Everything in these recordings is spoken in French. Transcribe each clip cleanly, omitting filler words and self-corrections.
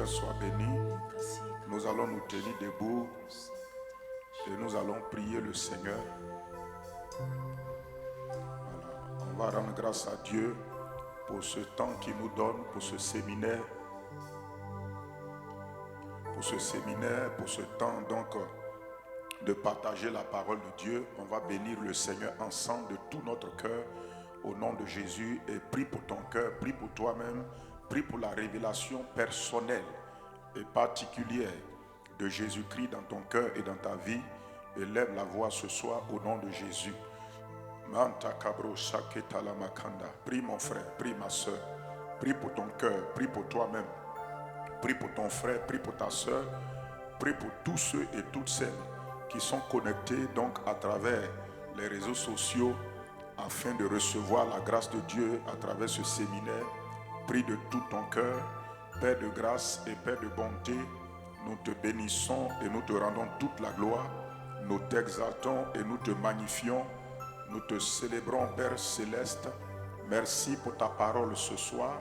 Seigneur soit béni. Nous allons nous tenir debout et nous allons prier le Seigneur. Voilà. On va rendre grâce à Dieu pour ce temps qu'il nous donne, pour ce séminaire. Pour ce temps donc de partager la parole de Dieu. On va bénir le Seigneur ensemble de tout notre cœur au nom de Jésus et prie pour ton cœur, prie pour toi-même, prie pour la révélation personnelle et particulière de Jésus-Christ dans ton cœur et dans ta vie. Élève la voix ce soir au nom de Jésus. Prie mon frère, prie ma soeur, prie pour ton cœur, prie pour toi-même, prie pour ton frère, prie pour ta soeur, prie pour tous ceux et toutes celles qui sont connectés donc à travers les réseaux sociaux afin de recevoir la grâce de Dieu à travers ce séminaire. Prie de tout ton cœur. Père de grâce et Père de bonté, nous te bénissons et nous te rendons toute la gloire. Nous t'exaltons et nous te magnifions. Nous te célébrons, Père céleste. Merci pour ta parole ce soir.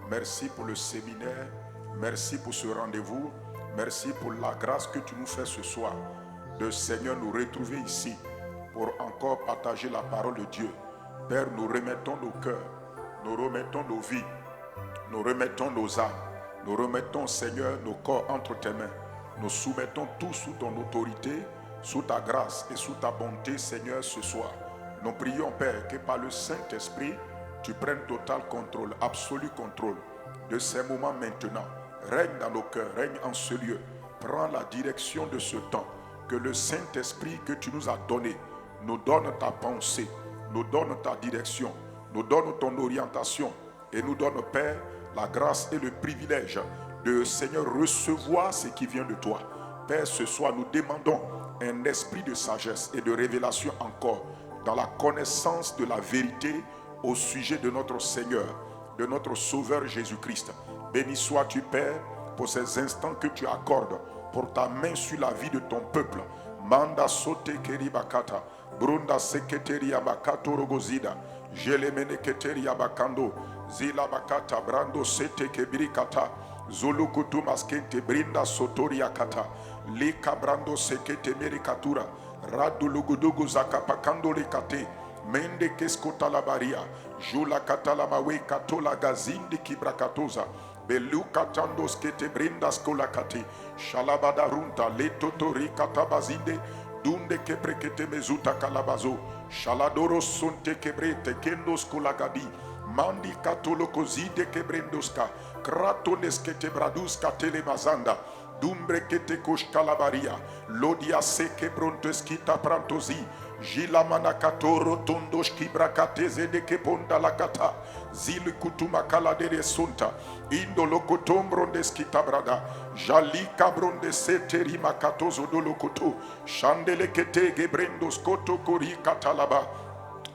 Merci pour le séminaire. Merci pour ce rendez-vous. Merci pour la grâce que tu nous fais ce soir. De Seigneur nous retrouver ici pour encore partager la parole de Dieu. Père, nous remettons nos cœurs, nous remettons nos vies, nous remettons nos âmes, nous remettons, Seigneur, nos corps entre tes mains. Nous soumettons tout sous ton autorité, sous ta grâce et sous ta bonté, Seigneur, ce soir. Nous prions, Père, que par le Saint-Esprit, tu prennes total contrôle, absolu contrôle de ces moments maintenant. Règne dans nos cœurs, règne en ce lieu. Prends la direction de ce temps. Que le Saint-Esprit que tu nous as donné nous donne ta pensée, nous donne ta direction, nous donne ton orientation et nous donne, Père, la grâce et le privilège de, Seigneur, recevoir ce qui vient de toi. Père, ce soir, nous demandons un esprit de sagesse et de révélation encore dans la connaissance de la vérité au sujet de notre Seigneur, de notre Sauveur Jésus-Christ. Béni sois-tu, Père, pour ces instants que tu accordes pour ta main sur la vie de ton peuple. Manda sote keribakata, brunda seketeria bakato rogozida, jelemene keteria bakando, zila bakata brando sete kebrikata, zulukutu maskente brinda sotoria kata, lika brando sekete merikatura, radulugudugu zakapakando lekate, mende keskota labaria, jula katalamawe katola gazindi kibrakatoza, beluka tandos kete brindas kolakati, shalabada runta letotori katabazinde, dunde kebrekete mezuta kalabazo, shaladoro sonte kebrete kendos kolagadi, mandi katoloko zide kebrendoska, kratones kete braduska telemazanda, dumbre kete kosh kalabaria, lodia seke bronteskita prantozi, Jila manakato rotondos kibrakateze de keponda lakata zilu kutuma kaladere sunta indolo kotombrondes kitabrada jali kabronde seteri makatozo dolokoto chandele kete gebrendos koto kori katalaba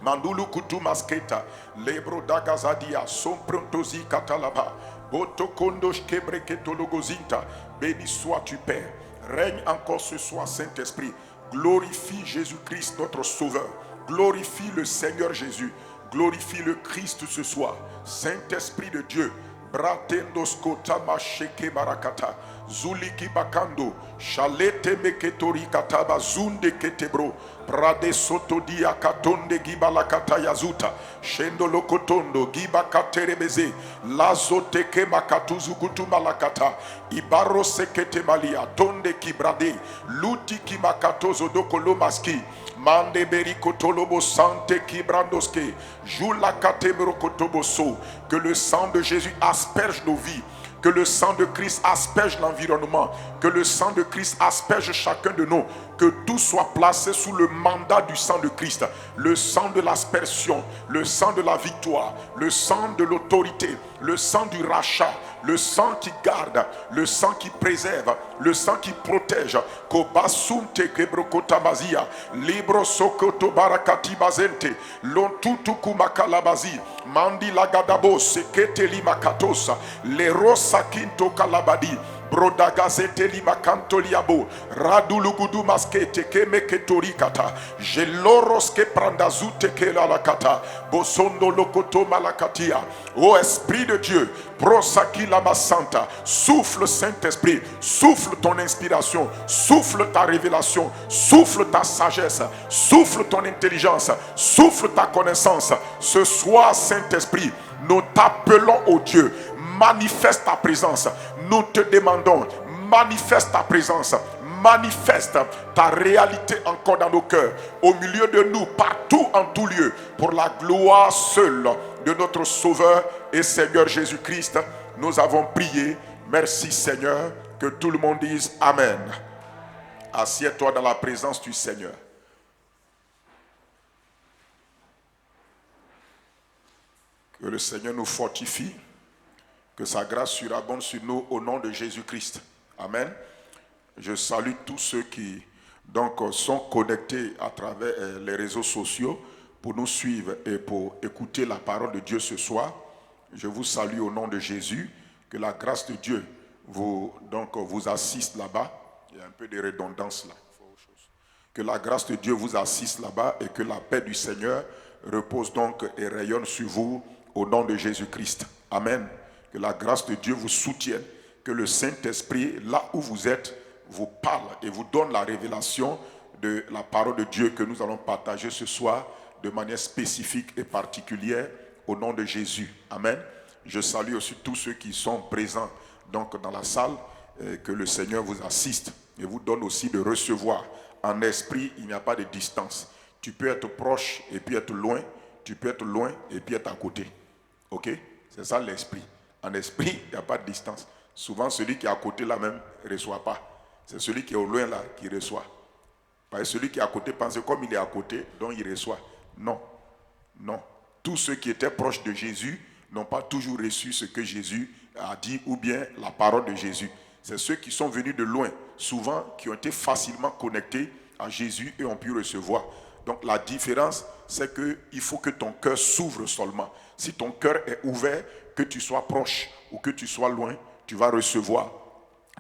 mandulu kutumasketa lebro dagazadia somprontozi katalaba boto kondos kebreketologozinta. Béni sois-tu, Père. Règne encore ce soir, Saint-Esprit. Glorifie Jésus-Christ, notre Sauveur. Glorifie le Seigneur Jésus. Glorifie le Christ ce soir. Saint-Esprit de Dieu. Bratendos kotama sheke barakata. Zuliki bakando. Chalete meketori kataba zunde ketebro. Prade sotodia katonde gibalakata yazuta. Shendo lokotondo giba katerebeze. Lazo teke makatuzu kutumalakata. Ibaro sekete malia. Tonde kibrade. Luti kimakatozo dokolomaski. Mande berikotolobo sante kibrandoske. Jula katemrokotoboso. Que le sang de Jésus asperge nos vies. Que le sang de Christ asperge l'environnement. Que le sang de Christ asperge chacun de nous. Que tout soit placé sous le mandat du sang de Christ. Le sang de l'aspersion, le sang de la victoire, le sang de l'autorité, le sang du rachat, le sang qui garde, le sang qui préserve, le sang qui protège. Kobasunte kebrokotamazia, libro sokoto barakati bazente, lontutu kumakalabazi, mandi lagadabo sekete limakatosa, lerosa kinto kalabadi. Brodagazete limakantoliabo. Radulugudu maskete kemeketorikata. Geloroske prandazute kelalakata. Bosondo lokoto malakatia. Ô Esprit de Dieu, prosakila masanta. Souffle Saint-Esprit. Souffle ton inspiration. Souffle ta révélation. Souffle ta sagesse. Souffle ton intelligence. Souffle ta connaissance. Ce soir, Saint-Esprit, nous t'appelons au Dieu. Manifeste ta présence. Nous te demandons, manifeste ta présence. Manifeste ta réalité encore dans nos cœurs, au milieu de nous, partout, en tout lieu, pour la gloire seule de notre Sauveur et Seigneur Jésus-Christ. Nous avons prié. Merci Seigneur. Que tout le monde dise Amen. Assieds-toi dans la présence du Seigneur. Que le Seigneur nous fortifie, que sa grâce surabonde sur nous au nom de Jésus-Christ. Amen. Je salue tous ceux qui donc sont connectés à travers les réseaux sociaux pour nous suivre et pour écouter la parole de Dieu ce soir. Je vous salue au nom de Jésus. Que la grâce de Dieu vous assiste là-bas. Il y a un peu de redondance là. Que la grâce de Dieu vous assiste là-bas et que la paix du Seigneur repose donc et rayonne sur vous au nom de Jésus-Christ. Amen. Que la grâce de Dieu vous soutienne. Que le Saint-Esprit, là où vous êtes, vous parle et vous donne la révélation de la parole de Dieu que nous allons partager ce soir de manière spécifique et particulière au nom de Jésus. Amen. Je salue aussi tous ceux qui sont présents donc dans la salle, que le Seigneur vous assiste et vous donne aussi de recevoir. En esprit, il n'y a pas de distance. Tu peux être proche et puis être loin. Tu peux être loin et puis être à côté. Ok? C'est ça l'esprit. En esprit, il n'y a pas de distance. Souvent, celui qui est à côté là même ne reçoit pas. C'est celui qui est au loin là qui reçoit. Parce que celui qui est à côté pense que comme il est à côté, donc il reçoit. Non. Non. Tous ceux qui étaient proches de Jésus n'ont pas toujours reçu ce que Jésus a dit ou bien la parole de Jésus. C'est ceux qui sont venus de loin, souvent qui ont été facilement connectés à Jésus et ont pu recevoir. Donc la différence, c'est qu'il faut que ton cœur s'ouvre seulement. Si ton cœur est ouvert, que tu sois proche ou que tu sois loin, tu vas recevoir.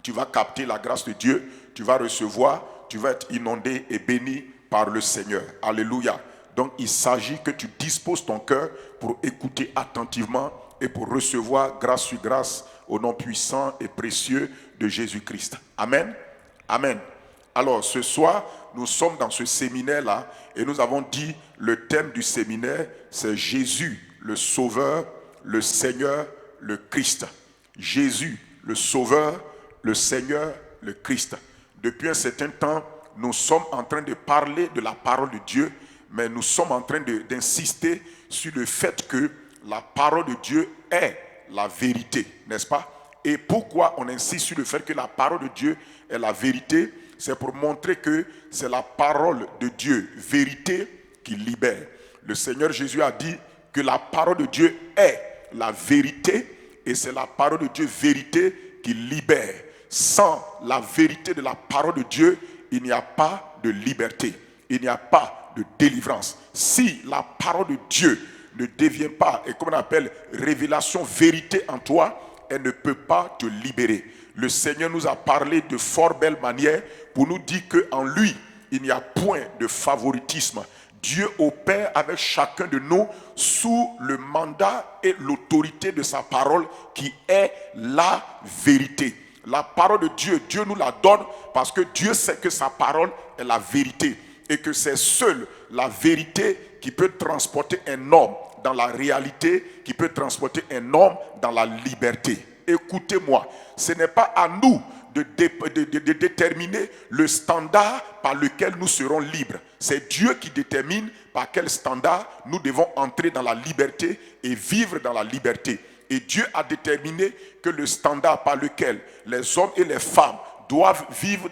Tu vas capter la grâce de Dieu, tu vas recevoir, tu vas être inondé et béni par le Seigneur. Alléluia. Donc il s'agit que tu disposes ton cœur pour écouter attentivement et pour recevoir grâce sur grâce au nom puissant et précieux de Jésus-Christ. Amen. Amen. Alors ce soir, nous sommes dans ce séminaire-là et nous avons dit le thème du séminaire, c'est Jésus, le Sauveur, le Seigneur, le Christ. Jésus, le Sauveur, le Seigneur, le Christ. Depuis un certain temps, nous sommes en train de parler de la parole de Dieu, mais nous sommes en train d'insister sur le fait que la parole de Dieu est la vérité, n'est-ce pas? Et pourquoi on insiste sur le fait que la parole de Dieu est la vérité? C'est pour montrer que c'est la parole de Dieu, vérité, qui libère. Le Seigneur Jésus a dit que la parole de Dieu est la vérité et c'est la parole de Dieu, vérité, qui libère. Sans la vérité de la parole de Dieu, il n'y a pas de liberté, il n'y a pas de délivrance. Si la parole de Dieu ne devient pas, et comme on appelle révélation, vérité en toi, elle ne peut pas te libérer. Le Seigneur nous a parlé de fort belle manière pour nous dire qu'en lui, il n'y a point de favoritisme. Dieu opère avec chacun de nous sous le mandat et l'autorité de sa parole qui est la vérité. La parole de Dieu, Dieu nous la donne parce que Dieu sait que sa parole est la vérité et que c'est seule la vérité qui peut transporter un homme dans la réalité, qui peut transporter un homme dans la liberté. Écoutez-moi, ce n'est pas à nous de déterminer le standard par lequel nous serons libres. C'est Dieu qui détermine par quel standard nous devons entrer dans la liberté et vivre dans la liberté. Et Dieu a déterminé que le standard par lequel les hommes et les femmes doivent vivre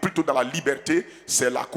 plutôt dans la liberté, c'est la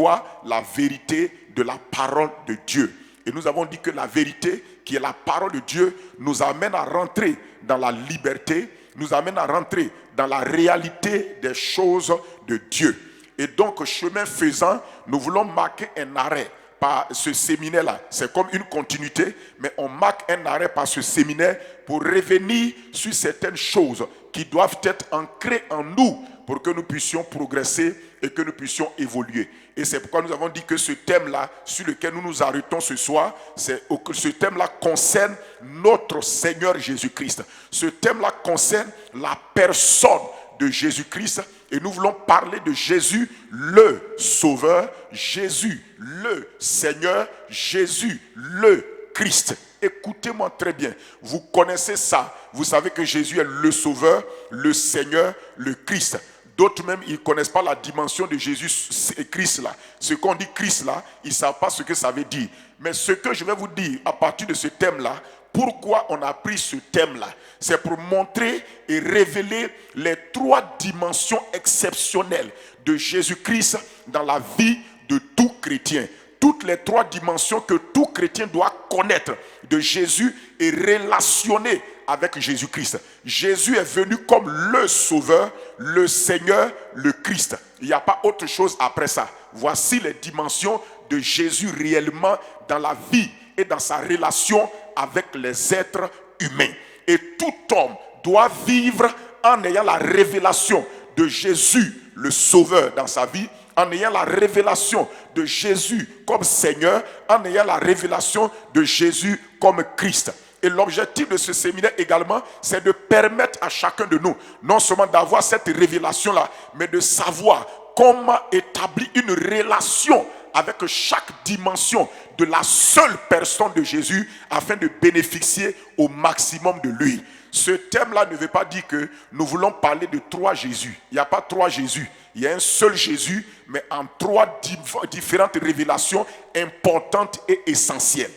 vérité de la parole de Dieu. Et nous avons dit que la vérité, qui est la parole de Dieu, nous amène à rentrer dans la liberté, nous amène à rentrer dans la réalité des choses de Dieu. Et donc, chemin faisant, nous voulons marquer un arrêt par ce séminaire-là. C'est comme une continuité, mais on marque un arrêt par ce séminaire pour revenir sur certaines choses qui doivent être ancrées en nous pour que nous puissions progresser et que nous puissions évoluer. Et c'est pourquoi nous avons dit que ce thème-là, sur lequel nous nous arrêtons ce soir, ce thème-là concerne notre Seigneur Jésus-Christ. Ce thème-là concerne la personne de Jésus-Christ. Et nous voulons parler de Jésus, le Sauveur, Jésus, le Seigneur, Jésus, le Christ. Écoutez-moi très bien. Vous connaissez ça. Vous savez que Jésus est le Sauveur, le Seigneur, le Christ. D'autres même, ils ne connaissent pas la dimension de Jésus et Christ là. Ce qu'on dit Christ là, ils ne savent pas ce que ça veut dire. Mais ce que je vais vous dire à partir de ce thème-là, pourquoi on a pris ce thème-là, c'est pour montrer et révéler les 3 dimensions exceptionnelles de Jésus-Christ dans la vie de tout chrétien. Toutes les 3 dimensions que tout chrétien doit connaître de Jésus et relationner avec Jésus-Christ. Jésus est venu comme le Sauveur, le Seigneur, le Christ. Il n'y a pas autre chose après ça. Voici les dimensions de Jésus réellement dans la vie et dans sa relation avec les êtres humains. Et tout homme doit vivre en ayant la révélation de Jésus, le Sauveur, dans sa vie, en ayant la révélation de Jésus comme Seigneur, en ayant la révélation de Jésus comme Christ. Et l'objectif de ce séminaire également, c'est de permettre à chacun de nous, non seulement d'avoir cette révélation-là, mais de savoir comment établir une relation avec chaque dimension de la seule personne de Jésus afin de bénéficier au maximum de lui. Ce thème-là ne veut pas dire que nous voulons parler de 3 Jésus. Il n'y a pas 3 Jésus. Il y a un seul Jésus, mais en 3 différentes révélations importantes et essentielles.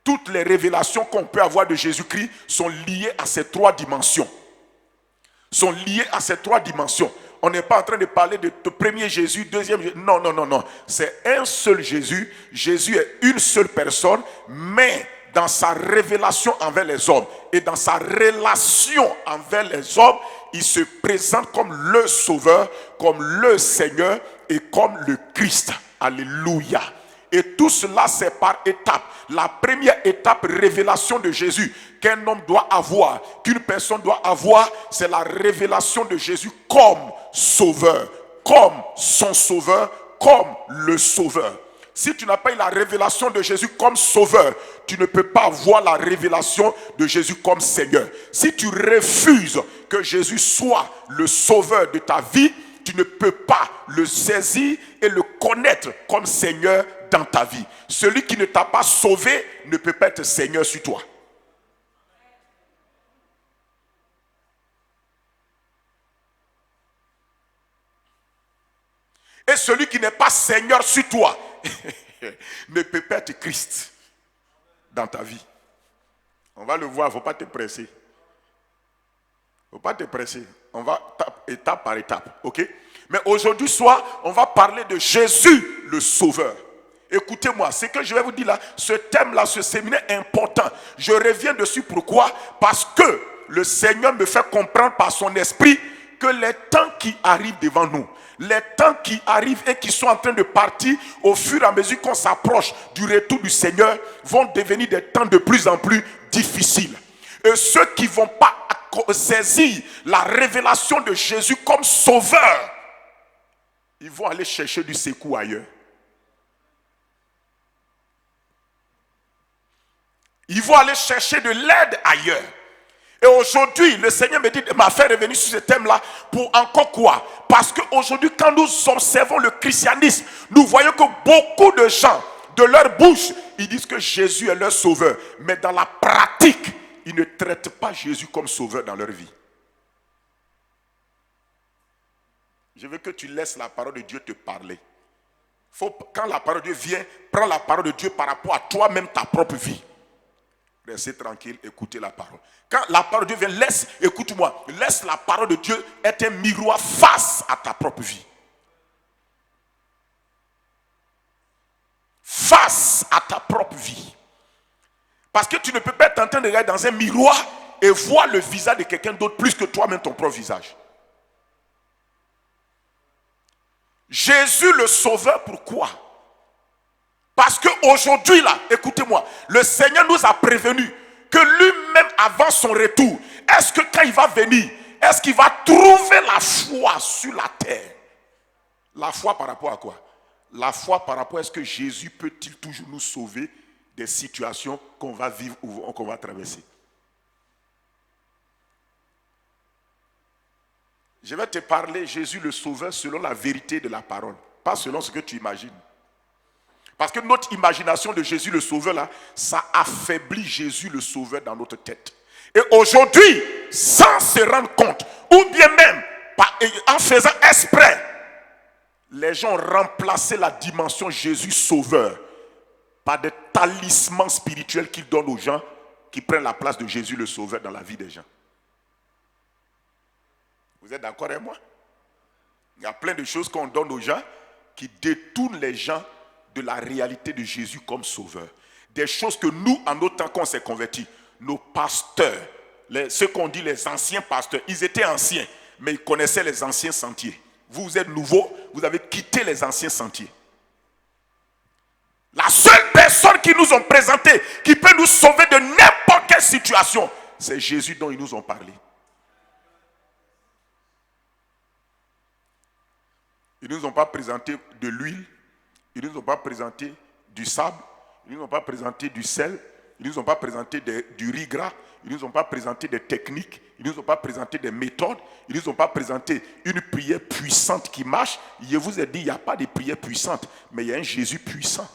Toutes les révélations qu'on peut avoir de Jésus-Christ sont liées à ces 3 dimensions. Sont liées à ces 3 dimensions. On n'est pas en train de parler de premier Jésus, deuxième Jésus. Non, non, non, non. C'est un seul Jésus. Jésus est une seule personne, mais dans sa révélation envers les hommes et dans sa relation envers les hommes, il se présente comme le Sauveur, comme le Seigneur et comme le Christ. Alléluia. Et tout cela, c'est par étapes. La première étape, révélation de Jésus, qu'un homme doit avoir, qu'une personne doit avoir, c'est la révélation de Jésus comme Sauveur, comme son Sauveur, comme le Sauveur. Si tu n'as pas eu la révélation de Jésus comme Sauveur, tu ne peux pas voir la révélation de Jésus comme Seigneur. Si tu refuses que Jésus soit le Sauveur de ta vie, tu ne peux pas le saisir et le connaître comme Seigneur dans ta vie. Celui qui ne t'a pas sauvé ne peut pas être Seigneur sur toi. Et celui qui n'est pas Seigneur sur toi ne peut pas être Christ dans ta vie. On va le voir, il ne faut pas te presser. Il ne faut pas te presser. On va étape par étape, ok? Mais aujourd'hui soir, on va parler de Jésus, le Sauveur. Écoutez-moi, ce que je vais vous dire là, ce thème-là, ce séminaire est important. Je reviens dessus, pourquoi? Parce que le Seigneur me fait comprendre par son esprit que les temps qui arrivent devant nous, les temps qui arrivent et qui sont en train de partir au fur et à mesure qu'on s'approche du retour du Seigneur vont devenir des temps de plus en plus difficiles. Et ceux qui ne vont pas saisir la révélation de Jésus comme Sauveur, ils vont aller chercher du secours ailleurs. Ils vont aller chercher de l'aide ailleurs. Et aujourd'hui, le Seigneur m'a fait revenir sur ce thème-là pour encore quoi? Parce qu'aujourd'hui, quand nous observons le christianisme, nous voyons que beaucoup de gens, de leur bouche, ils disent que Jésus est leur sauveur. Mais dans la pratique, ils ne traitent pas Jésus comme sauveur dans leur vie. Je veux que tu laisses la parole de Dieu te parler. Quand la parole de Dieu vient, prends la parole de Dieu par rapport à toi-même, ta propre vie. Restez tranquille, écoutez la parole. Quand la parole de Dieu vient, écoute-moi, laisse la parole de Dieu être un miroir face à ta propre vie. Face à ta propre vie. Parce que tu ne peux pas être en train de regarder dans un miroir et voir le visage de quelqu'un d'autre plus que toi-même ton propre visage. Jésus le Sauveur, pourquoi? Parce qu'aujourd'hui, là, écoutez-moi, le Seigneur nous a prévenus que lui-même, avant son retour, est-ce que quand il va venir, est-ce qu'il va trouver la foi sur la terre? La foi par rapport à quoi? La foi par rapport à est-ce que Jésus peut-il toujours nous sauver des situations qu'on va vivre ou qu'on va traverser? Je vais te parler, Jésus le Sauveur, selon la vérité de la parole, pas selon ce que tu imagines. Parce que notre imagination de Jésus le Sauveur, là, ça affaiblit Jésus le Sauveur dans notre tête. Et aujourd'hui, sans se rendre compte, ou bien même en faisant exprès, les gens ont remplacé la dimension Jésus Sauveur par des talismans spirituels qu'ils donnent aux gens qui prennent la place de Jésus le Sauveur dans la vie des gens. Vous êtes d'accord avec moi? Il y a plein de choses qu'on donne aux gens qui détournent les gens de la réalité de Jésus comme sauveur. Des choses que nous, en notre temps qu'on s'est convertis, nos pasteurs, ceux qu'on dit les anciens pasteurs, ils étaient anciens, mais ils connaissaient les anciens sentiers. Vous êtes nouveaux, vous avez quitté les anciens sentiers. La seule personne qui nous ont présenté, qui peut nous sauver de n'importe quelle situation, c'est Jésus dont ils nous ont parlé. Ils ne nous ont pas présenté de l'huile, ils ne nous ont pas présenté du sable, ils ne nous ont pas présenté du sel, ils ne nous ont pas présenté du riz gras, ils ne nous ont pas présenté des techniques, ils ne nous ont pas présenté des méthodes, ils ne nous ont pas présenté une prière puissante qui marche. Je vous ai dit, il n'y a pas de prière puissante, mais il y a un Jésus puissant.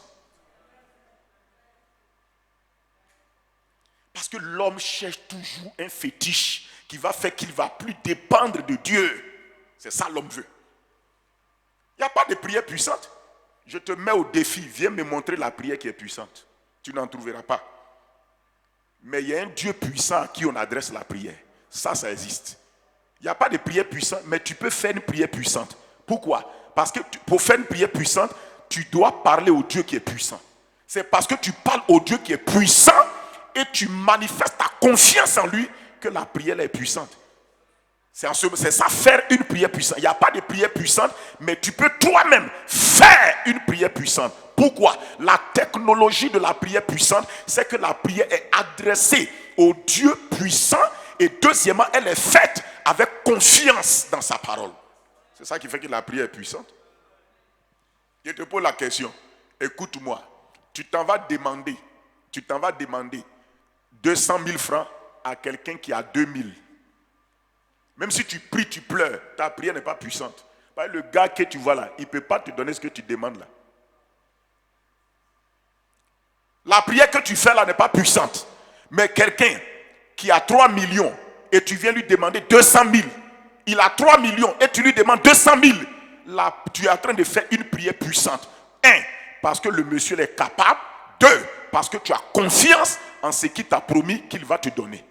Parce que l'homme cherche toujours un fétiche qui va faire qu'il ne va plus dépendre de Dieu. C'est ça l'homme veut. Il n'y a pas de prière puissante. Je te mets au défi, viens me montrer la prière qui est puissante. Tu n'en trouveras pas. Mais il y a un Dieu puissant à qui on adresse la prière. Ça existe. Il n'y a pas de prière puissante, mais tu peux faire une prière puissante. Pourquoi? Parce que pour faire une prière puissante, tu dois parler au Dieu qui est puissant. C'est parce que tu parles au Dieu qui est puissant et tu manifestes ta confiance en lui que la prière est puissante. C'est ça, faire une prière puissante. Il n'y a pas de prière puissante, mais tu peux toi-même faire une prière puissante. Pourquoi? La technologie de la prière puissante, c'est que la prière est adressée au Dieu puissant et deuxièmement, elle est faite avec confiance dans sa parole. C'est ça qui fait que la prière est puissante. Je te pose la question. Écoute-moi. Tu t'en vas demander 200 000 francs à quelqu'un qui a 2 000. Même si tu pries, tu pleures, ta prière n'est pas puissante. Le gars que tu vois là, il ne peut pas te donner ce que tu demandes là. La prière que tu fais là n'est pas puissante. Mais quelqu'un qui a 3 millions et tu viens lui demander 200 000, il a 3 millions et tu lui demandes 200 000, là, tu es en train de faire une prière puissante. 1, parce que le monsieur est capable. 2, parce que tu as confiance en ce qu'il t'a promis qu'il va te donner.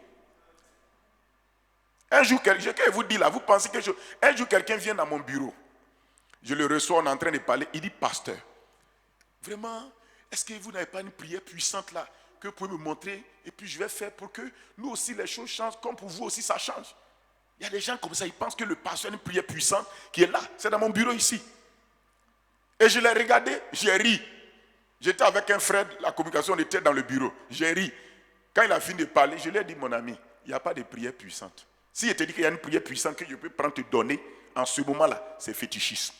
Un jour, je vous dis là, vous pensez que un jour quelqu'un vient dans mon bureau, je le reçois, on est en train de parler, il dit, pasteur, vraiment, est-ce que vous n'avez pas une prière puissante là, que vous pouvez me montrer, et puis je vais faire pour que nous aussi les choses changent, comme pour vous aussi ça change. Il y a des gens comme ça, ils pensent que le pasteur a une prière puissante qui est là, c'est dans mon bureau ici. Et je l'ai regardé, j'ai ri. J'étais avec un frère de la communication, on était dans le bureau, j'ai ri. Quand il a fini de parler, je lui ai dit, mon ami, il n'y a pas de prière puissante. Si je te dis qu'il y a une prière puissante que je peux prendre te donner, en ce moment-là, c'est fétichisme.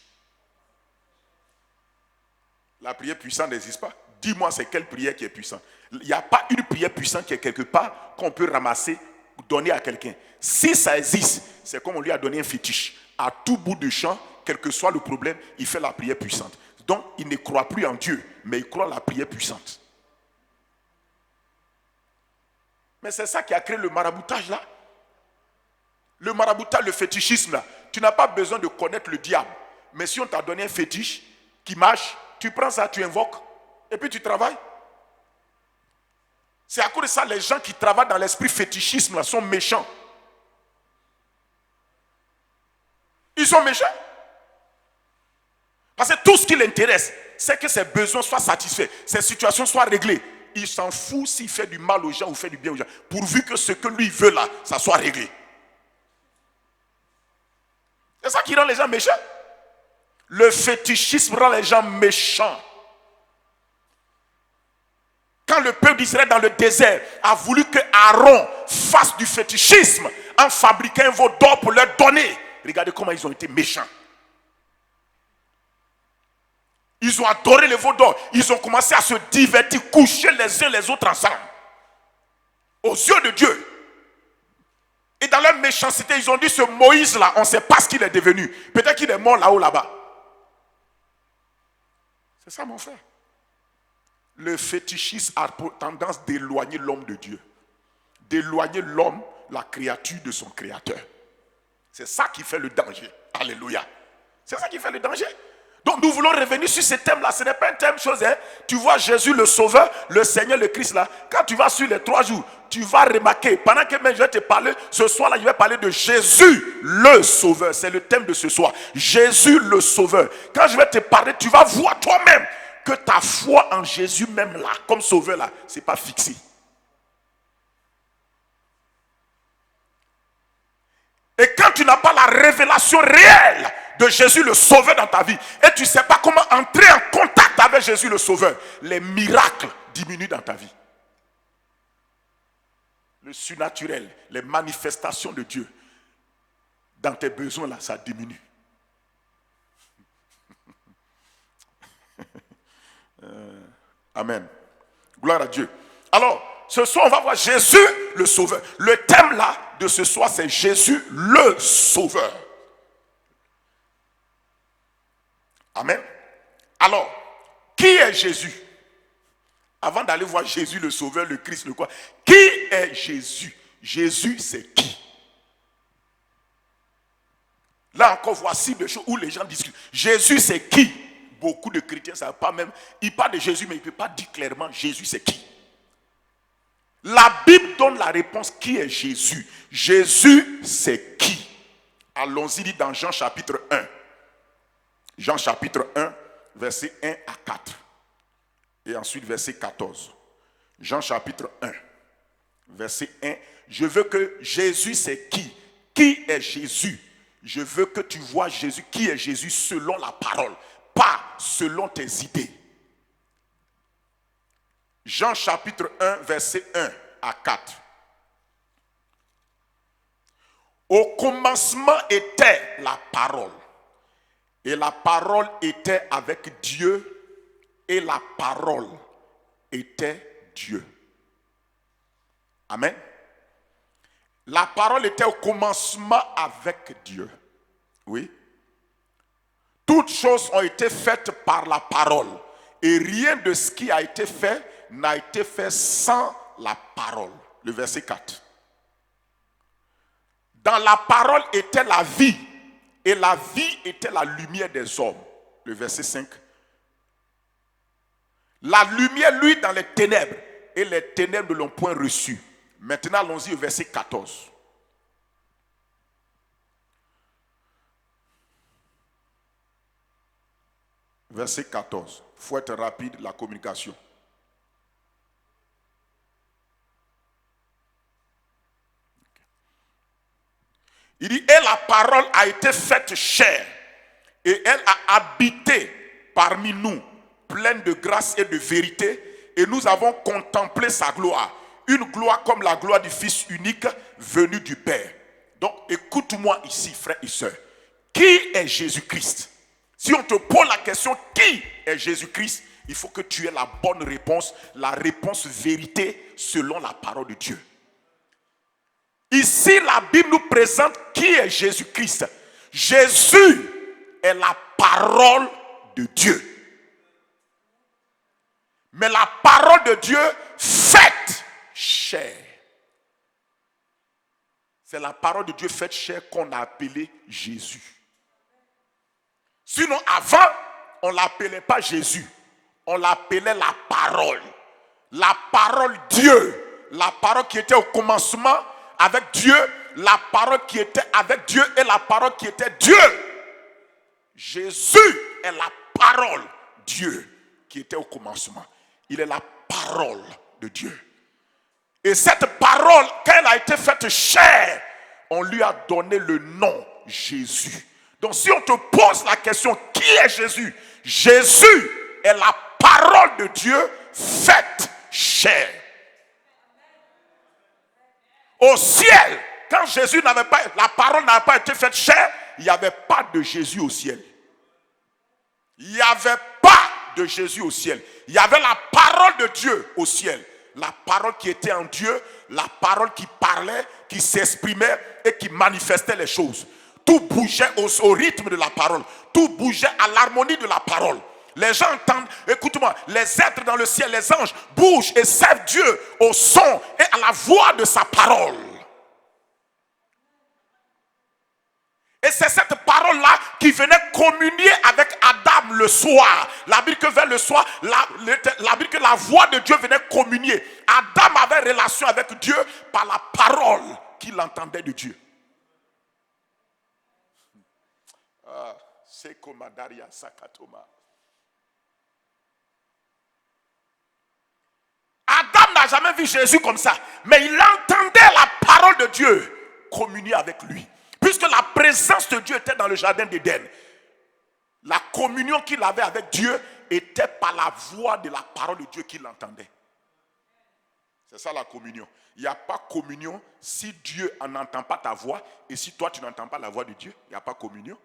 La prière puissante n'existe pas. Dis-moi, c'est quelle prière qui est puissante? Il n'y a pas une prière puissante qui est quelque part qu'on peut ramasser, donner à quelqu'un. Si ça existe, c'est comme on lui a donné un fétiche. À tout bout de champ, quel que soit le problème, il fait la prière puissante. Donc, il ne croit plus en Dieu, mais il croit à la prière puissante. Mais c'est ça qui a créé le maraboutage là. Le maraboutage, le fétichisme là. Tu n'as pas besoin de connaître le diable. Mais si on t'a donné un fétiche qui marche, tu prends ça, tu invoques, et puis tu travailles. C'est à cause de ça, les gens qui travaillent dans l'esprit fétichisme là, sont méchants. Ils sont méchants. Parce que tout ce qui l'intéresse, c'est que ses besoins soient satisfaits, ses situations soient réglées. Il s'en fout s'il fait du mal aux gens ou fait du bien aux gens, pourvu que ce que lui veut là, ça soit réglé. C'est ça qui rend les gens méchants. Le fétichisme rend les gens méchants. Quand le peuple d'Israël dans le désert a voulu que Aaron fasse du fétichisme en fabriquant un veau d'or pour leur donner, regardez comment ils ont été méchants. Ils ont adoré le veau d'or. Ils ont commencé à se divertir, coucher les uns les autres ensemble. Aux yeux de Dieu. Et dans leur méchanceté, ils ont dit, ce Moïse-là, on ne sait pas ce qu'il est devenu. Peut-être qu'il est mort là-haut, là-bas. C'est ça, mon frère. Le fétichisme a pour tendance d'éloigner l'homme de Dieu. D'éloigner l'homme, la créature de son créateur. C'est ça qui fait le danger. Alléluia. C'est ça qui fait le danger. Donc nous voulons revenir sur ce thème-là. Ce n'est pas un thème chose. Hein? Tu vois Jésus le Sauveur, le Seigneur, le Christ là. Quand tu vas sur les 3 jours, tu vas remarquer. Pendant que même je vais te parler, ce soir-là, je vais parler de Jésus le Sauveur. C'est le thème de ce soir. Jésus le Sauveur. Quand je vais te parler, tu vas voir toi-même que ta foi en Jésus même là, comme Sauveur là, ce n'est pas fixé. Et quand tu n'as pas la révélation réelle de Jésus le Sauveur dans ta vie, et tu ne sais pas comment entrer en contact avec Jésus le Sauveur, les miracles diminuent dans ta vie. Le surnaturel, les manifestations de Dieu dans tes besoins là, ça diminue. Amen. Gloire à Dieu. Alors, ce soir, on va voir Jésus le Sauveur. Le thème là de ce soir, c'est Jésus le Sauveur. Amen. Alors, qui est Jésus? Avant d'aller voir Jésus le Sauveur, le Christ, le quoi? Qui est Jésus? Jésus, c'est qui? Là encore, voici des choses où les gens discutent. Jésus, c'est qui? Beaucoup de chrétiens ne savent pas même. Ils parlent de Jésus, mais ils ne peuvent pas dire clairement Jésus, c'est qui? La Bible donne la réponse. Qui est Jésus? Jésus, c'est qui? Allons-y, dit dans Jean chapitre 1. Jean chapitre 1, verset 1 à 4. Et ensuite verset 14. Jean chapitre 1, verset 1. Je veux que Jésus, c'est qui? Qui est Jésus? Je veux que tu vois Jésus. Qui est Jésus selon la parole, pas selon tes idées. Jean chapitre 1, verset 1 à 4. Au commencement était la parole. Et la parole était avec Dieu. Et la parole était Dieu. Amen. La parole était au commencement avec Dieu. Oui. Toutes choses ont été faites par la parole. Et rien de ce qui a été fait n'a été fait sans la parole. Le verset 4. Dans la parole était la vie. Et la vie était la lumière des hommes. Le verset 5. La lumière, lui, dans les ténèbres. Et les ténèbres ne l'ont point reçu. Maintenant, allons-y au verset 14. Verset 14. Il faut être rapide, la communication. Il dit, et la parole a été faite chair, et elle a habité parmi nous, pleine de grâce et de vérité, et nous avons contemplé sa gloire, une gloire comme la gloire du Fils unique venu du Père. Donc écoute-moi ici, frères et sœurs, qui est Jésus-Christ? Si on te pose la question, qui est Jésus-Christ? Il faut que tu aies la bonne réponse, la réponse vérité selon la parole de Dieu. Ici, la Bible nous présente qui est Jésus-Christ. Jésus est la parole de Dieu. Mais la parole de Dieu faite chair. C'est la parole de Dieu faite chair qu'on a appelée Jésus. Sinon, avant, on ne l'appelait pas Jésus. On l'appelait la parole. La parole Dieu. La parole qui était au commencement avec Dieu, la parole qui était avec Dieu et la parole qui était Dieu. Jésus est la parole Dieu qui était au commencement. Il est la parole de Dieu. Et cette parole, quand elle a été faite chair, on lui a donné le nom Jésus. Donc si on te pose la question, qui est Jésus? Jésus est la parole de Dieu faite chair. Au ciel, quand Jésus n'avait pas, la parole n'avait pas été faite chair, il n'y avait pas de Jésus au ciel. Il n'y avait pas de Jésus au ciel. Il y avait la parole de Dieu au ciel. La parole qui était en Dieu, la parole qui parlait, qui s'exprimait et qui manifestait les choses. Tout bougeait au rythme de la parole. Tout bougeait à l'harmonie de la parole. Les gens entendent, écoute-moi, les êtres dans le ciel, les anges bougent et servent Dieu au son et à la voix de sa parole. Et c'est cette parole-là qui venait communier avec Adam le soir. La Bible que vers le soir, la Bible que la voix de Dieu venait communier. Adam avait relation avec Dieu par la parole qu'il entendait de Dieu. C'est comme Daria Sakatoma. Adam n'a jamais vu Jésus comme ça, mais il entendait la parole de Dieu communier avec lui. Puisque la présence de Dieu était dans le jardin d'Éden, la communion qu'il avait avec Dieu était par la voix de la parole de Dieu qu'il entendait. C'est ça la communion. Il n'y a pas communion si Dieu n'entend pas ta voix et si toi tu n'entends pas la voix de Dieu. Il n'y a pas communion.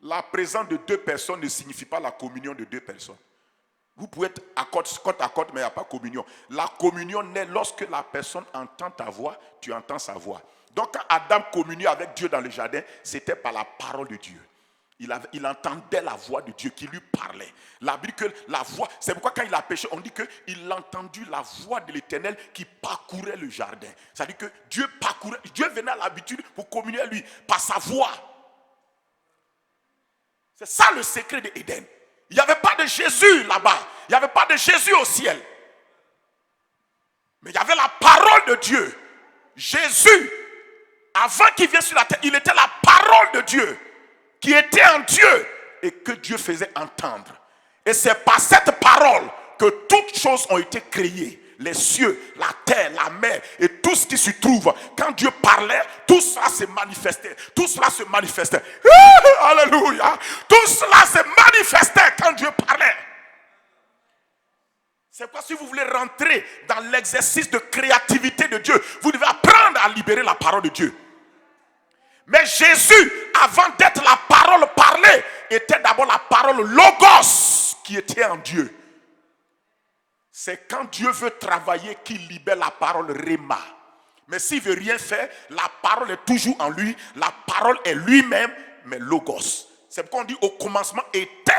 La présence de deux personnes ne signifie pas la communion de deux personnes. Vous pouvez être côte à côte, mais il n'y a pas communion. La communion naît lorsque la personne entend ta voix, tu entends sa voix. Donc quand Adam communiait avec Dieu dans le jardin, c'était par la parole de Dieu. Il entendait la voix de Dieu qui lui parlait. La Bible que la voix, c'est pourquoi quand il a péché, on dit qu'il a entendu la voix de l'Éternel qui parcourait le jardin. C'est-à-dire que Dieu venait à l'habitude pour communier à lui par sa voix. C'est ça le secret d'Éden. Il n'y avait pas de Jésus là-bas. Il n'y avait pas de Jésus au ciel. Mais il y avait la parole de Dieu. Jésus, avant qu'il vienne sur la terre, il était la parole de Dieu qui était en Dieu et que Dieu faisait entendre. Et c'est par cette parole que toutes choses ont été créées. Les cieux, la terre, la mer et tout ce qui se trouve. Quand Dieu parlait, tout cela se manifestait. Tout cela se manifestait. Alléluia. Tout cela se manifestait quand Dieu parlait. C'est pourquoi si vous voulez rentrer dans l'exercice de créativité de Dieu, vous devez apprendre à libérer la parole de Dieu. Mais Jésus, avant d'être la parole parlée, était d'abord la parole logos qui était en Dieu. C'est quand Dieu veut travailler qu'il libère la parole réma. Mais s'il ne veut rien faire, la parole est toujours en lui. La parole est lui-même, mais logos. C'est pourquoi on dit au commencement était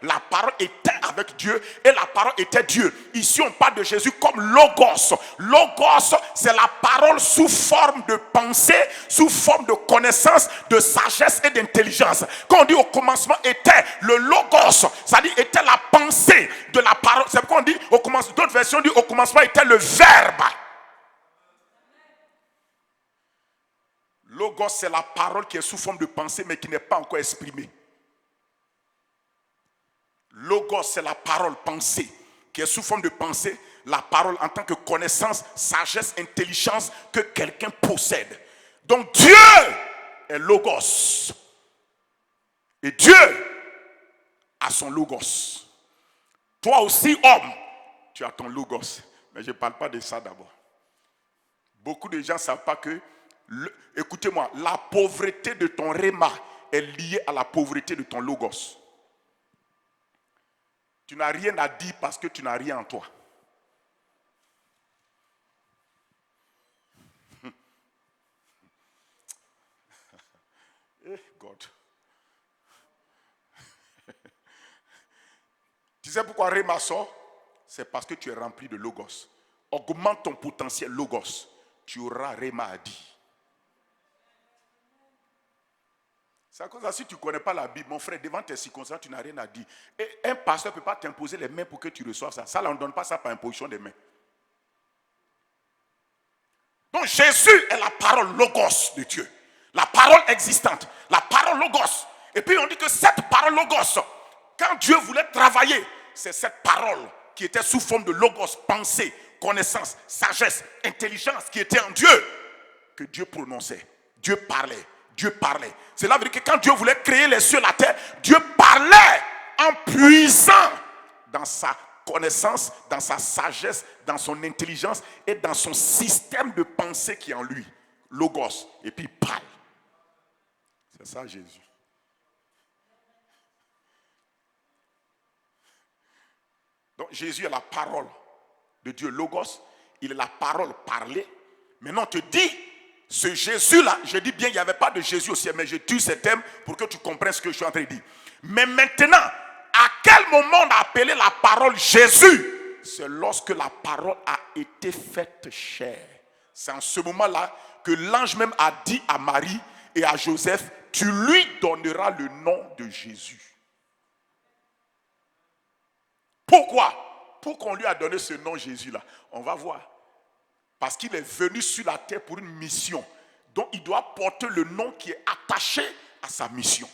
la parole était avec Dieu et la parole était Dieu. Ici on parle de Jésus comme logos. Logos, c'est la parole sous forme de pensée, sous forme de connaissance, de sagesse et d'intelligence. Quand on dit au commencement était le logos, ça dit était la pensée de la parole. C'est pourquoi on dit au commencement, d'autres versions disent au commencement était le verbe. Logos, c'est la parole qui est sous forme de pensée mais qui n'est pas encore exprimée. Logos, c'est la parole pensée qui est sous forme de pensée, la parole en tant que connaissance, sagesse, intelligence que quelqu'un possède. Donc Dieu est logos. Et Dieu a son logos. Toi aussi, homme, tu as ton logos. Mais je ne parle pas de ça d'abord. Beaucoup de gens ne savent pas que écoutez-moi, la pauvreté de ton réma est liée à la pauvreté de ton logos. Tu n'as rien à dire parce que tu n'as rien en toi. God. Tu sais pourquoi réma sort? C'est parce que tu es rempli de logos. Augmente ton potentiel logos. Tu auras réma à dire. C'est à cause de ça, si tu ne connais pas la Bible, mon frère, devant tes circonstances, tu n'as rien à dire. Et un pasteur ne peut pas t'imposer les mains pour que tu reçoives ça. Ça, on ne donne pas ça par imposition des mains. Donc Jésus est la parole logos de Dieu. La parole existante. La parole logos. Et puis on dit que cette parole logos, quand Dieu voulait travailler, c'est cette parole qui était sous forme de logos, pensée, connaissance, sagesse, intelligence qui était en Dieu, que Dieu prononçait. Dieu parlait. Dieu parlait. Cela veut dire que quand Dieu voulait créer les cieux et la terre, Dieu parlait en puisant dans sa connaissance, dans sa sagesse, dans son intelligence et dans son système de pensée qui est en lui. Logos. Et puis il parle. C'est ça Jésus. Donc Jésus est la parole de Dieu, Logos. Il est la parole parlée. Maintenant on te dit, ce Jésus-là, je dis bien, il n'y avait pas de Jésus au ciel, mais je tue ce thème pour que tu comprennes ce que je suis en train de dire. Mais maintenant, à quel moment on a appelé la parole Jésus? C'est lorsque la parole a été faite chair. C'est en ce moment-là que l'ange même a dit à Marie et à Joseph, tu lui donneras le nom de Jésus. Pourquoi? Pour qu'on lui a donné ce nom Jésus-là. On va voir. Parce qu'il est venu sur la terre pour une mission. Donc il doit porter le nom qui est attaché à sa mission.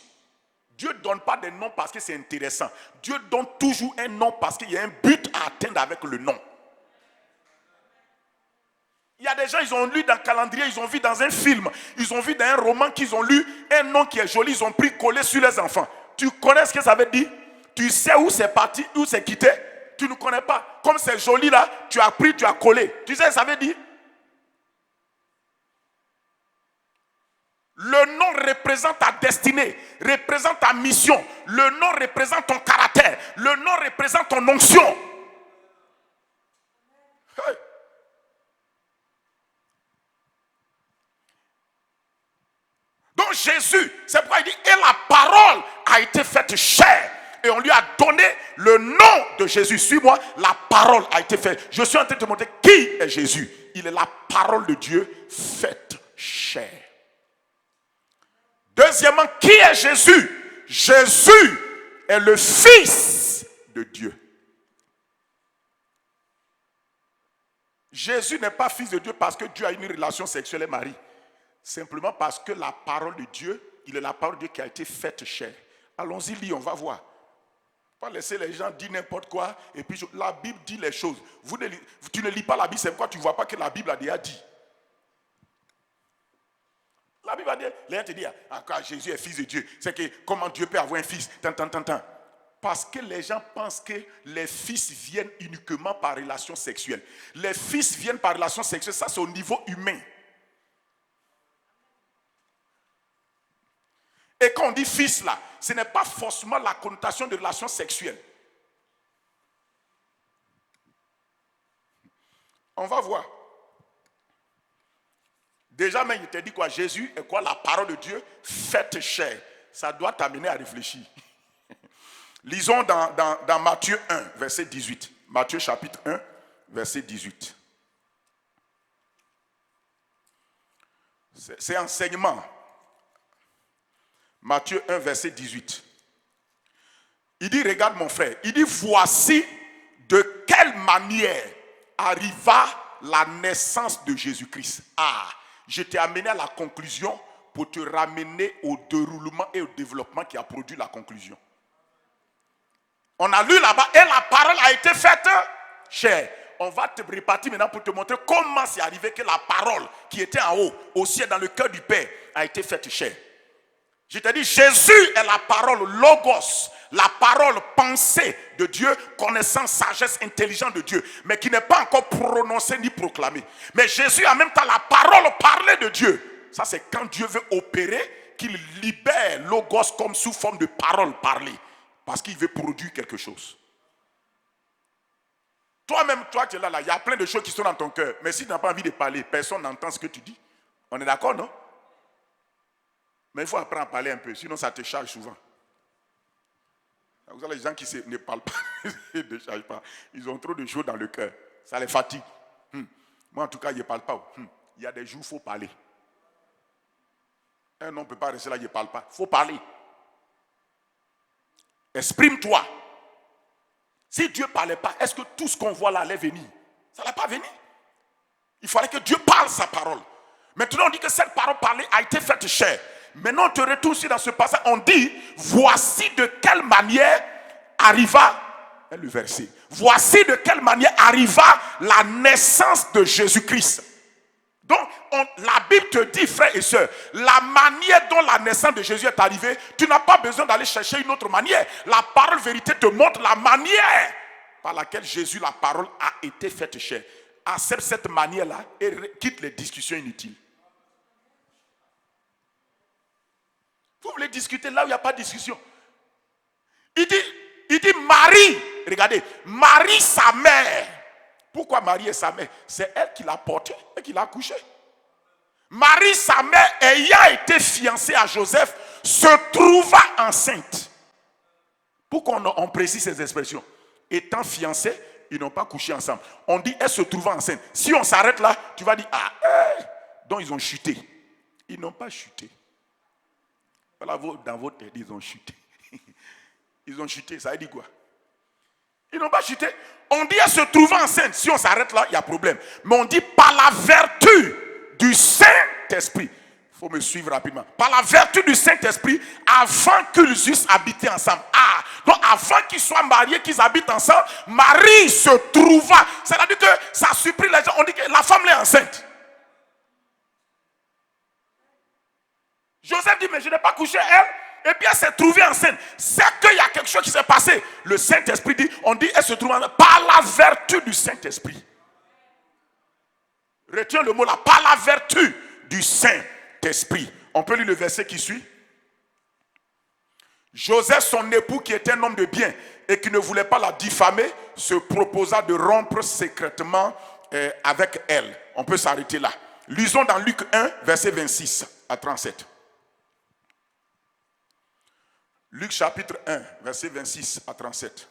Dieu ne donne pas des noms parce que c'est intéressant. Dieu donne toujours un nom parce qu'il y a un but à atteindre avec le nom. Il y a des gens, ils ont lu dans le calendrier, ils ont vu dans un film, ils ont vu dans un roman qu'ils ont lu un nom qui est joli, ils ont pris collé sur les enfants. Tu connais ce que ça veut dire? Tu sais où c'est parti, où c'est quitté? Tu ne connais pas. Comme c'est joli là, tu as pris, tu as collé. Tu sais ce que ça veut dire? Le nom représente ta destinée, représente ta mission. Le nom représente ton caractère. Le nom représente ton onction. Hey. Donc Jésus, c'est pourquoi il dit, et la parole a été faite chair. Et on lui a donné le nom de Jésus. Suis-moi, la parole a été faite. Je suis en train de te montrer qui est Jésus. Il est la parole de Dieu faite chair. Deuxièmement, qui est Jésus? Jésus est le Fils de Dieu. Jésus n'est pas fils de Dieu parce que Dieu a une relation sexuelle avec Marie. Simplement parce que la parole de Dieu, il est la parole de Dieu qui a été faite chair. Allons-y, lis, on va voir. Pas laisser les gens dire n'importe quoi. Et puis la Bible dit les choses. Tu ne lis pas la Bible, c'est pourquoi tu ne vois pas que la Bible a déjà dit. La Bible a dit, les gens te disent, quand Jésus est fils de Dieu, c'est que comment Dieu peut avoir un fils? Parce que les gens pensent que les fils viennent uniquement par relation sexuelle. Les fils viennent par relation sexuelle, ça c'est au niveau humain. Et quand on dit fils là, ce n'est pas forcément la connotation de relation sexuelle. On va voir. Déjà, mais il te dit quoi? Jésus est quoi? La parole de Dieu faite chair. Ça doit t'amener à réfléchir. Lisons dans Matthieu 1, verset 18. Matthieu chapitre 1, verset 18. C'est enseignement. Matthieu 1, verset 18. Il dit, regarde mon frère, il dit, voici de quelle manière arriva la naissance de Jésus-Christ. Je t'ai amené à la conclusion pour te ramener au déroulement et au développement qui a produit la conclusion. On a lu là-bas et la parole a été faite chair. On va te répartir maintenant pour te montrer comment c'est arrivé que la parole qui était en haut, au ciel, dans le cœur du Père, a été faite chair. Je t'ai dit, Jésus est la parole logos, la parole pensée de Dieu, connaissance, sagesse, intelligence de Dieu, mais qui n'est pas encore prononcée ni proclamée. Mais Jésus en même temps la parole parlée de Dieu. Ça c'est quand Dieu veut opérer, qu'il libère logos comme sous forme de parole parlée, parce qu'il veut produire quelque chose. Toi-même, toi tu es là, il y a plein de choses qui sont dans ton cœur, mais si tu n'as pas envie de parler, personne n'entend ce que tu dis. On est d'accord, non? Mais il faut apprendre à parler un peu, sinon ça te charge souvent. Vous avez les gens qui ne parlent pas, ne chargent pas. Ils ont trop de choses dans le cœur. Ça les fatigue. Moi en tout cas, je ne parle pas. Il y a des jours où il faut parler. Un homme ne peut pas rester là, il ne parle pas. Il faut parler. Exprime-toi. Si Dieu ne parlait pas, est-ce que tout ce qu'on voit là allait venir? Ça n'allait pas venir. Il fallait que Dieu parle sa parole. Maintenant on dit que cette parole parlée a été faite chair. Maintenant, on te retourne aussi dans ce passage. On dit, voici de quelle manière arriva, le verset, voici de quelle manière arriva la naissance de Jésus-Christ. Donc, la Bible te dit, frères et sœurs, la manière dont la naissance de Jésus est arrivée, tu n'as pas besoin d'aller chercher une autre manière. La parole vérité te montre la manière par laquelle Jésus, la parole, a été faite chair. Accepte cette manière-là et quitte les discussions inutiles. Vous voulez discuter là où il n'y a pas de discussion. Il dit Marie, regardez, Marie sa mère. Pourquoi Marie est sa mère? C'est elle qui l'a portée et qui l'a accouchée. Marie sa mère, ayant été fiancée à Joseph, se trouva enceinte. Pourquoi on précise ces expressions? Étant fiancés, ils n'ont pas couché ensemble. On dit elle se trouva enceinte. Si on s'arrête là, tu vas dire donc ils ont chuté. Ils n'ont pas chuté. Voilà, dans votre tête, ils ont chuté. Ils ont chuté, ça veut dire quoi? Ils n'ont pas chuté. On dit elle se trouva enceinte. Si on s'arrête là, il y a problème. Mais on dit par la vertu du Saint-Esprit. Il faut me suivre rapidement. Par la vertu du Saint-Esprit, avant qu'ils eussent habité ensemble. Donc avant qu'ils soient mariés, qu'ils habitent ensemble, Marie se trouva. C'est-à-dire que ça surprit les gens. On dit que la femme est enceinte. Joseph dit, mais je n'ai pas couché elle. Et puis elle s'est trouvée enceinte. C'est qu'il y a quelque chose qui s'est passé. Le Saint-Esprit dit, on dit, elle se trouve enceinte par la vertu du Saint-Esprit. Retiens le mot là, par la vertu du Saint-Esprit. On peut lire le verset qui suit. Joseph, son époux, qui était un homme de bien et qui ne voulait pas la diffamer, se proposa de rompre secrètement avec elle. On peut s'arrêter là. Lisons dans Luc 1, verset 26 à 37. Luc chapitre 1, verset 26 à 37.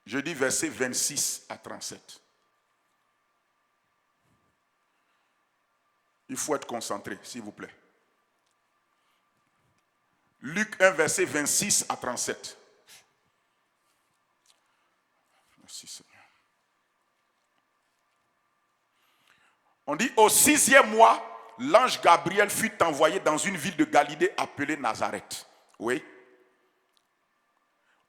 Je dis verset 26 à 37. Il faut être concentré, s'il vous plaît. Luc 1, verset 26 à 37. Merci Seigneur. On dit, au 6e mois, l'ange Gabriel fut envoyé dans une ville de Galilée appelée Nazareth. Oui.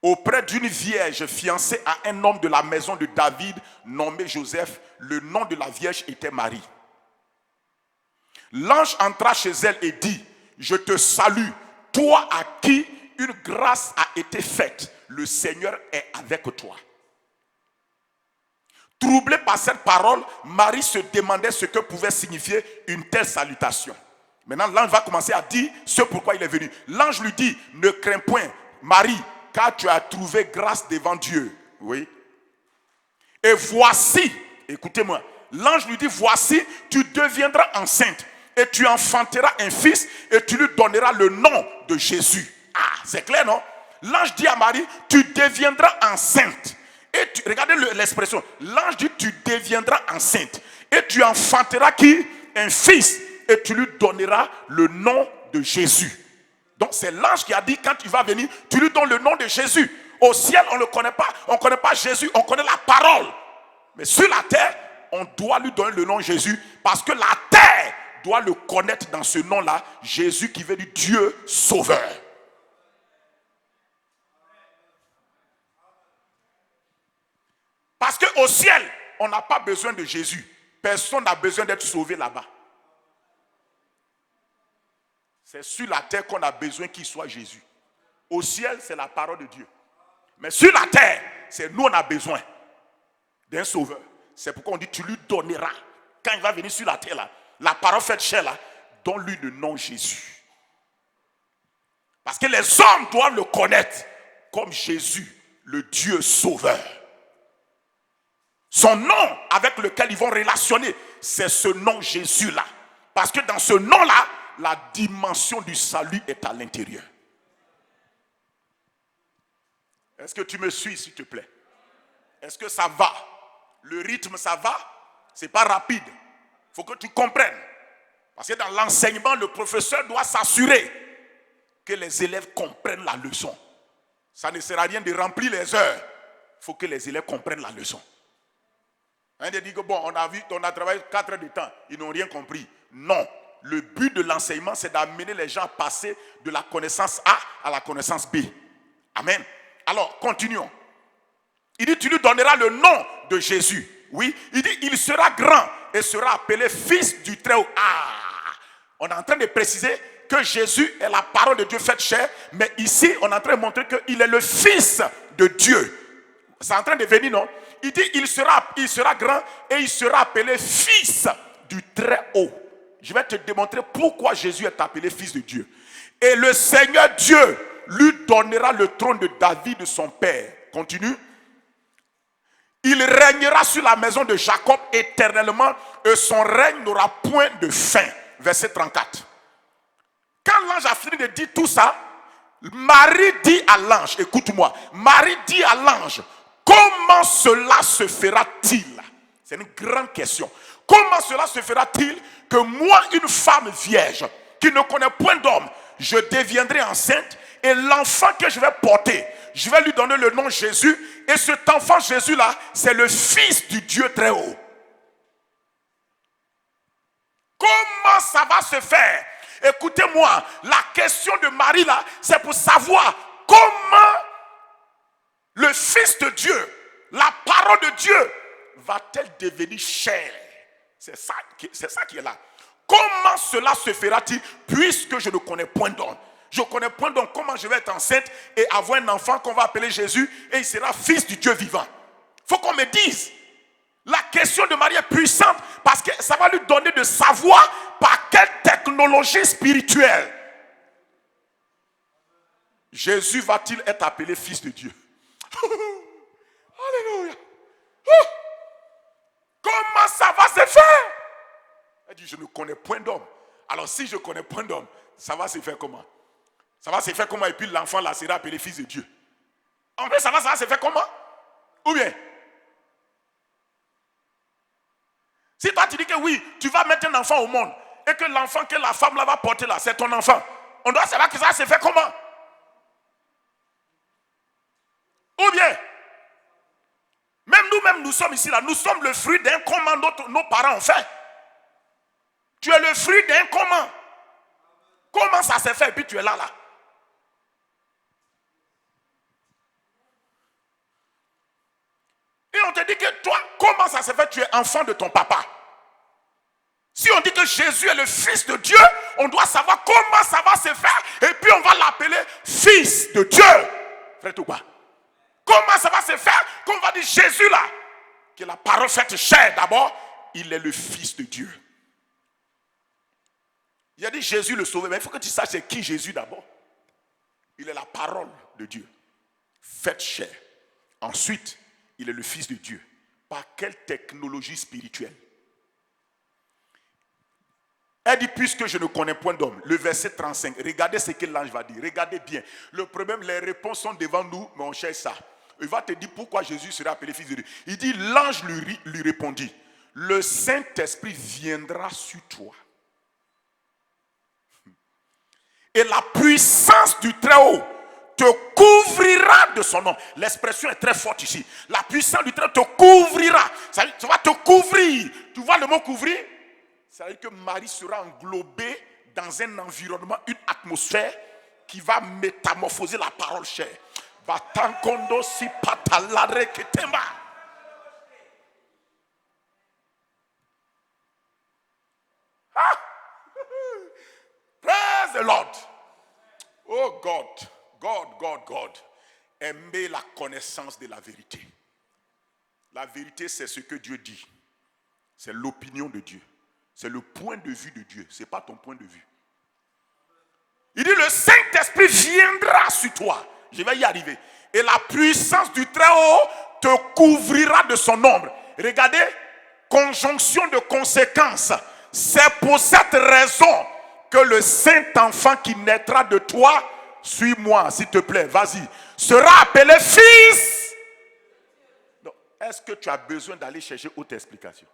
Auprès d'une vierge fiancée à un homme de la maison de David nommé Joseph. Le nom de la vierge était Marie. L'ange entra chez elle et dit, je te salue, toi à qui une grâce a été faite. Le Seigneur est avec toi. Troublée par cette parole, Marie se demandait ce que pouvait signifier une telle salutation. Maintenant, l'ange va commencer à dire ce pourquoi il est venu. L'ange lui dit, ne crains point, Marie, car tu as trouvé grâce devant Dieu. Oui. Et voici, écoutez-moi, l'ange lui dit, voici, tu deviendras enceinte et tu enfanteras un fils et tu lui donneras le nom de Jésus. C'est clair, non? L'ange dit à Marie, tu deviendras enceinte. Et regardez l'expression. L'ange dit, tu deviendras enceinte. Et tu enfanteras qui? Un fils. Et tu lui donneras le nom de Jésus. Donc c'est l'ange qui a dit, quand il va venir, tu lui donnes le nom de Jésus. Au ciel, on ne le connaît pas. On ne connaît pas Jésus, on connaît la parole. Mais sur la terre, on doit lui donner le nom de Jésus. Parce que la terre doit le connaître dans ce nom-là. Jésus qui veut dire Dieu sauveur. Parce qu'au ciel, on n'a pas besoin de Jésus. Personne n'a besoin d'être sauvé là-bas. C'est sur la terre qu'on a besoin qu'il soit Jésus. Au ciel, c'est la parole de Dieu. Mais sur la terre, c'est nous on a besoin d'un sauveur. C'est pourquoi on dit, tu lui donneras. Quand il va venir sur la terre, là, la parole faite chair, là, donne-lui le nom Jésus. Parce que les hommes doivent le connaître comme Jésus, le Dieu sauveur. Son nom avec lequel ils vont relationner, c'est ce nom Jésus-là. Parce que dans ce nom-là, la dimension du salut est à l'intérieur. Est-ce que tu me suis, s'il te plaît? Est-ce que ça va? Le rythme, ça va? Ce n'est pas rapide. Il faut que tu comprennes. Parce que dans l'enseignement, le professeur doit s'assurer que les élèves comprennent la leçon. Ça ne sert à rien de remplir les heures. Il faut que les élèves comprennent la leçon. On dit que bon, on a travaillé 4 heures de temps, ils n'ont rien compris. Non, le but de l'enseignement, c'est d'amener les gens à passer de la connaissance A à la connaissance B. Amen. Alors, continuons. Il dit, tu lui donneras le nom de Jésus. Oui, il dit, il sera grand et sera appelé fils du Très-Haut. On est en train de préciser que Jésus est la parole de Dieu faite chair, mais ici, on est en train de montrer qu'il est le Fils de Dieu. C'est en train de venir, non? Il dit, il sera grand et il sera appelé Fils du Très-Haut. Je vais te démontrer pourquoi Jésus est appelé Fils de Dieu. Et le Seigneur Dieu lui donnera le trône de David, de son père. Continue. Il régnera sur la maison de Jacob éternellement et son règne n'aura point de fin. Verset 34. Quand l'ange a fini de dire tout ça, Marie dit à l'ange, écoute-moi, Marie dit à l'ange, comment cela se fera-t-il? C'est une grande question. Comment cela se fera-t-il que moi, une femme vierge, qui ne connaît point d'homme, je deviendrai enceinte et l'enfant que je vais porter, je vais lui donner le nom Jésus et cet enfant Jésus-là, c'est le Fils du Dieu très haut. Comment ça va se faire? Écoutez-moi, la question de Marie là, c'est pour savoir comment le Fils de Dieu, la parole de Dieu, va-t-elle devenir chair? C'est ça qui est là. Comment cela se fera-t-il puisque je ne connais point d'homme? Je ne connais point d'homme. Comment je vais être enceinte et avoir un enfant qu'on va appeler Jésus et il sera Fils du Dieu vivant? Il faut qu'on me dise. La question de Marie est puissante parce que ça va lui donner de savoir par quelle technologie spirituelle Jésus va-t-il être appelé Fils de Dieu. Alléluia. Comment ça va se faire? Elle dit, je ne connais point d'homme. Alors si je ne connais point d'homme, ça va se faire comment? Ça va se faire comment? Et puis l'enfant là sera appelé Fils de Dieu. En fait, ça va se faire comment? Ou bien, si toi tu dis que oui, tu vas mettre un enfant au monde et que l'enfant que la femme là va porter là, c'est ton enfant, on doit savoir que ça se fait comment? Ou bien, même nous-mêmes, nous sommes ici là, nous sommes le fruit d'un comment nos parents ont fait. Tu es le fruit d'un comment. Comment ça s'est fait et puis tu es là. Et on te dit que toi, comment ça s'est fait? Tu es enfant de ton papa. Si on dit que Jésus est le Fils de Dieu, on doit savoir comment ça va se faire et puis on va l'appeler Fils de Dieu. Frère ou quoi? Comment ça va se faire qu'on va dire Jésus là, que la parole faite chair d'abord, il est le Fils de Dieu. Il a dit Jésus le sauveur, mais il faut que tu saches c'est qui Jésus d'abord. Il est la parole de Dieu, faite chair. Ensuite, il est le Fils de Dieu. Par quelle technologie spirituelle? Elle dit, puisque je ne connais point d'homme. Le verset 35, regardez ce que l'ange va dire. Regardez bien. Le problème, les réponses sont devant nous, mais on cherche ça. Il va te dire pourquoi Jésus sera appelé Fils de Dieu. Il dit, l'ange lui répondit, le Saint-Esprit viendra sur toi. Et la puissance du Très-Haut te couvrira de son nom. L'expression est très forte ici. La puissance du Très-Haut te couvrira. Ça va te couvrir. Tu vois le mot couvrir? Ça veut dire que Marie sera englobée dans un environnement, une atmosphère qui va métamorphoser la parole chair. Batankondo si patalare ketema. Praise the Lord. Oh God. Aimez la connaissance de la vérité. La vérité, c'est ce que Dieu dit. C'est l'opinion de Dieu. C'est le point de vue de Dieu. Ce n'est pas ton point de vue. Il dit, le Saint-Esprit viendra sur toi. Je vais y arriver. Et la puissance du Très-Haut te couvrira de son ombre. Regardez, conjonction de conséquences. C'est pour cette raison que le Saint-Enfant qui naîtra de toi, suis-moi s'il te plaît, vas-y, sera appelé Fils. Donc, est-ce que tu as besoin d'aller chercher autre explication?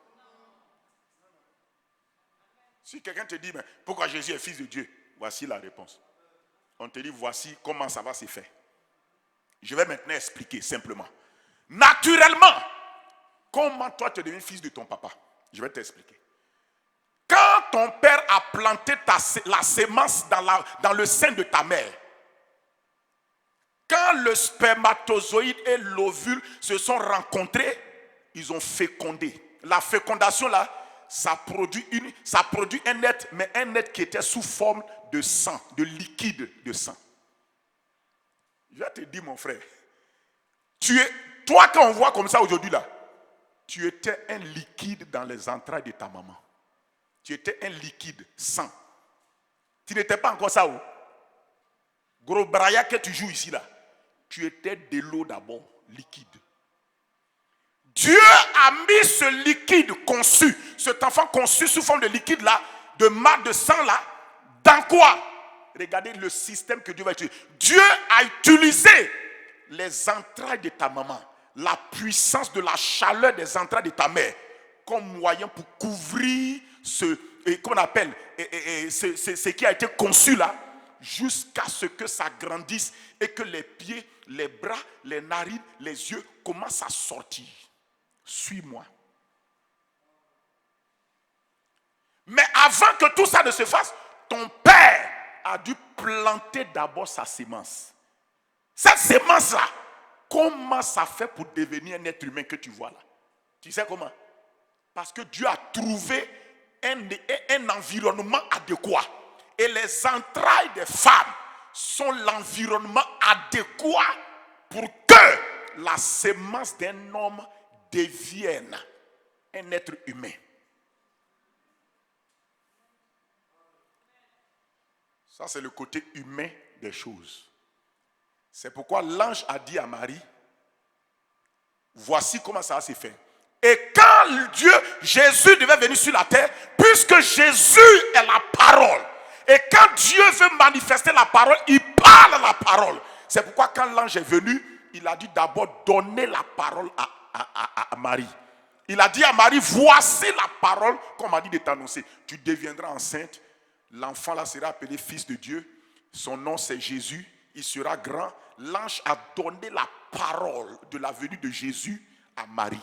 Si quelqu'un te dit, mais pourquoi Jésus est Fils de Dieu? Voici la réponse. On te dit, voici comment ça va se faire. Je vais maintenant expliquer simplement. Naturellement, comment toi tu deviens fils de ton papa? Je vais t'expliquer. Quand ton père a planté la sémence dans le sein de ta mère, quand le spermatozoïde et l'ovule se sont rencontrés, ils ont fécondé. La fécondation là, ça produit un être, mais un être qui était sous forme de sang, de liquide de sang. Je vais te dire, mon frère, toi, quand on voit comme ça aujourd'hui là, tu étais un liquide dans les entrailles de ta maman. Tu étais un liquide, sang. Tu n'étais pas encore ça, oh. Gros braya que tu joues ici là, tu étais de l'eau d'abord, liquide. Dieu a mis ce liquide conçu, cet enfant conçu sous forme de liquide là, de marque de sang là, dans quoi? Regardez le système que Dieu va utiliser. Dieu a utilisé les entrailles de ta maman, la puissance de la chaleur des entrailles de ta mère, comme moyen pour couvrir ce qui a été conçu là, jusqu'à ce que ça grandisse et que les pieds, les bras, les narines, les yeux commencent à sortir. Suis-moi. Mais avant que tout ça ne se fasse, ton père a dû planter d'abord sa sémence. Cette sémence-là, comment ça fait pour devenir un être humain que tu vois là? Tu sais comment? Parce que Dieu a trouvé un environnement adéquat. Et les entrailles des femmes sont l'environnement adéquat pour que la sémence d'un homme devienne un être humain. Ça, c'est le côté humain des choses. C'est pourquoi l'ange a dit à Marie, voici comment ça va se faire. Et quand Jésus devait venir sur la terre, puisque Jésus est la parole, et quand Dieu veut manifester la parole, il parle la parole. C'est pourquoi quand l'ange est venu, il a dit d'abord donner la parole à Marie. Il a dit à Marie, voici la parole qu'on m'a dit de t'annoncer. Tu deviendras enceinte, l'enfant là sera appelé fils de Dieu, son nom c'est Jésus, il sera grand. L'ange a donné la parole de la venue de Jésus à Marie.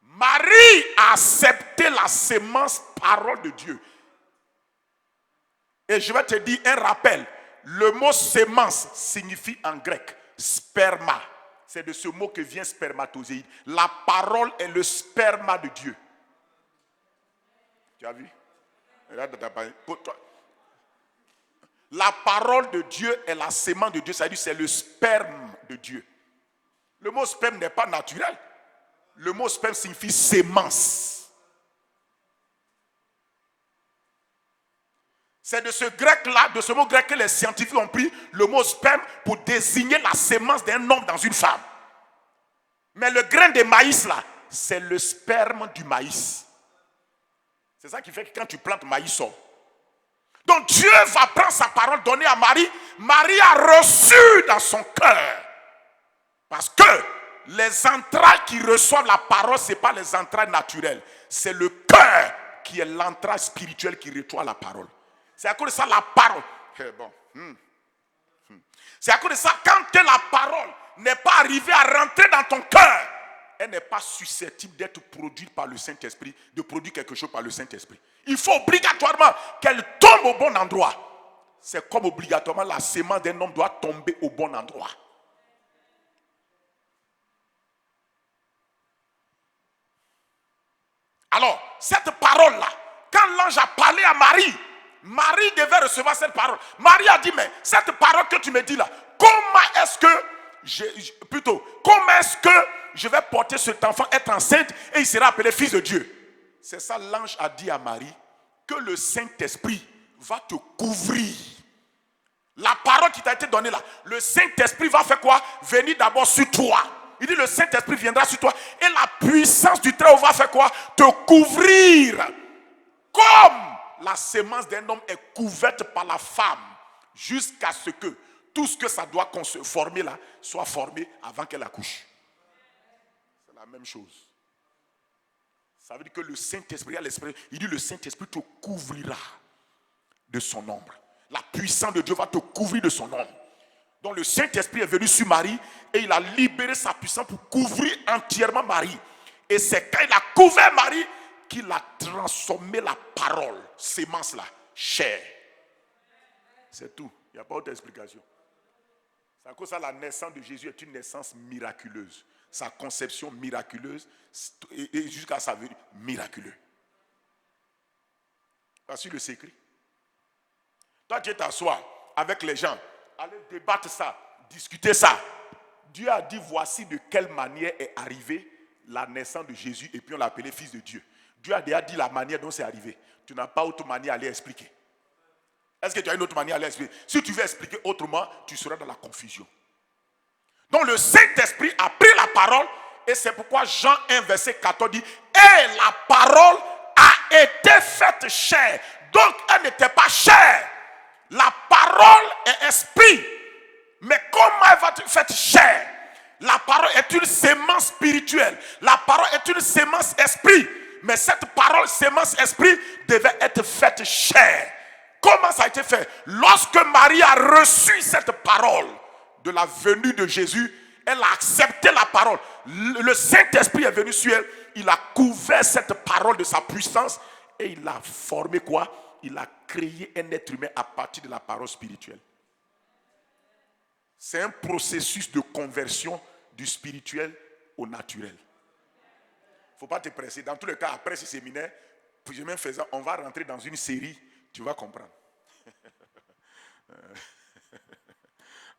Marie a accepté la sémence parole de Dieu. Et je vais te dire un rappel. Le mot sémence signifie en grec sperma. C'est de ce mot que vient spermatozoïde. La parole est le sperma de Dieu. Tu as vu? La parole de Dieu est la sémence de Dieu. C'est-à-dire c'est le sperme de Dieu. Le mot sperme n'est pas naturel. Le mot sperme signifie sémence. C'est de ce grec-là, de ce mot grec que les scientifiques ont pris le mot sperme pour désigner la sémence d'un homme dans une femme. Mais le grain de maïs là, c'est le sperme du maïs. C'est ça qui fait que quand tu plantes, maïs sort. Donc Dieu va prendre sa parole donnée à Marie. Marie a reçu dans son cœur. Parce que les entrailles qui reçoivent la parole, ce n'est pas les entrailles naturelles. C'est le cœur qui est l'entraille spirituelle qui reçoit la parole. C'est à cause de ça la parole. C'est à cause de ça, quand la parole n'est pas arrivée à rentrer dans ton cœur, elle n'est pas susceptible d'être produite par le Saint-Esprit, de produire quelque chose par le Saint-Esprit. Il faut obligatoirement qu'elle tombe au bon endroit. C'est comme obligatoirement la sémence d'un homme doit tomber au bon endroit. Alors, cette parole-là, quand l'ange a parlé à Marie, Marie devait recevoir cette parole. Marie a dit, mais cette parole que tu me dis là, comment est-ce que je vais porter cet enfant, être enceinte, et il sera appelé fils de Dieu? C'est ça, l'ange a dit à Marie, que le Saint-Esprit va te couvrir. La parole qui t'a été donnée là, le Saint-Esprit va faire quoi? Venir d'abord sur toi. Il dit, le Saint-Esprit viendra sur toi, et la puissance du Très-Haut va faire quoi? Te couvrir. Comme la sémence d'un homme est couverte par la femme, jusqu'à ce que tout ce que ça doit former là, soit formé avant qu'elle accouche. C'est la même chose. Ça veut dire que le Saint-Esprit, il dit, le Saint-Esprit te couvrira de son ombre. La puissance de Dieu va te couvrir de son ombre. Donc le Saint-Esprit est venu sur Marie et il a libéré sa puissance pour couvrir entièrement Marie. Et c'est quand il a couvert Marie qu'il a transformé la parole, sémence là, chair. C'est tout. Il n'y a pas d'autre explication. C'est à cause de ça la naissance de Jésus est une naissance miraculeuse. sa conception miraculeuse et jusqu'à sa venue miraculeuse. Voici le secret. Toi, tu t'assois avec les gens, allez débattre ça, discuter ça. Dieu a dit, voici de quelle manière est arrivée la naissance de Jésus, et puis on l'a appelé fils de Dieu. Dieu a déjà dit la manière dont c'est arrivé. Tu n'as pas autre manière à aller expliquer. Est-ce que tu as une autre manière à aller expliquer? Si tu veux expliquer autrement, tu seras dans la confusion. Donc le Saint-Esprit a pris la parole, et c'est pourquoi Jean 1, verset 14 dit, et la parole a été faite chair. Donc elle n'était pas chair. La parole est esprit. Mais comment elle va être faite chair? La parole est une sémence spirituelle. La parole est une sémence esprit. Mais cette parole, sémence esprit, devait être faite chair. Comment ça a été fait? Lorsque Marie a reçu cette parole de la venue de Jésus, elle a accepté la parole. Le Saint-Esprit est venu sur elle. Il a couvert cette parole de sa puissance. Et il a formé quoi? Il a créé un être humain à partir de la parole spirituelle. C'est un processus de conversion du spirituel au naturel. Il ne faut pas te presser. Dans tous les cas, après ce séminaire, on va rentrer dans une série, tu vas comprendre.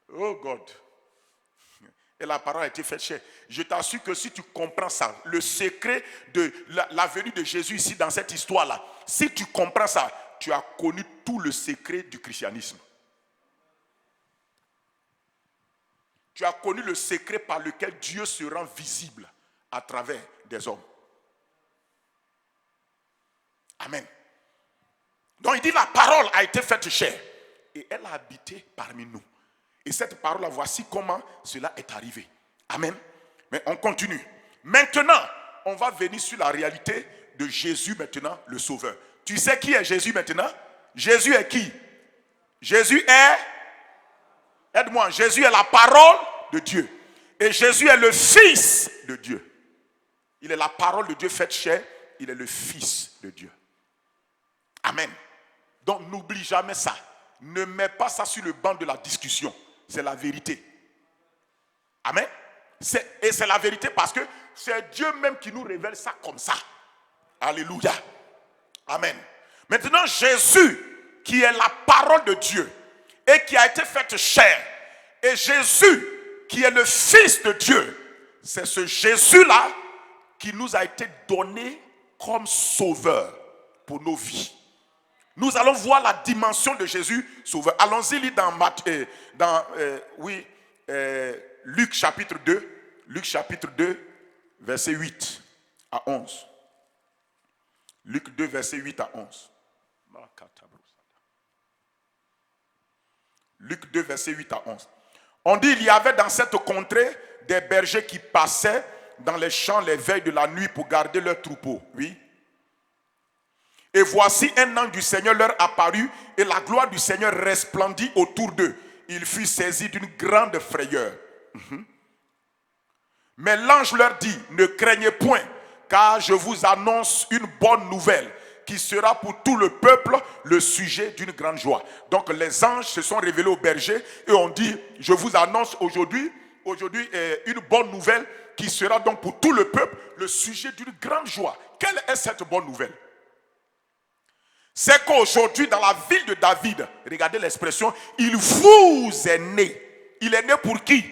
Oh God. Et la parole a été faite chair. Je t'assure que si tu comprends ça, le secret de la venue de Jésus ici dans cette histoire-là, si tu comprends ça, tu as connu tout le secret du christianisme. Tu as connu le secret par lequel Dieu se rend visible à travers des hommes. Amen. Donc il dit la parole a été faite chair et elle a habité parmi nous. Et cette parole, voici comment cela est arrivé. Amen. Mais on continue. Maintenant, on va venir sur la réalité de Jésus maintenant, le Sauveur. Tu sais qui est Jésus maintenant? Jésus est qui? Jésus est... Aide-moi, Jésus est la parole de Dieu. Et Jésus est le Fils de Dieu. Il est la parole de Dieu faite chair. Il est le Fils de Dieu. Amen. Donc n'oublie jamais ça. Ne mets pas ça sur le banc de la discussion. C'est la vérité. Amen. Et c'est la vérité parce que c'est Dieu même qui nous révèle ça comme ça. Alléluia. Amen. Maintenant, Jésus, qui est la parole de Dieu et qui a été faite chair, et Jésus, qui est le Fils de Dieu, c'est ce Jésus-là qui nous a été donné comme sauveur pour nos vies. Nous allons voir la dimension de Jésus sauveur. Allons-y lire dans Luc chapitre 2. Luc chapitre 2, verset 8 à 11. Luc 2, verset 8 à 11. Luc 2, verset 8 à 11. On dit, il y avait dans cette contrée des bergers qui passaient dans les champs les veilles de la nuit pour garder leurs troupeaux. Oui. Et voici un ange du Seigneur leur apparut et la gloire du Seigneur resplendit autour d'eux. Il fut saisi d'une grande frayeur. Mais l'ange leur dit, ne craignez point, car je vous annonce une bonne nouvelle qui sera pour tout le peuple le sujet d'une grande joie. Donc les anges se sont révélés aux bergers et ont dit, je vous annonce aujourd'hui une bonne nouvelle qui sera donc pour tout le peuple le sujet d'une grande joie. Quelle est cette bonne nouvelle? C'est qu'aujourd'hui dans la ville de David, regardez l'expression, il vous est né. Il est né pour qui?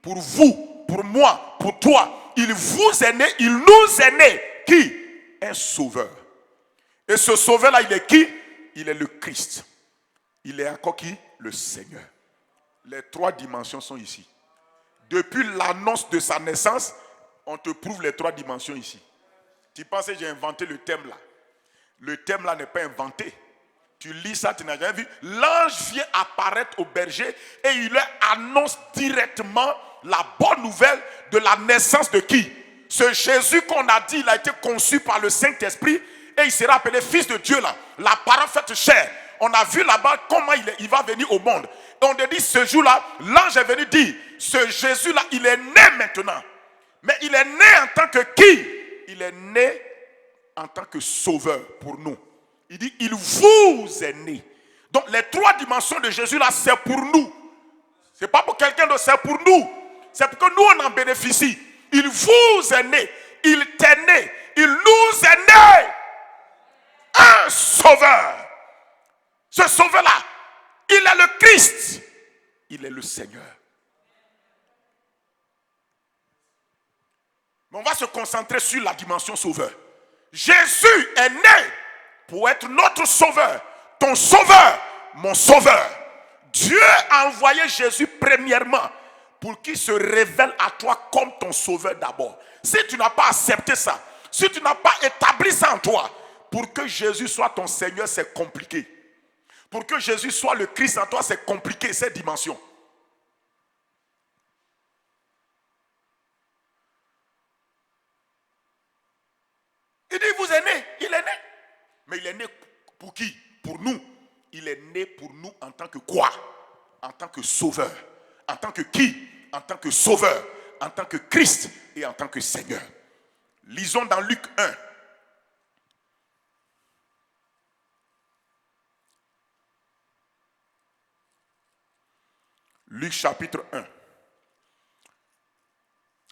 Pour vous, pour moi, pour toi. Il vous est né, il nous est né. Qui? Un sauveur. Et ce sauveur-là, il est qui? Il est le Christ. Il est encore qui? Le Seigneur. Les trois dimensions sont ici. Depuis l'annonce de sa naissance, on te prouve les trois dimensions ici. Tu penses que j'ai inventé le thème là? Le thème là n'est pas inventé. Tu lis ça, tu n'as jamais vu. L'ange vient apparaître au berger et il leur annonce directement la bonne nouvelle de la naissance de qui? Ce Jésus qu'on a dit, il a été conçu par le Saint-Esprit et il sera appelé Fils de Dieu là. La parole faite chair. On a vu là-bas comment il va venir au monde. Et on a dit ce jour-là, l'ange est venu dire, ce Jésus-là, il est né maintenant. Mais il est né en tant que qui? Il est né en tant que sauveur pour nous. Il dit, il vous est né. Donc les trois dimensions de Jésus là, c'est pour nous. C'est pas pour quelqu'un d'autre, c'est pour nous. C'est pour que nous on en bénéficie. Il vous est né, il t'est né, il nous est né un sauveur. Ce sauveur-là, il est le Christ, il est le Seigneur. Mais on va se concentrer sur la dimension sauveur. Jésus est né pour être notre sauveur, ton sauveur, mon sauveur. Dieu a envoyé Jésus premièrement pour qu'il se révèle à toi comme ton sauveur d'abord. Si tu n'as pas accepté ça, si tu n'as pas établi ça en toi, pour que Jésus soit ton Seigneur, c'est compliqué. Pour que Jésus soit le Christ en toi, c'est compliqué, cette dimension. Il dit, vous êtes né, il est né. Mais il est né pour qui? Pour nous. Il est né pour nous en tant que quoi? En tant que sauveur. En tant que qui? En tant que sauveur. En tant que Christ et en tant que Seigneur. Lisons dans Luc 1. Luc chapitre 1.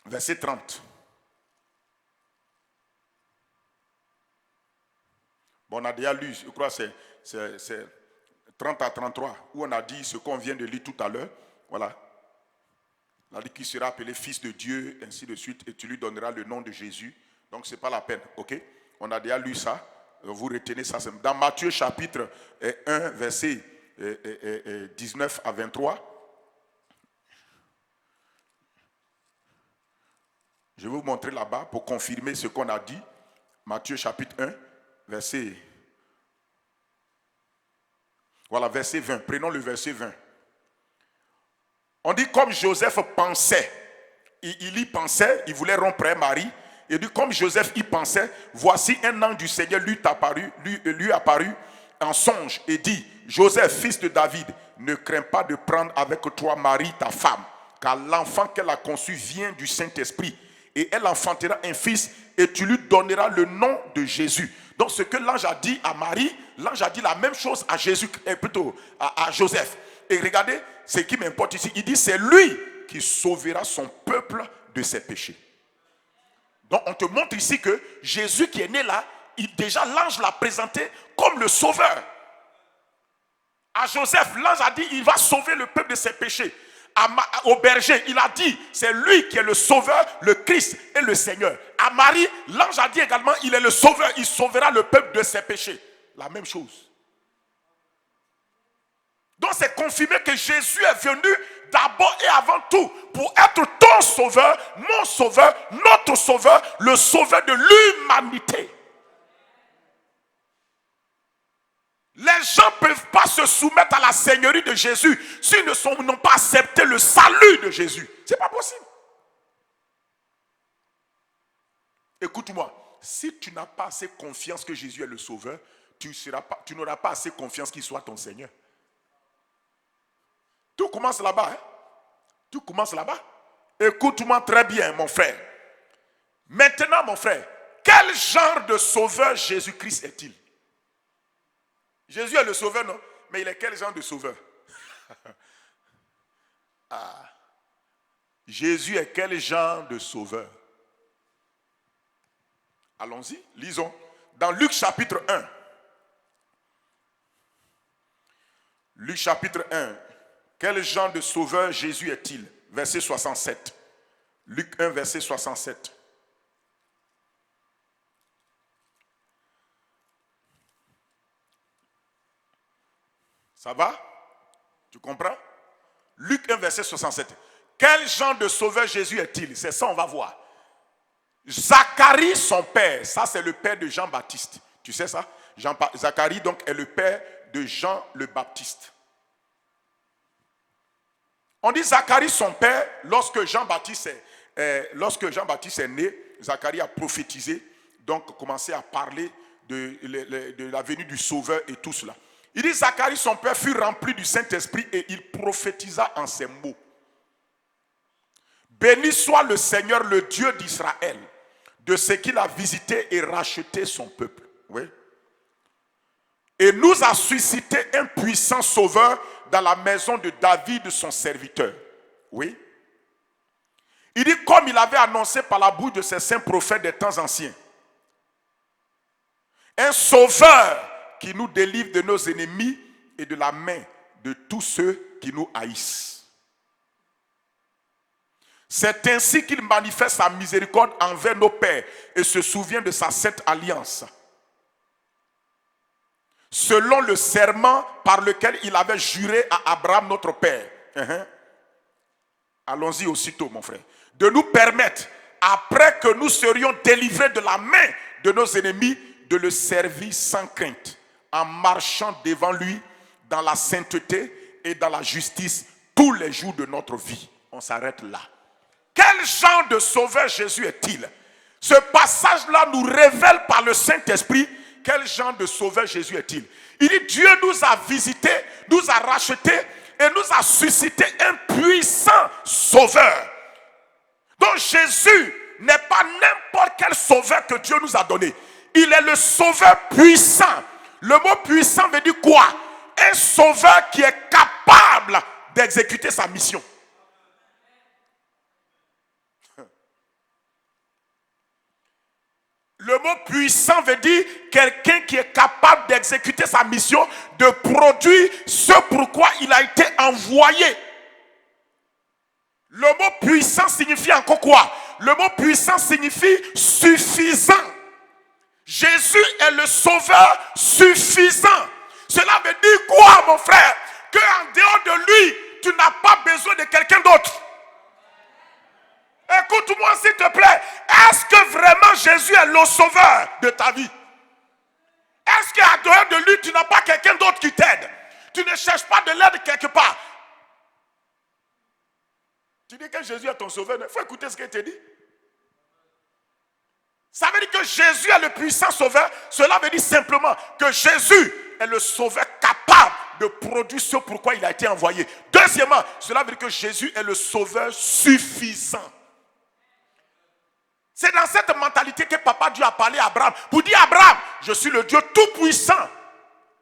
Verset 30. Bon, on a déjà lu, je crois que c'est 30 à 33, où on a dit ce qu'on vient de lire tout à l'heure. Voilà. On a dit qu'il sera appelé fils de Dieu, ainsi de suite, et tu lui donneras le nom de Jésus. Donc, ce n'est pas la peine, ok? On a déjà lu ça. Vous retenez ça. Dans Matthieu chapitre 1, verset 19 à 23. Je vais vous montrer là-bas pour confirmer ce qu'on a dit. Matthieu chapitre 1, verset... Voilà, verset 20. Prenons le verset 20. On dit comme Joseph pensait. Il y pensait, il voulait rompre Marie. Il dit comme Joseph y pensait, voici un ange du Seigneur lui apparut en songe et dit, Joseph, fils de David, ne crains pas de prendre avec toi Marie, ta femme, car l'enfant qu'elle a conçu vient du Saint-Esprit. Et elle enfantera un fils et tu lui donneras le nom de Jésus. Donc ce que l'ange a dit à Marie, l'ange a dit la même chose à Jésus, plutôt à Joseph. Et regardez, ce qui m'importe ici, il dit c'est lui qui sauvera son peuple de ses péchés. Donc on te montre ici que Jésus qui est né là, déjà l'ange l'a présenté comme le sauveur. À Joseph, l'ange a dit il va sauver le peuple de ses péchés. Au berger, il a dit c'est lui qui est le sauveur, le Christ et le Seigneur. À Marie, l'ange a dit également il est le sauveur, il sauvera le peuple de ses péchés. La même chose. Donc c'est confirmé que Jésus est venu d'abord et avant tout pour être ton sauveur, mon sauveur, notre sauveur, le sauveur de l'humanité. Les gens ne peuvent pas se soumettre à la seigneurie de Jésus s'ils n'ont pas accepté le salut de Jésus. Ce n'est pas possible. Écoute-moi, si tu n'as pas assez confiance que Jésus est le sauveur, tu n'auras pas assez confiance qu'il soit ton Seigneur. Tout commence là-bas. Hein? Tout commence là-bas. Écoute-moi très bien, mon frère. Maintenant, mon frère, quel genre de sauveur Jésus-Christ est-il? Jésus est le sauveur, non? Mais il est quel genre de sauveur? Jésus est quel genre de sauveur? Allons-y, lisons. Dans Luc chapitre 1. Luc chapitre 1. Quel genre de sauveur Jésus est-il? Verset 67. Luc 1, verset 67. Ça va? Tu comprends? Luc 1, verset 67. Quel genre de sauveur Jésus est-il? C'est ça, on va voir. Zacharie, son père, ça c'est le père de Jean-Baptiste. Tu sais ça? Zacharie donc est le père de Jean le Baptiste. On dit Zacharie, son père, lorsque Jean-Baptiste est né, Zacharie a prophétisé, donc commencé à parler de la venue du Sauveur et tout cela. Il dit Zacharie, son père, fut rempli du Saint-Esprit et il prophétisa en ces mots. Béni soit le Seigneur, le Dieu d'Israël, de ce qu'il a visité et racheté son peuple. Oui. Et nous a suscité un puissant sauveur dans la maison de David, son serviteur. Oui. Il dit comme il avait annoncé par la bouche de ses saints prophètes des temps anciens. Un sauveur qui nous délivre de nos ennemis et de la main de tous ceux qui nous haïssent. C'est ainsi qu'il manifeste sa miséricorde envers nos pères et se souvient de sa sainte alliance. Selon le serment par lequel il avait juré à Abraham notre père. Allons-y aussitôt, mon frère. De nous permettre, après que nous serions délivrés de la main de nos ennemis, de le servir sans crainte, en marchant devant lui dans la sainteté et dans la justice tous les jours de notre vie. On s'arrête là. Quel genre de sauveur Jésus est-il? Ce passage-là nous révèle par le Saint-Esprit quel genre de sauveur Jésus est-il. Il dit Dieu nous a visités, nous a rachetés et nous a suscité un puissant sauveur. Donc Jésus n'est pas n'importe quel sauveur que Dieu nous a donné. Il est le sauveur puissant. Le mot puissant veut dire quoi? Un sauveur qui est capable d'exécuter sa mission. Le mot puissant veut dire quelqu'un qui est capable d'exécuter sa mission, de produire ce pourquoi il a été envoyé. Le mot puissant signifie encore quoi? Le mot puissant signifie suffisant. Jésus est le sauveur suffisant. Cela veut dire quoi, mon frère? Qu'en dehors de lui, tu n'as pas besoin de quelqu'un d'autre. Écoute-moi s'il te plaît. Est-ce que vraiment Jésus est le sauveur de ta vie? Est-ce qu'à dehors de lui, tu n'as pas quelqu'un d'autre qui t'aide? Tu ne cherches pas de l'aide quelque part. Tu dis que Jésus est ton sauveur. Il faut écouter ce qu'il te dit. Ça veut dire que Jésus est le puissant sauveur. Cela veut dire simplement que Jésus est le sauveur capable de produire ce pourquoi il a été envoyé. Deuxièmement, cela veut dire que Jésus est le sauveur suffisant. C'est dans cette mentalité que Papa Dieu a parlé à Abraham. Pour dire Abraham, je suis le Dieu tout-puissant.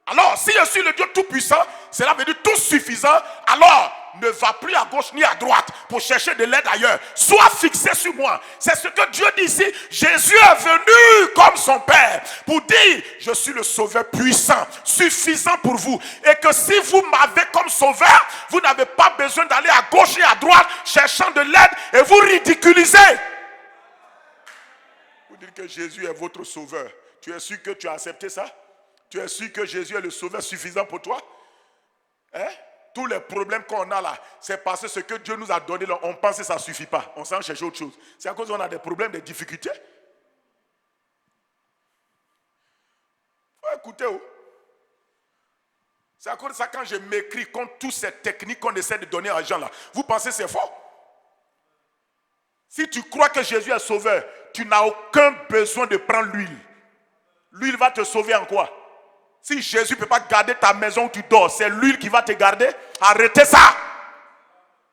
Alors, si je suis le Dieu tout-puissant, cela veut dire tout suffisant. Alors, ne va plus à gauche ni à droite pour chercher de l'aide ailleurs. Sois fixé sur moi. C'est ce que Dieu dit ici. Jésus est venu comme son Père pour dire, je suis le sauveur puissant, suffisant pour vous. Et que si vous m'avez comme sauveur, vous n'avez pas besoin d'aller à gauche et à droite cherchant de l'aide et vous ridiculiser. Vous dites que Jésus est votre sauveur. Tu es sûr que tu as accepté ça? Tu es sûr que Jésus est le sauveur suffisant pour toi? Hein? Tous les problèmes qu'on a là, c'est parce que ce que Dieu nous a donné là, on pense que ça ne suffit pas. On s'en cherche autre chose. C'est à cause qu'on a des problèmes, des difficultés. Faut écouter. Oh. C'est à cause de ça quand je m'écris contre toutes ces techniques qu'on essaie de donner aux gens là. Vous pensez que c'est faux? Si tu crois que Jésus est sauveur, tu n'as aucun besoin de prendre l'huile. L'huile va te sauver en quoi? Si Jésus ne peut pas garder ta maison où tu dors, c'est l'huile qui va te garder. Arrêtez ça.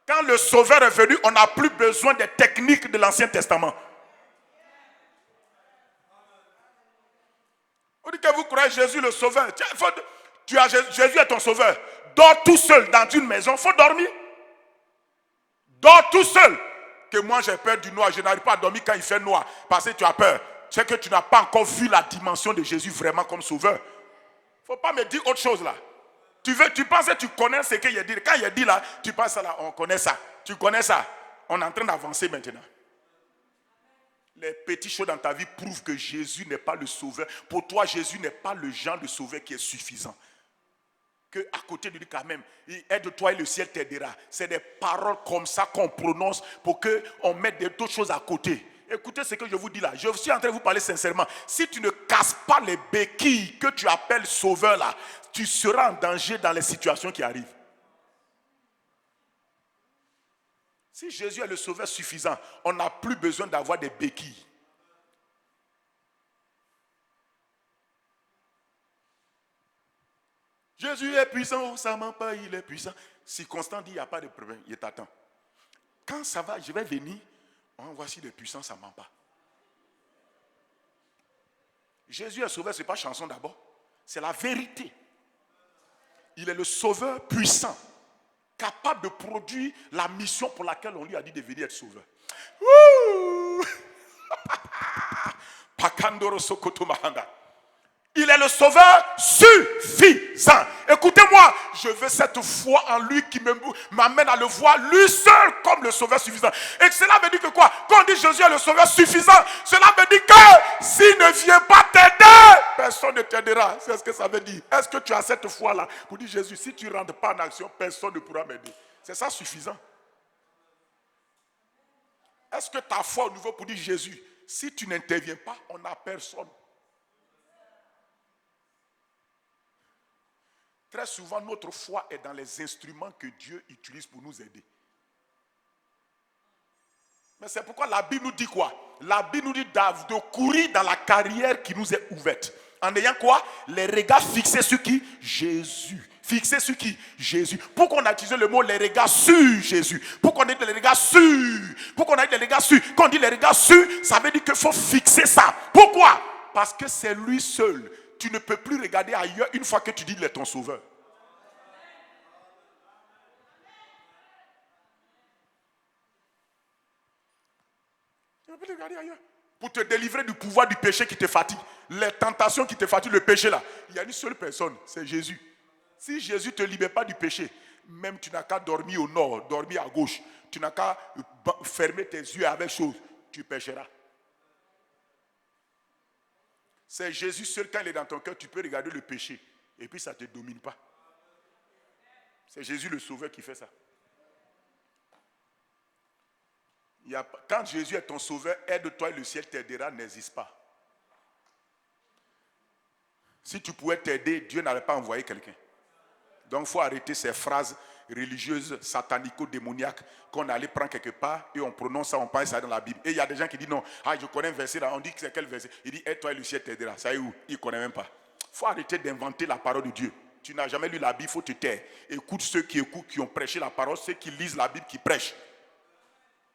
Quand le sauveur est venu, on n'a plus besoin des techniques de l'Ancien Testament. On dit que vous croyez Jésus le sauveur. Jésus est ton sauveur. Dors tout seul dans une maison, il faut dormir. Dors tout seul. Que moi j'ai peur du noir, je n'arrive pas à dormir quand il fait noir. Parce que tu as peur. C'est que tu n'as pas encore vu la dimension de Jésus vraiment comme sauveur. Il ne faut pas me dire autre chose là. Tu penses que tu connais ce qu'il a dit. Quand il a dit là, tu penses là, on connaît ça. Tu connais ça. On est en train d'avancer maintenant. Les petites choses dans ta vie prouvent que Jésus n'est pas le sauveur. Pour toi, Jésus n'est pas le genre de sauveur qui est suffisant. Que à côté de lui quand même, aide-toi et le ciel t'aidera. C'est des paroles comme ça qu'on prononce pour qu'on mette d'autres choses à côté. Écoutez ce que je vous dis là. Je suis en train de vous parler sincèrement. Si tu ne casses pas les béquilles que tu appelles sauveur là, tu seras en danger dans les situations qui arrivent. Si Jésus est le sauveur suffisant, on n'a plus besoin d'avoir des béquilles. Jésus est puissant, ça ne ment pas, il est puissant. Si Constant dit, il n'y a pas de problème, il t'attend. Quand ça va, je vais venir. Voici le puissant, ça ne ment pas. Jésus est sauveur, ce n'est pas chanson d'abord. C'est la vérité. Il est le sauveur puissant, capable de produire la mission pour laquelle on lui a dit de venir être sauveur. Ouh. Pakandoro Sokoto Mahanda. Il est le sauveur suffisant. Écoutez-moi, je veux cette foi en lui qui m'amène à le voir lui seul comme le sauveur suffisant. Et cela veut dire que quoi? Quand on dit Jésus est le sauveur suffisant, cela veut dire que s'il ne vient pas t'aider, personne ne t'aidera. C'est ce que ça veut dire. Est-ce que tu as cette foi-là pour dire Jésus, si tu ne rentres pas en action, personne ne pourra m'aider? C'est ça suffisant. Est-ce que ta foi au niveau pour dire Jésus, si tu n'interviens pas, on n'a personne? Très souvent, notre foi est dans les instruments que Dieu utilise pour nous aider. Mais c'est pourquoi la Bible nous dit quoi? La Bible nous dit de courir dans la carrière qui nous est ouverte. En ayant quoi? Les regards fixés sur qui? Jésus. Fixés sur qui? Jésus. Pourquoi on a utilisé le mot les regards sur Jésus? Pourquoi on a dit les regards sur? Pourquoi on a dit les regards sur? Quand on dit les regards sur, ça veut dire qu'il faut fixer ça. Pourquoi? Parce que c'est lui seul. Tu ne peux plus regarder ailleurs une fois que tu dis qu'il est ton sauveur. Tu ne peux plus regarder ailleurs. Pour te délivrer du pouvoir du péché qui te fatigue, les tentations qui te fatiguent, le péché là, il y a une seule personne, c'est Jésus. Si Jésus ne te libère pas du péché, même tu n'as qu'à dormir au nord, dormir à gauche, tu n'as qu'à fermer tes yeux avec chose, tu pécheras. C'est Jésus seul, quand il est dans ton cœur, tu peux regarder le péché. Et puis ça ne te domine pas. C'est Jésus le sauveur qui fait ça. Quand Jésus est ton sauveur, aide-toi et le ciel t'aidera, n'hésite pas. Si tu pouvais t'aider, Dieu n'allait pas envoyer quelqu'un. Donc il faut arrêter ces phrases religieuses, satanico-démoniaques qu'on allait prendre quelque part et on prononce ça, on pense ça dans la Bible. Et il y a des gens qui disent non, je connais un verset là, on dit que c'est quel verset? Il dit aide-toi et le ciel t'aidera. Ça y est où? Il ne connaît même pas. Il faut arrêter d'inventer la parole de Dieu. Tu n'as jamais lu la Bible, il faut te taire. Écoute ceux qui écoutent, qui ont prêché la parole, ceux qui lisent la Bible, qui prêchent.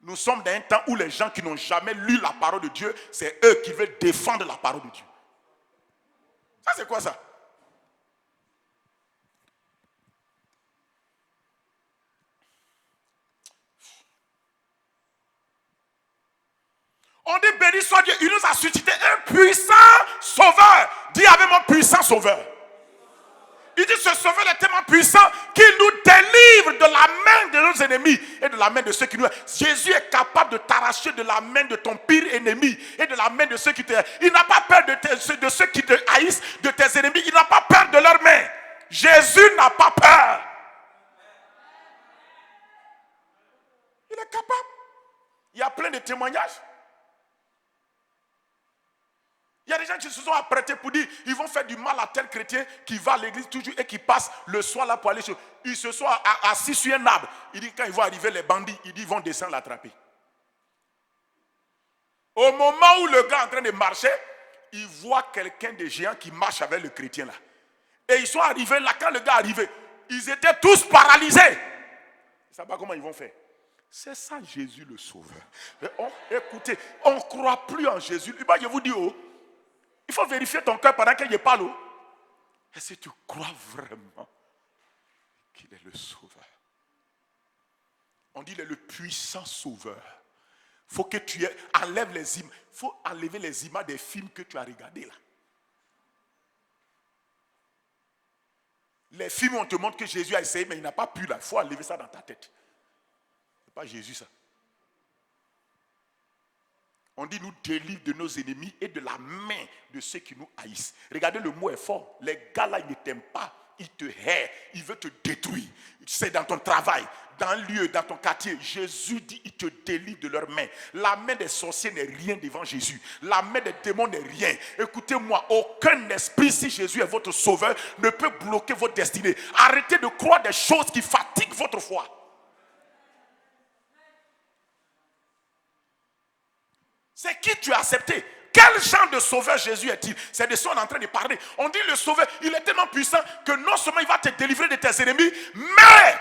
Nous sommes dans un temps où les gens qui n'ont jamais lu la parole de Dieu, c'est eux qui veulent défendre la parole de Dieu. Ça c'est quoi ça? On dit béni soit Dieu, il nous a suscité un puissant sauveur. Dis avec moi puissant sauveur. Il dit ce sauveur est tellement puissant qu'il nous délivre de la main de nos ennemis et de la main de ceux qui nous... Jésus est capable de t'arracher de la main de ton pire ennemi et de la main de ceux qui te... Il n'a pas peur de ceux qui te haïssent, de tes ennemis. Il n'a pas peur de leurs mains. Jésus n'a pas peur. Il est capable. Il y a plein de témoignages. Il y a des gens qui se sont apprêtés pour dire ils vont faire du mal à tel chrétien qui va à l'église toujours et qui passe le soir là pour aller chez eux. Ils se sont assis sur un arbre. Il dit quand ils vont arriver les bandits, il dit ils vont descendre l'attraper. Au moment où le gars est en train de marcher, il voit quelqu'un de géant qui marche avec le chrétien là. Et ils sont arrivés là, quand le gars est arrivé, ils étaient tous paralysés. Ils ne savent pas comment ils vont faire. C'est ça Jésus le sauveur. Écoutez, on ne croit plus en Jésus. Je vous dis, il faut vérifier ton cœur pendant qu'il parle. Est-ce que tu crois vraiment qu'il est le sauveur? On dit qu'il est le puissant sauveur. Il faut que tu enlèves les images. Il faut enlever les images des films que tu as regardés là. Les films, on te montre que Jésus a essayé, mais il n'a pas pu là. Il faut enlever ça dans ta tête. Ce n'est pas Jésus ça. On dit nous délivre de nos ennemis et de la main de ceux qui nous haïssent. Regardez, le mot est fort. Les gars là, ils ne t'aiment pas. Ils te haïssent. Ils veulent te détruire. C'est dans ton travail, dans un lieu, dans ton quartier. Jésus dit, il te délivre de leurs mains. La main des sorciers n'est rien devant Jésus. La main des démons n'est rien. Écoutez-moi, aucun esprit, si Jésus est votre sauveur, ne peut bloquer votre destinée. Arrêtez de croire des choses qui fatiguent votre foi. C'est qui tu as accepté? Quel genre de sauveur Jésus est-il? C'est de ça qu'on est en train de parler. On dit le sauveur, il est tellement puissant que non seulement il va te délivrer de tes ennemis, mais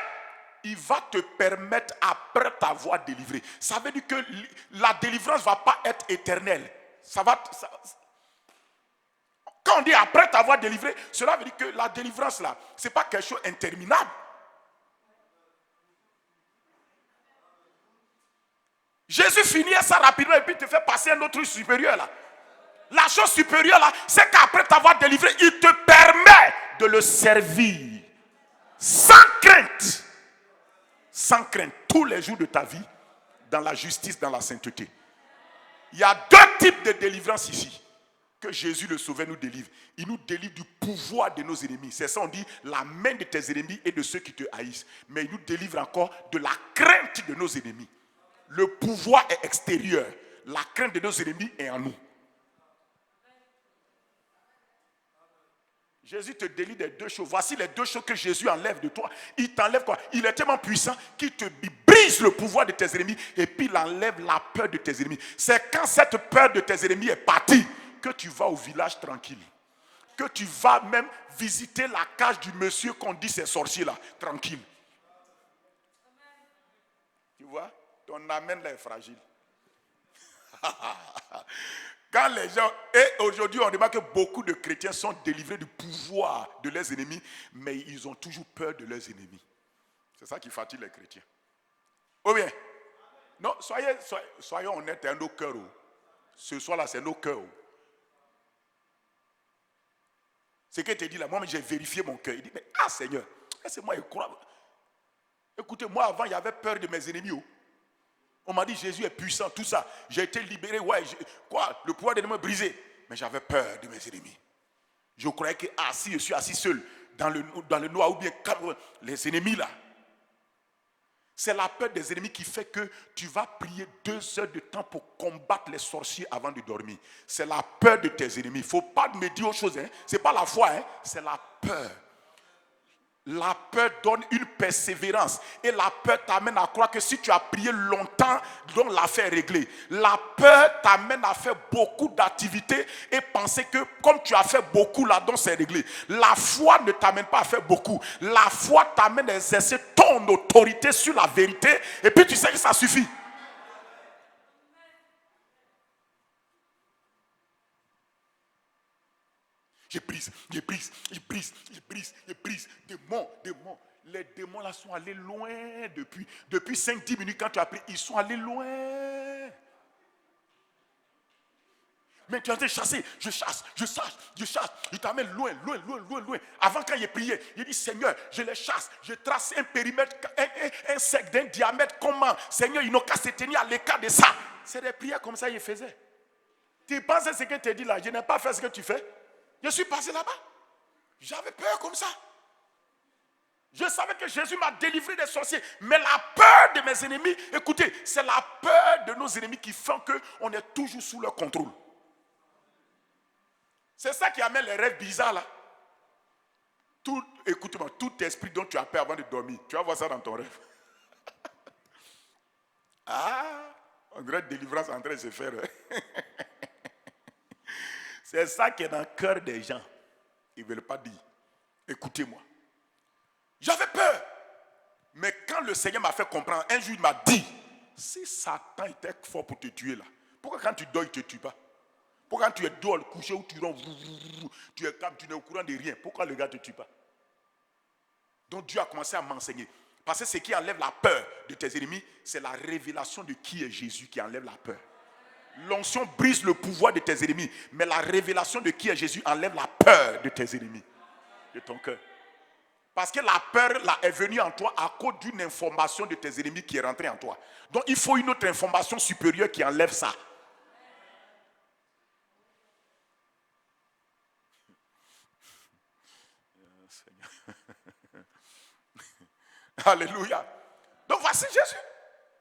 il va te permettre après t'avoir délivré. Ça veut dire que la délivrance ne va pas être éternelle. Quand on dit après t'avoir délivré, cela veut dire que la délivrance là, ce n'est pas quelque chose d'interminable. Jésus finit ça rapidement et puis te fait passer un autre truc supérieur là. La chose supérieure là, c'est qu'après t'avoir délivré, il te permet de le servir sans crainte. Sans crainte, tous les jours de ta vie, dans la justice, dans la sainteté. Il y a deux types de délivrance ici. Que Jésus le Sauveur nous délivre. Il nous délivre du pouvoir de nos ennemis. C'est ça on dit, la main de tes ennemis et de ceux qui te haïssent. Mais il nous délivre encore de la crainte de nos ennemis. Le pouvoir est extérieur. La crainte de nos ennemis est en nous. Jésus te délivre des deux choses. Voici les deux choses que Jésus enlève de toi. Il t'enlève quoi? Il est tellement puissant qu'il te brise le pouvoir de tes ennemis et puis il enlève la peur de tes ennemis. C'est quand cette peur de tes ennemis est partie que tu vas au village tranquille. Que tu vas même visiter la cage du monsieur qu'on dit c'est sorcier là, tranquille. Tu vois? Ton amène là est fragile. Quand les gens, et aujourd'hui on remarque que beaucoup de chrétiens sont délivrés du pouvoir de leurs ennemis, mais ils ont toujours peur de leurs ennemis. C'est ça qui fatigue les chrétiens. Ou bien, non, soyons honnêtes à nos cœurs. Ce soir-là, c'est nos cœurs. Ce que tu dis là, moi j'ai vérifié mon cœur. Il dit, mais Seigneur, laissez-moi y croire. Écoutez, moi avant, il y avait peur de mes ennemis. On m'a dit Jésus est puissant, tout ça. J'ai été libéré, le pouvoir de l'ennemi est brisé. Mais j'avais peur de mes ennemis. Je croyais que si je suis assis seul dans le noir ou bien les ennemis là. C'est la peur des ennemis qui fait que tu vas prier 2 heures de temps pour combattre les sorciers avant de dormir. C'est la peur de tes ennemis. Il ne faut pas me dire autre chose. Ce n'est pas la foi, c'est la peur. La peur donne une persévérance. Et la peur t'amène à croire que si tu as prié longtemps, donc l'affaire est réglée. La peur t'amène à faire beaucoup d'activités et penser que comme tu as fait beaucoup là, donc c'est réglé. La foi ne t'amène pas à faire beaucoup. La foi t'amène à exercer ton autorité sur la vérité et puis tu sais que ça suffit. Je brise. Démons. Les démons là sont allés loin depuis 5-10 minutes quand tu as pris. Ils sont allés loin. Mais tu as été chassé. Je chasse. Je t'amène loin. Avant quand il priait, il dit Seigneur, je les chasse. Je trace un périmètre, un cercle d'un diamètre. Comment? Seigneur, ils n'ont qu'à se tenir à l'écart de ça. C'est des prières comme ça, il faisait. Tu penses à ce que tu dis là, je n'ai pas fait ce que tu fais. Je suis passé là-bas. J'avais peur comme ça. Je savais que Jésus m'a délivré des sorciers. Mais la peur de mes ennemis, écoutez, c'est la peur de nos ennemis qui fait qu'on est toujours sous leur contrôle. C'est ça qui amène les rêves bizarres là. Écoute-moi, tout esprit dont tu as peur avant de dormir, tu vas voir ça dans ton rêve. On dirait délivrance en train de se faire. C'est ça qui est dans le cœur des gens. Ils ne veulent pas dire. Écoutez-moi. J'avais peur. Mais quand le Seigneur m'a fait comprendre, un jour il m'a dit, si Satan était fort pour te tuer là, pourquoi quand tu dors il ne te tue pas? Pourquoi quand tu es dehors, couché ou tu rentres, tu es calme, tu n'es au courant de rien, pourquoi le gars ne te tue pas? Donc Dieu a commencé à m'enseigner. Parce que ce qui enlève la peur de tes ennemis, c'est la révélation de qui est Jésus qui enlève la peur. L'onction brise le pouvoir de tes ennemis, mais la révélation de qui est Jésus enlève la peur de tes ennemis, de ton cœur. Parce que la peur là, est venue en toi à cause d'une information de tes ennemis qui est rentrée en toi. Donc il faut une autre information supérieure qui enlève ça. Alléluia. Donc voici Jésus.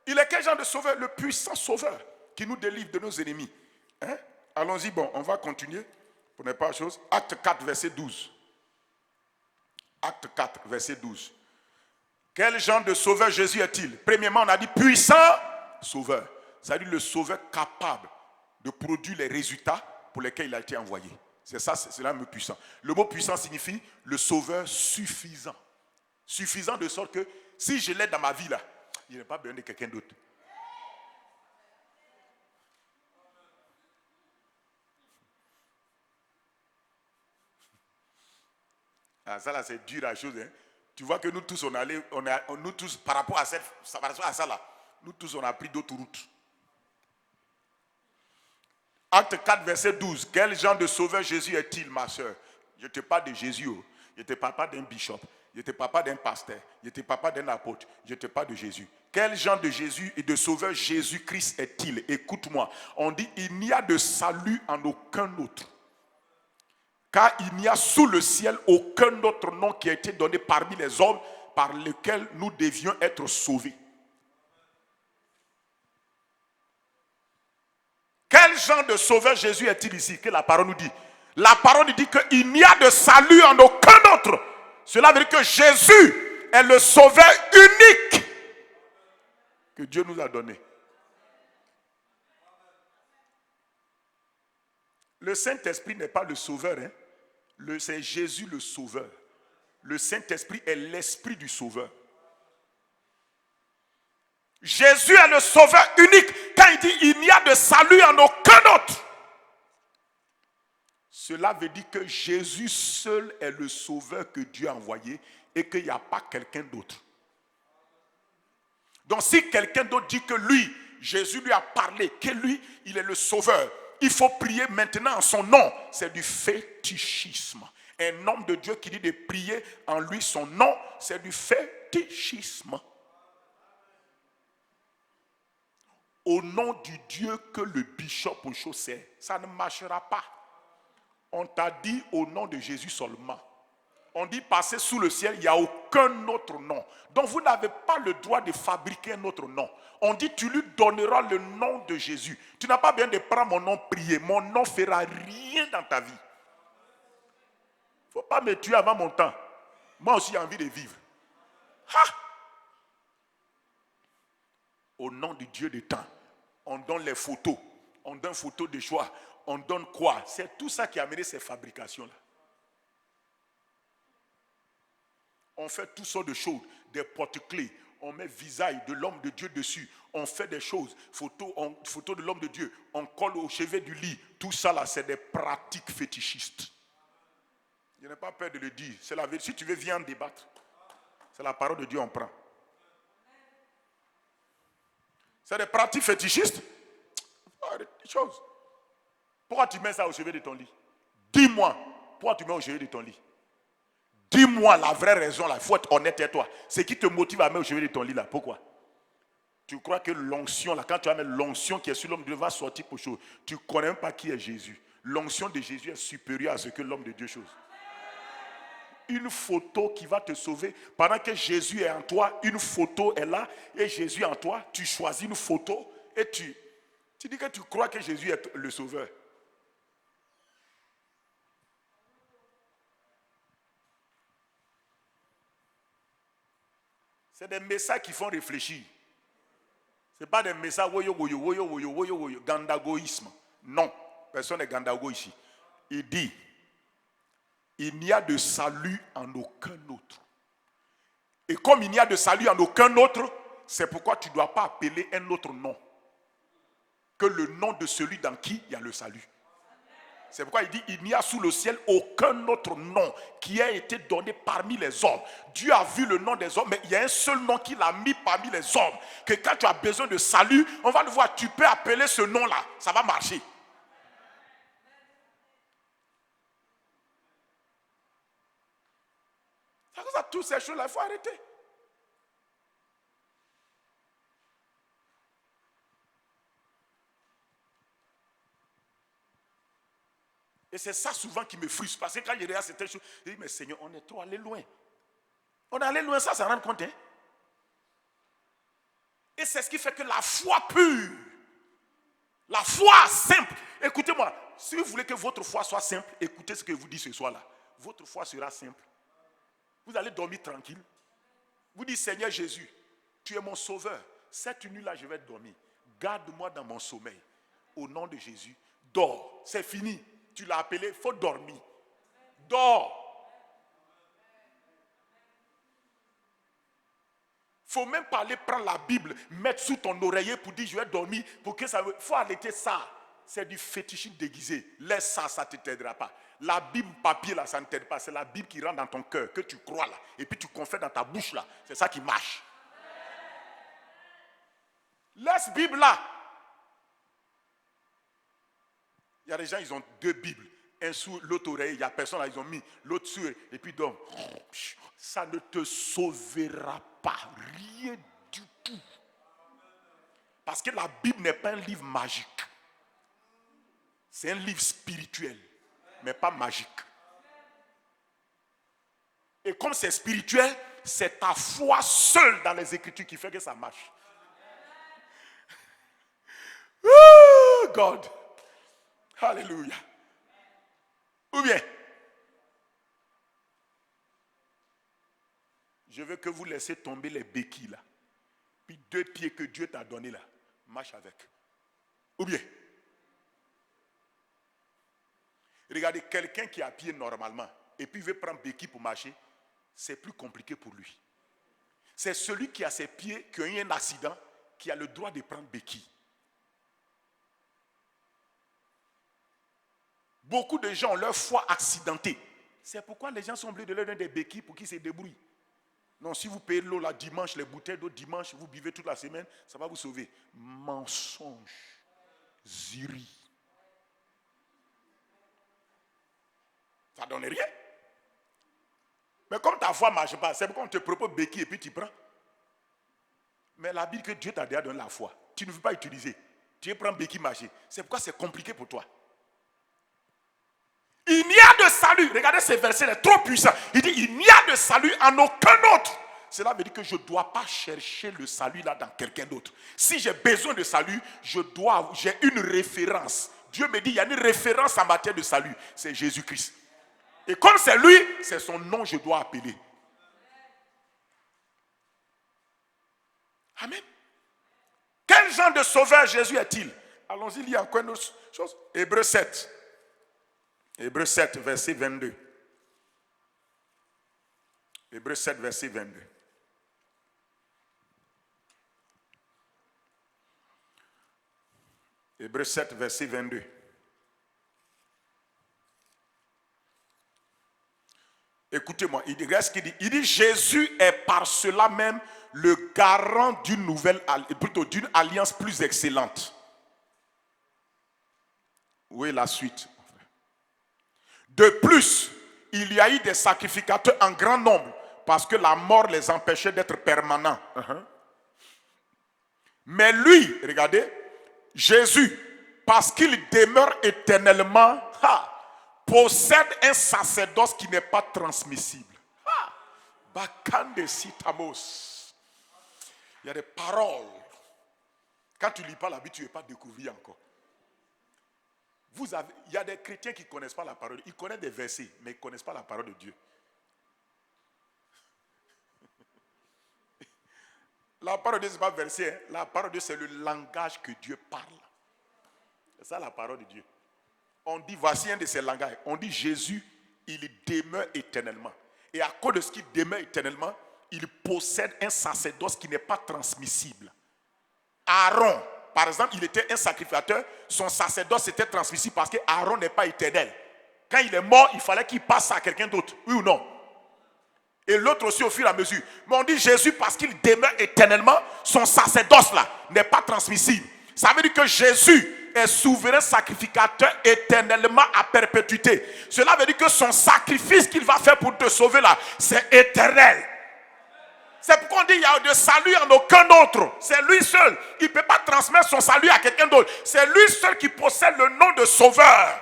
Il est quel genre de sauveur? Le puissant sauveur qui nous délivre de nos ennemis. Allons-y, on va continuer. Pour ne pas chose. Acte 4, verset 12. Acte 4, verset 12. Quel genre de sauveur Jésus est-il? Premièrement, on a dit puissant sauveur. C'est-à-dire le sauveur capable de produire les résultats pour lesquels il a été envoyé. C'est ça, c'est là le mot puissant. Le mot puissant signifie le sauveur suffisant. Suffisant de sorte que si je l'ai dans ma vie là, il n'y a pas besoin de quelqu'un d'autre. Ça là c'est dur la chose. Tu vois que nous tous nous tous par rapport à ça là, nous tous on a pris d'autres routes. Acte 4, verset 12. Quel genre de sauveur Jésus est-il, ma soeur? Je ne te parle de Jésus. Je ne te parle pas d'un bishop. Je ne te parle pas d'un pasteur. Je ne te parle pas d'un apôtre. Je te parle de Jésus. Quel genre de Jésus et de sauveur Jésus-Christ est-il? Écoute-moi. On dit il n'y a de salut en aucun autre. Car il n'y a sous le ciel aucun autre nom qui a été donné parmi les hommes par lequel nous devions être sauvés. Quel genre de sauveur Jésus est-il ici? Que la parole nous dit. La parole nous dit qu'il n'y a de salut en aucun autre. Cela veut dire que Jésus est le sauveur unique que Dieu nous a donné. Le Saint-Esprit n'est pas le sauveur. C'est Jésus le sauveur. Le Saint-Esprit est l'esprit du sauveur. Jésus est le sauveur unique. Quand il dit il n'y a de salut en aucun autre, cela veut dire que Jésus seul est le sauveur que Dieu a envoyé et qu'il n'y a pas quelqu'un d'autre. Donc si quelqu'un d'autre dit que lui, Jésus lui a parlé, que lui, il est le sauveur, il faut prier maintenant en son nom. C'est du fétichisme. Un homme de Dieu qui dit de prier en lui son nom, c'est du fétichisme. Au nom du Dieu que le bishop au chaussée, ça ne marchera pas. On t'a dit au nom de Jésus seulement. On dit passer sous le ciel, il n'y a aucun autre nom. Donc vous n'avez pas le droit de fabriquer un autre nom. On dit tu lui donneras le nom de Jésus. Tu n'as pas besoin de prendre mon nom, prier. Mon nom ne fera rien dans ta vie. Il ne faut pas me tuer avant mon temps. Moi aussi j'ai envie de vivre. Ha! Au nom du Dieu des temps, on donne les photos. On donne photos de choix. On donne quoi? C'est tout ça qui a amené ces fabrications-là. On fait toutes sortes de choses, des porte-clés. On met le visage de l'homme de Dieu dessus. On fait des choses, photos de l'homme de Dieu. On colle au chevet du lit. Tout ça là, c'est des pratiques fétichistes. Je n'ai pas peur de le dire. C'est la vérité. Si tu veux, viens en débattre. C'est la parole de Dieu, on prend. C'est des pratiques fétichistes. Des choses. Pourquoi tu mets ça au chevet de ton lit? Dis-moi, pourquoi tu mets au chevet de ton lit? Dis-moi la vraie raison là. Il faut être honnête avec toi. Ce qui te motive à mettre au chevet de ton lit là. Pourquoi? Tu crois que l'onction là, quand tu vas mettre l'onction qui est sur l'homme de Dieu va sortir pour chose. Tu ne connais même pas qui est Jésus. L'onction de Jésus est supérieure à ce que l'homme de Dieu chose. Une photo qui va te sauver. Pendant que Jésus est en toi, une photo est là et Jésus est en toi. Tu choisis une photo et tu dis que tu crois que Jésus est le sauveur. C'est des messages qui font réfléchir. Ce n'est pas des messages gandagoïsme. Non, personne n'est gandago ici. Il dit, il n'y a de salut en aucun autre. Et comme il n'y a de salut en aucun autre, c'est pourquoi tu ne dois pas appeler un autre nom que le nom de celui dans qui il y a le salut. C'est pourquoi il dit, il n'y a sous le ciel aucun autre nom qui a été donné parmi les hommes. Dieu a vu le nom des hommes, mais il y a un seul nom qu'il a mis parmi les hommes. Que quand tu as besoin de salut, on va le voir, tu peux appeler ce nom-là, ça va marcher. Ça, toutes ces choses-là, il faut arrêter. Et c'est ça souvent qui me frustre. Parce que quand je regarde certaines choses, je dis, mais Seigneur, on est trop allé loin. On est allé loin, ça rend compte. Hein? Et c'est ce qui fait que la foi pure, la foi simple, écoutez-moi, si vous voulez que votre foi soit simple, écoutez ce que je vous dis ce soir-là. Votre foi sera simple. Vous allez dormir tranquille. Vous dites, Seigneur Jésus, tu es mon sauveur. Cette nuit-là, je vais dormir. Garde-moi dans mon sommeil. Au nom de Jésus, dors. C'est fini. Tu l'as appelé, il faut dormir. Dors. Il ne faut même pas aller prendre la Bible, mettre sous ton oreiller pour dire je vais dormir. Pour que ça. Il faut arrêter ça. C'est du fétichisme déguisé. Laisse ça, ça ne t'aidera pas. La Bible papier là, ça ne t'aide pas. C'est la Bible qui rentre dans ton cœur, que tu crois là. Et puis tu confères dans ta bouche là. C'est ça qui marche. Laisse Bible là. Il y a des gens, ils ont 2 Bibles. Un sous l'autre oreille, il n'y a personne là, ils ont mis l'autre sur, et puis donc, ça ne te sauvera pas, rien du tout. Parce que la Bible n'est pas un livre magique. C'est un livre spirituel, mais pas magique. Et comme c'est spirituel, c'est ta foi seule dans les Écritures qui fait que ça marche. Oh God. Alléluia. Ou bien, je veux que vous laissiez tomber les béquilles là. Puis 2 pieds que Dieu t'a donné là, marche avec. Ou bien, regardez, quelqu'un qui est à pied normalement et puis veut prendre béquille pour marcher, c'est plus compliqué pour lui. C'est celui qui a ses pieds, qui a eu un accident, qui a le droit de prendre béquille. Beaucoup de gens ont leur foi accidentée. C'est pourquoi les gens sont obligés de leur donner des béquilles pour qu'ils se débrouillent. Non, si vous payez l'eau là dimanche, les bouteilles d'eau dimanche, vous buvez toute la semaine, ça va vous sauver. Mensonge. Ziri. Ça ne donne rien. Mais comme ta foi ne marche pas, c'est pourquoi on te propose béquille et puis tu prends. Mais la Bible que Dieu t'a déjà donné la foi, tu ne veux pas utiliser. Tu veux prendre béquille marcher. C'est pourquoi c'est compliqué pour toi. Il n'y a de salut. Regardez ce verset, il est trop puissant. Il dit, il n'y a de salut en aucun autre. Cela veut dire que je ne dois pas chercher le salut là dans quelqu'un d'autre. Si j'ai besoin de salut, j'ai une référence. Dieu me dit, il y a une référence en matière de salut. C'est Jésus-Christ. Et comme c'est lui, c'est son nom que je dois appeler. Amen. Quel genre de sauveur Jésus est-il? Allons-y, il y a encore une autre chose. Hébreux 7. Hébreux 7, verset 22. Hébreux 7, verset 22. Hébreux 7, verset 22. Écoutez-moi, il dit, regarde ce qu'il dit. Il dit, Jésus est par cela même le garant d'une d'une alliance plus excellente. Où est la suite? De plus, il y a eu des sacrificateurs en grand nombre parce que la mort les empêchait d'être permanents. Mais lui, regardez, Jésus, parce qu'il demeure éternellement, possède un sacerdoce qui n'est pas transmissible. Bakande sitamos. Il y a des paroles. Quand tu ne lis pas la Bible, tu ne vas pas découvrir encore. Il y a des chrétiens qui ne connaissent pas la parole. Ils connaissent des versets, mais ils ne connaissent pas la parole de Dieu. La parole de Dieu, ce n'est pas verset. Hein? La parole de Dieu, c'est le langage que Dieu parle. C'est ça la parole de Dieu. On dit, voici un de ces langages. On dit, Jésus, il demeure éternellement. Et à cause de ce qu'il demeure éternellement, il possède un sacerdoce qui n'est pas transmissible. Aaron, par exemple, il était un sacrificateur. Son sacerdoce était transmissible parce que Aaron n'est pas éternel. Quand il est mort, il fallait qu'il passe à quelqu'un d'autre. Oui ou non? Et l'autre aussi au fur et à mesure. Mais on dit Jésus parce qu'il demeure éternellement. Son sacerdoce là n'est pas transmissible. Ça veut dire que Jésus est souverain sacrificateur éternellement à perpétuité. Cela veut dire que son sacrifice qu'il va faire pour te sauver là, c'est éternel. C'est pourquoi on dit qu'il n'y a de salut en aucun autre. C'est lui seul. Il ne peut pas transmettre son salut à quelqu'un d'autre. C'est lui seul qui possède le nom de sauveur.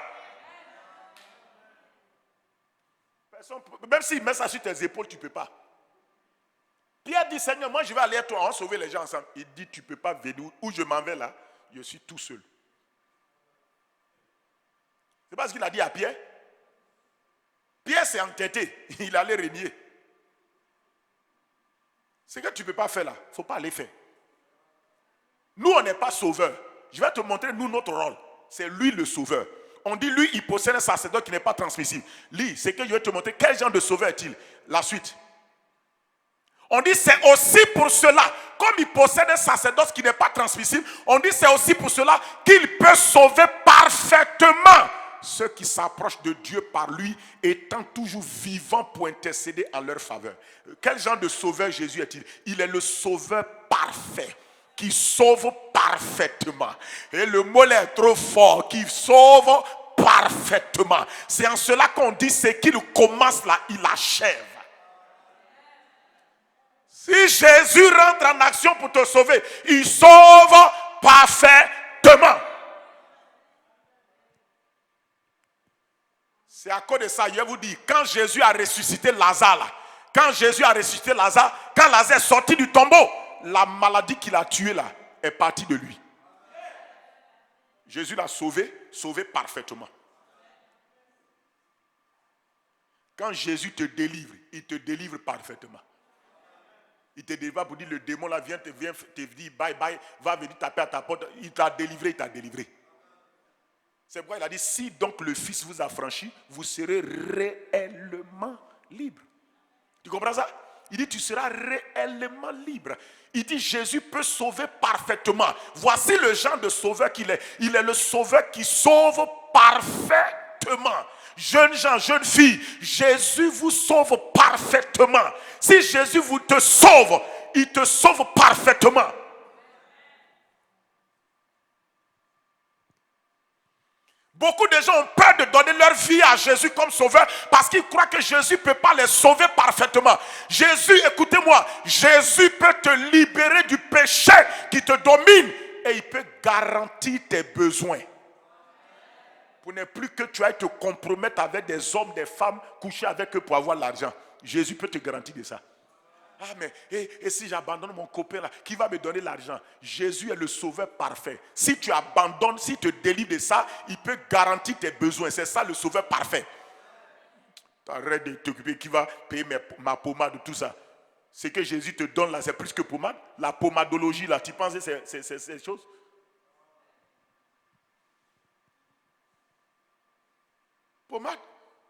Même s'il met ça sur tes épaules, tu ne peux pas. Pierre dit, Seigneur, moi je vais aller à toi, on va sauver les gens ensemble. Il dit, tu ne peux pas venir où je m'en vais là. Je suis tout seul. C'est pas ce qu'il a dit à Pierre. Pierre s'est entêté. Il allait régner. Ce que tu ne peux pas faire là, il ne faut pas aller faire. Nous, on n'est pas sauveurs. Je vais te montrer, nous, notre rôle. C'est lui le sauveur. On dit, lui, il possède un sacerdoce qui n'est pas transmissible. Lis, c'est que je vais te montrer quel genre de sauveur est-il. La suite. On dit, c'est aussi pour cela, comme il possède un sacerdoce qui n'est pas transmissible, on dit, c'est aussi pour cela qu'il peut sauver parfaitement ceux qui s'approchent de Dieu par lui, étant toujours vivants pour intercéder en leur faveur. Quel genre de sauveur Jésus est-il? Il est le sauveur parfait. qui sauve parfaitement. Et le mot là est trop fort, qui sauve parfaitement. C'est en cela qu'on dit, c'est qu'il commence là, il achève. Si Jésus rentre en action pour te sauver, il sauve parfaitement. C'est à cause de ça, je vous dis, quand Jésus a ressuscité Lazare, là, quand Lazare est sorti du tombeau, la maladie qu'il a tuée là est partie de lui. Jésus l'a sauvé parfaitement. Quand Jésus te délivre, il te délivre parfaitement. Il te délivre pour dire le démon là vient te dire bye bye, va venir taper à ta porte, il t'a délivré, C'est pourquoi il a dit, si donc le Fils vous a franchi, vous serez réellement libre. Tu comprends ça? Il dit, tu seras réellement libre. Il dit, Jésus peut sauver parfaitement. Voici le genre de sauveur qu'il est. Il est le sauveur qui sauve parfaitement. Jeunes gens, jeunes filles, Jésus vous sauve parfaitement. Si Jésus te sauve, il te sauve parfaitement. Beaucoup de gens ont peur de donner leur vie à Jésus comme sauveur parce qu'ils croient que Jésus ne peut pas les sauver parfaitement. Jésus, écoutez-moi, Jésus peut te libérer du péché qui te domine et il peut garantir tes besoins. Pour ne plus que tu ailles te compromettre avec des hommes, des femmes, coucher avec eux pour avoir l'argent. Jésus peut te garantir de ça. Ah mais, et si j'abandonne mon copain là, qui va me donner l'argent? Jésus est le sauveur parfait. Si tu abandonnes, si tu te délivres de ça, il peut garantir tes besoins. C'est ça le sauveur parfait. Arrête de t'occuper, qui va payer ma pommade, tout ça. Ce que Jésus te donne là, c'est plus que pommade. La pommadologie là, tu penses que c'est ces choses? Pommade,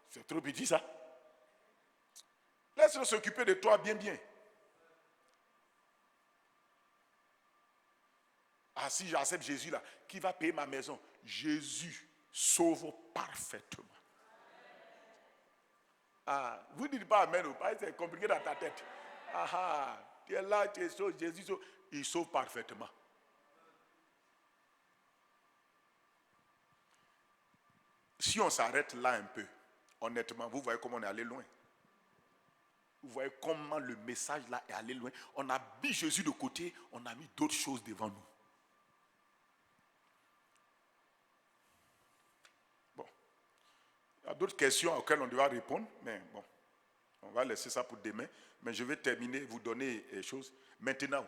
c'est trop petit ça. Laisse-le s'occuper de toi bien. Ah, si j'accepte Jésus là, qui va payer ma maison? Jésus sauve parfaitement. Ah, vous ne dites pas amen ou pas, c'est compliqué dans ta tête. Ah, tu es là, tu es sauvé, Jésus sauve, il sauve parfaitement. Si on s'arrête là un peu, honnêtement, vous voyez comment on est allé loin. Vous voyez comment le message là est allé loin. On a mis Jésus de côté, on a mis d'autres choses devant nous. Il y a d'autres questions auxquelles on doit répondre, mais bon, on va laisser ça pour demain. Mais je vais terminer, vous donner les choses. Maintenant,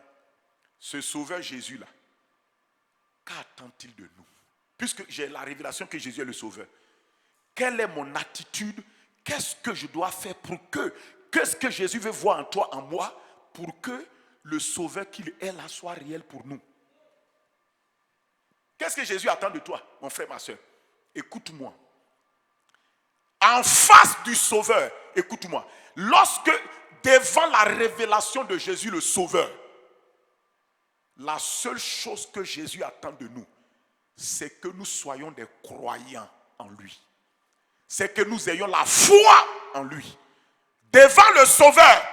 ce sauveur Jésus-là, qu'attend-il de nous? Puisque j'ai la révélation que Jésus est le sauveur. Quelle est mon attitude? Qu'est-ce que je dois faire pour que, qu'est-ce que Jésus veut voir en toi, en moi, pour que le sauveur qu'il est là soit réel pour nous? Qu'est-ce que Jésus attend de toi, mon frère, ma soeur? Écoute-moi. En face du sauveur, écoute-moi, lorsque devant la révélation de Jésus le sauveur, la seule chose que Jésus attend de nous, c'est que nous soyons des croyants en lui. C'est que nous ayons la foi en lui. Devant le sauveur,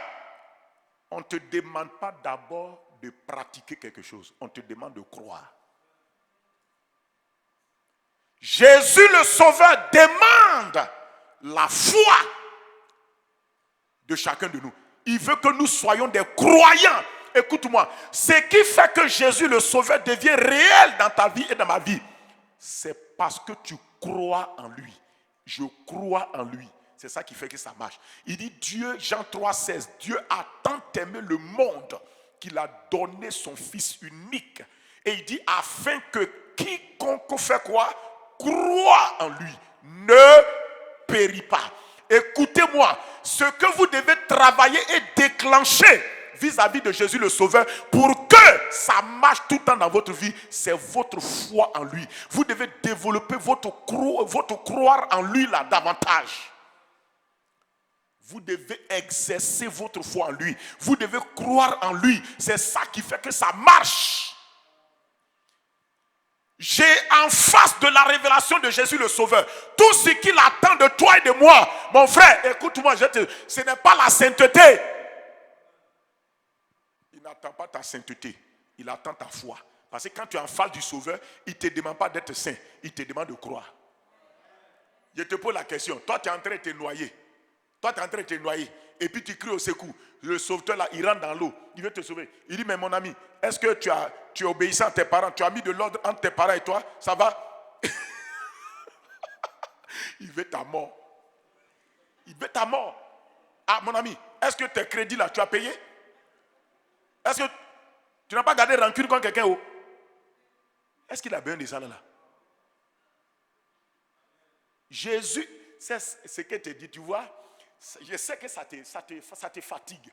on ne te demande pas d'abord de pratiquer quelque chose, on te demande de croire. Jésus le sauveur demande la foi de chacun de nous. Il veut que nous soyons des croyants. Écoute-moi, ce qui fait que Jésus le sauveur devient réel dans ta vie et dans ma vie, c'est parce que tu crois en lui. Je crois en lui. C'est ça qui fait que ça marche. Il dit Dieu, Jean 3,16, Dieu a tant aimé le monde qu'il a donné son Fils unique. Et il dit afin que quiconque fait quoi? Croit en lui. Ne périt pas. Écoutez-moi, ce que vous devez travailler et déclencher vis-à-vis de Jésus le Sauveur pour que ça marche tout le temps dans votre vie, c'est votre foi en lui. Vous devez développer votre croire en lui là davantage. Vous devez exercer votre foi en lui. Vous devez croire en lui. C'est ça qui fait que ça marche. J'ai en face de la révélation de Jésus le Sauveur tout ce qu'il attend de toi et de moi. Mon frère, écoute-moi, ce n'est pas la sainteté. Il n'attend pas ta sainteté. Il attend ta foi. Parce que quand tu es en face du Sauveur, il ne te demande pas d'être saint. Il te demande de croire. Je te pose la question. Toi, tu es en train de te noyer. Et puis tu cries au secours. Le sauveteur là, il rentre dans l'eau. Il veut te sauver. Il dit, mais mon ami, est-ce que tu es obéissant à tes parents? Tu as mis de l'ordre entre tes parents et toi? Ça va? Il veut ta mort. Ah, mon ami, est-ce que tes crédits là, tu as payé? Est-ce que tu n'as pas gardé rancune contre quelqu'un? Est-ce qu'il a besoin de ça là? Jésus, c'est ce que te dit, tu vois. Je sais que ça te fatigue.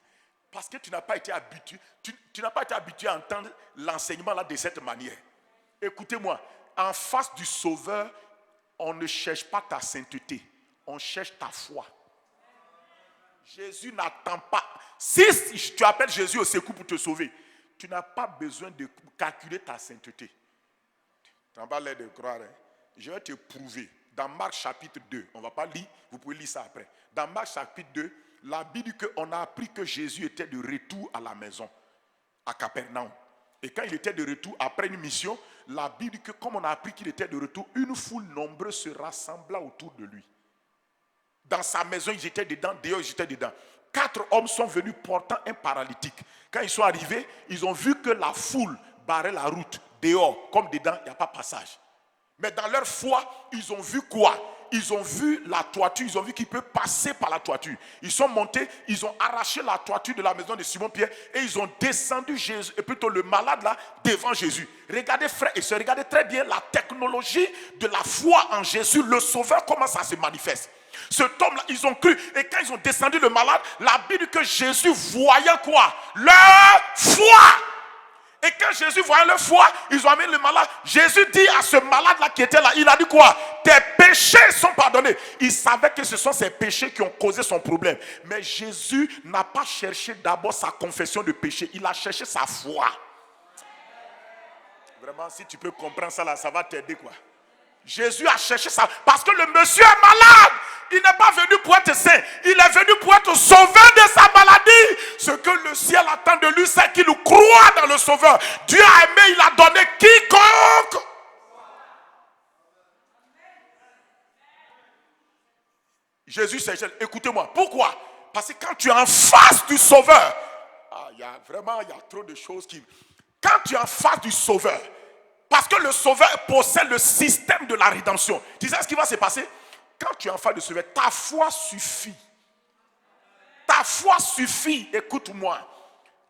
Parce que tu n'as pas été habitué. Tu n'as pas été habitué à entendre l'enseignement là de cette manière. Écoutez-moi, en face du Sauveur, on ne cherche pas ta sainteté. On cherche ta foi. Jésus n'attend pas. Si tu appelles Jésus au secours pour te sauver, tu n'as pas besoin de calculer ta sainteté. Tu n'as pas l'air de croire. Hein? Je vais te prouver. Dans Marc chapitre 2, on ne va pas lire, vous pouvez lire ça après. Dans Marc chapitre 2, la Bible dit qu'on a appris que Jésus était de retour à la maison, à Capernaum. Et quand il était de retour après une mission, la Bible dit que comme on a appris qu'il était de retour, une foule nombreuse se rassembla autour de lui. Dans sa maison, ils étaient dedans, dehors, ils étaient dedans. 4 hommes sont venus portant un paralytique. Quand ils sont arrivés, ils ont vu que la foule barrait la route. Dehors, comme dedans, il n'y a pas passage. Mais dans leur foi, ils ont vu quoi? Ils ont vu la toiture, ils ont vu qu'ils peuvent passer par la toiture. Ils sont montés, ils ont arraché la toiture de la maison de Simon-Pierre et ils ont descendu Jésus, et plutôt le malade là, devant Jésus. Regardez frère et sœurs, regardez très bien la technologie de la foi en Jésus, le Sauveur, comment ça se manifeste. Cet homme là, ils ont cru, et quand ils ont descendu le malade, la Bible dit que Jésus voyait quoi? Leur foi. Et quand Jésus voyait leur foi, ils ont amené le malade. Jésus dit à ce malade-là qui était là, il a dit quoi? Tes péchés sont pardonnés. Il savait que ce sont ses péchés qui ont causé son problème. Mais Jésus n'a pas cherché d'abord sa confession de péché. Il a cherché sa foi. Vraiment, si tu peux comprendre ça là, ça va t'aider quoi. Jésus a cherché ça. Parce que le monsieur est malade. Il n'est pas venu pour être saint. Il est venu pour être sauvé de sa maladie. Ce que le ciel attend de lui, c'est qu'il croit dans le Sauveur. Dieu a aimé, il a donné quiconque. Jésus s'est cherché. Écoutez-moi. Pourquoi? Parce que quand tu es en face du Sauveur, il y a trop de choses qui... Quand tu es en face du Sauveur, parce que le Sauveur possède le système de la rédemption. Tu sais ce qui va se passer? Quand tu es en face du Sauveur, ta foi suffit. Ta foi suffit. Écoute-moi.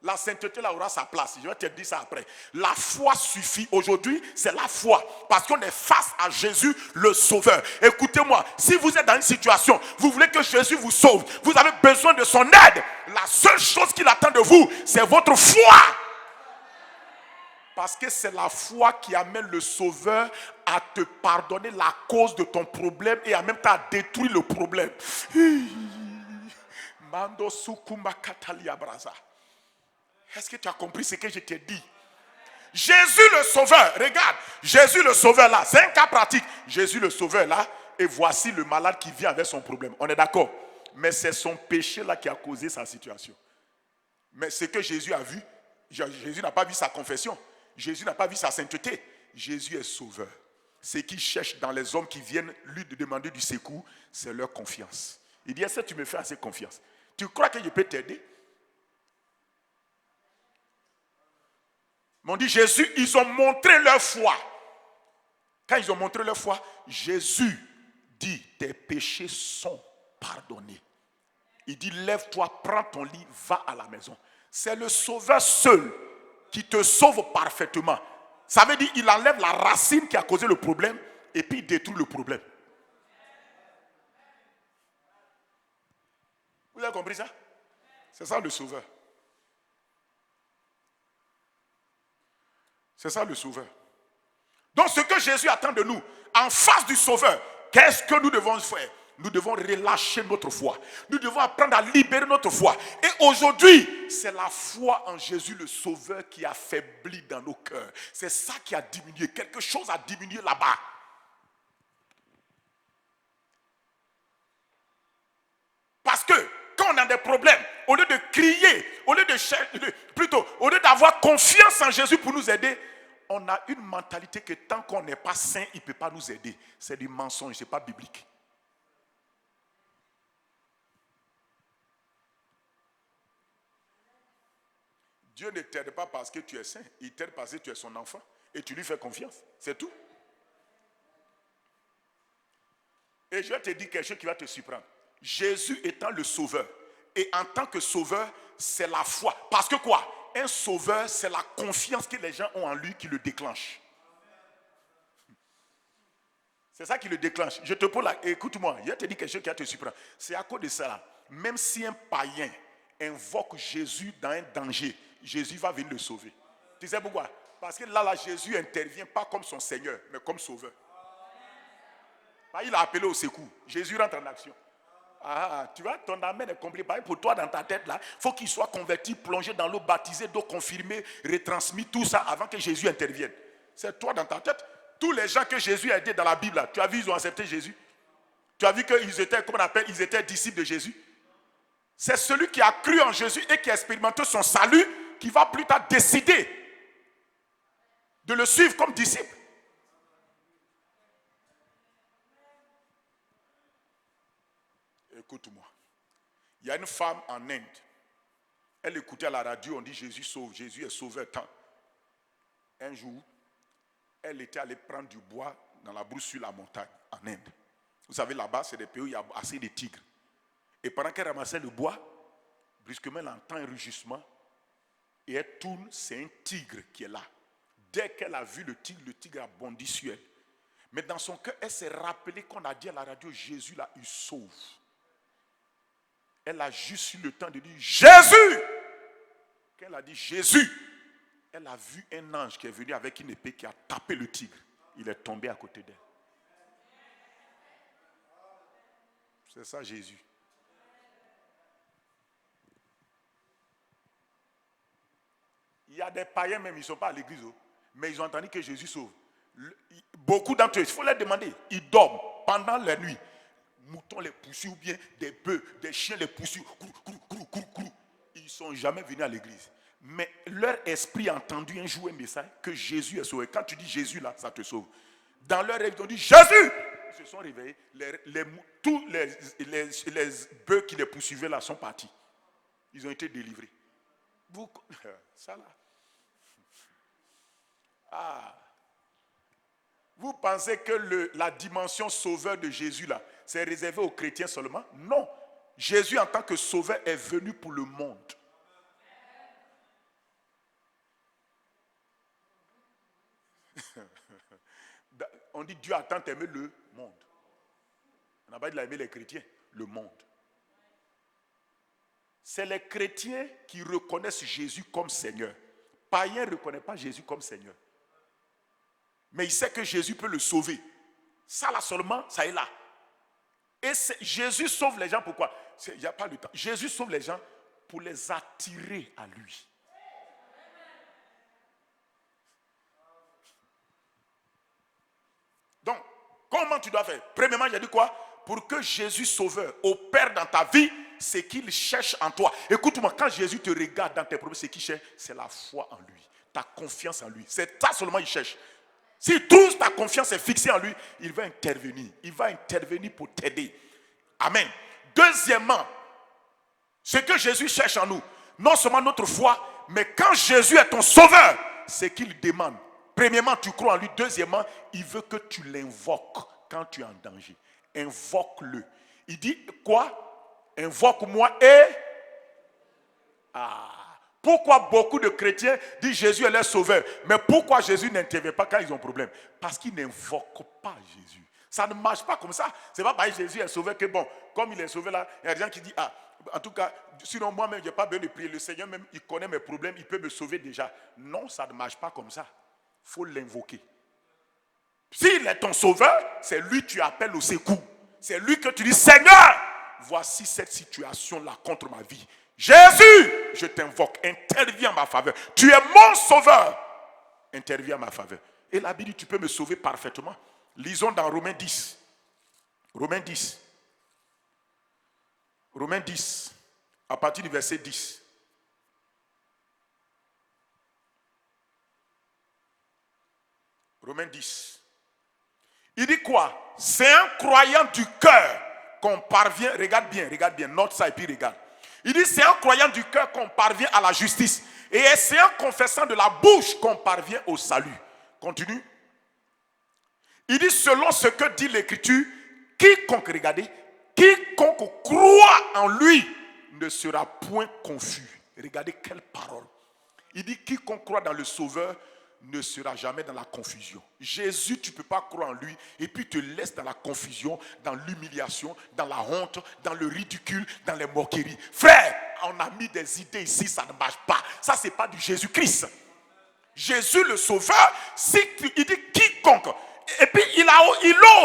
La sainteté là aura sa place. Je vais te dire ça après. La foi suffit. Aujourd'hui, c'est la foi. Parce qu'on est face à Jésus, le Sauveur. Écoutez-moi. Si vous êtes dans une situation, vous voulez que Jésus vous sauve, vous avez besoin de son aide. La seule chose qu'il attend de vous, c'est votre foi. Parce que c'est la foi qui amène le Sauveur à te pardonner la cause de ton problème et en même temps à détruire le problème. Est-ce que tu as compris ce que je t'ai dit? Jésus le Sauveur, regarde, Jésus le Sauveur là, c'est un cas pratique. Jésus le Sauveur là, et voici le malade qui vient avec son problème. On est d'accord? Mais c'est son péché là qui a causé sa situation. Mais ce que Jésus a vu, Jésus n'a pas vu sa confession. Jésus n'a pas vu sa sainteté. Jésus est sauveur. Ce qu'il cherche dans les hommes qui viennent lui demander du secours, c'est leur confiance. Il dit, est-ce que tu me fais assez confiance? Tu crois que je peux t'aider? Ils m'ont dit, Jésus, ils ont montré leur foi. Quand ils ont montré leur foi, Jésus dit, tes péchés sont pardonnés. Il dit, lève-toi, prends ton lit, va à la maison. C'est le Sauveur seul qui te sauve parfaitement. Ça veut dire qu'il enlève la racine qui a causé le problème et puis il détruit le problème. Vous avez compris ça? C'est ça le Sauveur. C'est ça le Sauveur. Donc ce que Jésus attend de nous, en face du Sauveur, qu'est-ce que nous devons faire? Nous devons relâcher notre foi. Nous devons apprendre à libérer notre foi. Et aujourd'hui, c'est la foi en Jésus le Sauveur qui affaiblit dans nos cœurs. C'est ça qui a diminué. Quelque chose a diminué là-bas. Parce que quand on a des problèmes, au lieu de crier, au lieu au lieu d'avoir confiance en Jésus pour nous aider, on a une mentalité que tant qu'on n'est pas saint, il ne peut pas nous aider. C'est du mensonge, ce n'est pas biblique. Dieu ne t'aide pas parce que tu es saint, il t'aide parce que tu es son enfant et tu lui fais confiance. C'est tout. Et je vais te dire quelque chose qui va te surprendre. Jésus étant le sauveur, et en tant que sauveur, c'est la foi. Parce que quoi? Un sauveur, c'est la confiance que les gens ont en lui qui le déclenche. C'est ça qui le déclenche. Je te pose écoute-moi, je vais te dire quelque chose qui va te surprendre. C'est à cause de ça là. Même si un païen invoque Jésus dans un danger, Jésus va venir le sauver. Tu sais pourquoi? Parce que là, Jésus intervient pas comme son Seigneur, mais comme sauveur. Il a appelé au secours. Jésus rentre en action. Ah, tu vois, ton amen est complet. Pour toi, dans ta tête, là, il faut qu'il soit converti, plongé dans l'eau, baptisé, d'eau confirmée, retransmis, tout ça avant que Jésus intervienne. C'est toi dans ta tête. Tous les gens que Jésus a aidés dans la Bible, là, tu as vu, ils ont accepté Jésus. Tu as vu qu'ils étaient, comment on appelle, ils étaient disciples de Jésus. C'est celui qui a cru en Jésus et qui a expérimenté son salut qui va plus tard décider de le suivre comme disciple. Écoute-moi. Il y a une femme en Inde. Elle écoutait à la radio, on dit Jésus sauve, Jésus est sauveur tant. Un jour, elle était allée prendre du bois dans la brousse sur la montagne, en Inde. Vous savez, là-bas, c'est des pays où il y a assez de tigres. Et pendant qu'elle ramassait le bois, brusquement, elle entend un rugissement. Et elle tourne, c'est un tigre qui est là. Dès qu'elle a vu le tigre a bondi sur elle. Mais dans son cœur, elle s'est rappelée qu'on a dit à la radio, Jésus là, il sauve. Elle a juste eu le temps de dire Jésus. Quand elle a dit Jésus, elle a vu un ange qui est venu avec une épée qui a tapé le tigre. Il est tombé à côté d'elle. C'est ça Jésus. Il y a des païens même, ils ne sont pas à l'église, mais ils ont entendu que Jésus sauve. Beaucoup d'entre eux, il faut leur demander, ils dorment pendant la nuit. Moutons les poursuivent ou bien des bœufs, des chiens les poursuivent. Ils ne sont jamais venus à l'église. Mais leur esprit a entendu un jour un message que Jésus est sauvé. Quand tu dis Jésus là, ça te sauve. Dans leur rêve, ils ont dit Jésus. Ils se sont réveillés. Tous les bœufs qui les poursuivaient là sont partis. Ils ont été délivrés. Ça là. Ah. Vous pensez que la dimension sauveur de Jésus là, c'est réservé aux chrétiens seulement? Non. Jésus en tant que sauveur est venu pour le monde. On dit Dieu a tant aimé le monde. On n'a pas dit qu'il a aimé les chrétiens, le monde. C'est les chrétiens qui reconnaissent Jésus comme Seigneur. Païen ne reconnaît pas Jésus comme Seigneur. Mais il sait que Jésus peut le sauver. Ça là seulement, ça est là. Et Jésus sauve les gens pourquoi? Il n'y a pas de temps. Jésus sauve les gens pour les attirer à lui. Donc, comment tu dois faire? Premièrement, j'ai dit quoi? Pour que Jésus sauveur opère dans ta vie, c'est qu'il cherche en toi. Écoute-moi, quand Jésus te regarde dans tes problèmes, c'est qu'il cherche, c'est la foi en lui, ta confiance en lui. C'est ça seulement il cherche. Si toute ta confiance est fixée en lui, il va intervenir. Il va intervenir pour t'aider. Amen. Deuxièmement, ce que Jésus cherche en nous, non seulement notre foi, mais quand Jésus est ton sauveur, c'est qu'il demande. Premièrement, tu crois en lui. Deuxièmement, il veut que tu l'invoques quand tu es en danger. Invoque-le. Il dit quoi? Invoque-moi et... Pourquoi beaucoup de chrétiens disent Jésus est leur sauveur? Mais pourquoi Jésus n'intervient pas quand ils ont problème? Parce qu'ils n'invoquent pas Jésus. Ça ne marche pas comme ça. Ce n'est pas parce que Jésus est sauveur que bon, comme il est sauvé là, il y a des gens qui disent, en tout cas, sinon moi-même, je n'ai pas besoin de prier. Le Seigneur même, il connaît mes problèmes, il peut me sauver déjà. Non, ça ne marche pas comme ça. Il faut l'invoquer. S'il est ton sauveur, c'est lui que tu appelles au secours. C'est lui que tu dis, Seigneur, voici cette situation-là contre ma vie. Jésus, je t'invoque, interviens en ma faveur. Tu es mon sauveur. Interviens en ma faveur. Et la Bible dit, tu peux me sauver parfaitement. Lisons dans Romains 10. Romains 10. Romains 10. À partir du verset 10. Romains 10. Il dit quoi? C'est un croyant du cœur qu'on parvient, regarde bien, note ça et puis regarde. Il dit c'est un croyant du cœur qu'on parvient à la justice. Et c'est un confessant de la bouche qu'on parvient au salut. Continue. Il dit selon ce que dit l'Écriture, quiconque, regardez, quiconque croit en lui ne sera point confus. Regardez quelle parole. Il dit quiconque croit dans le Sauveur ne sera jamais dans la confusion. Jésus, tu ne peux pas croire en lui et puis te laisses dans la confusion, dans l'humiliation, dans la honte, dans le ridicule, dans les moqueries. Frère, on a mis des idées ici, ça ne marche pas. Ça, ce n'est pas du Jésus-Christ. Jésus le Sauveur, il dit quiconque. Et puis il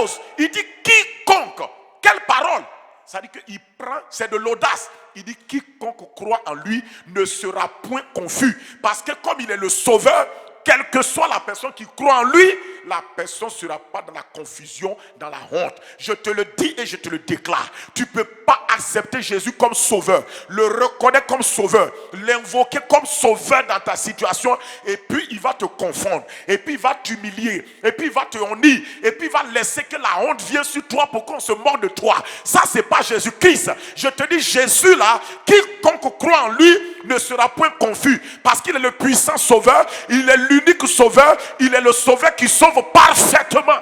ose, il dit quiconque. Quelle parole? Ça dit qu'il prend, c'est de l'audace. Il dit quiconque croit en lui ne sera point confus. Parce que comme il est le Sauveur, quelle que soit la personne qui croit en lui, la personne ne sera pas dans la confusion, dans la honte. Je te le dis et je te le déclare. Tu ne peux pas accepter Jésus comme sauveur, le reconnaître comme sauveur, l'invoquer comme sauveur dans ta situation, et puis il va te confondre, et puis il va t'humilier, et puis il va te honnir, et puis il va laisser que la honte vienne sur toi pour qu'on se moque de toi. Ça, c'est pas Jésus-Christ. Je te dis, Jésus là, quiconque croit en lui ne sera point confus, parce qu'il est le puissant sauveur, il est l'unique sauveur, il est le sauveur qui sauve parfaitement.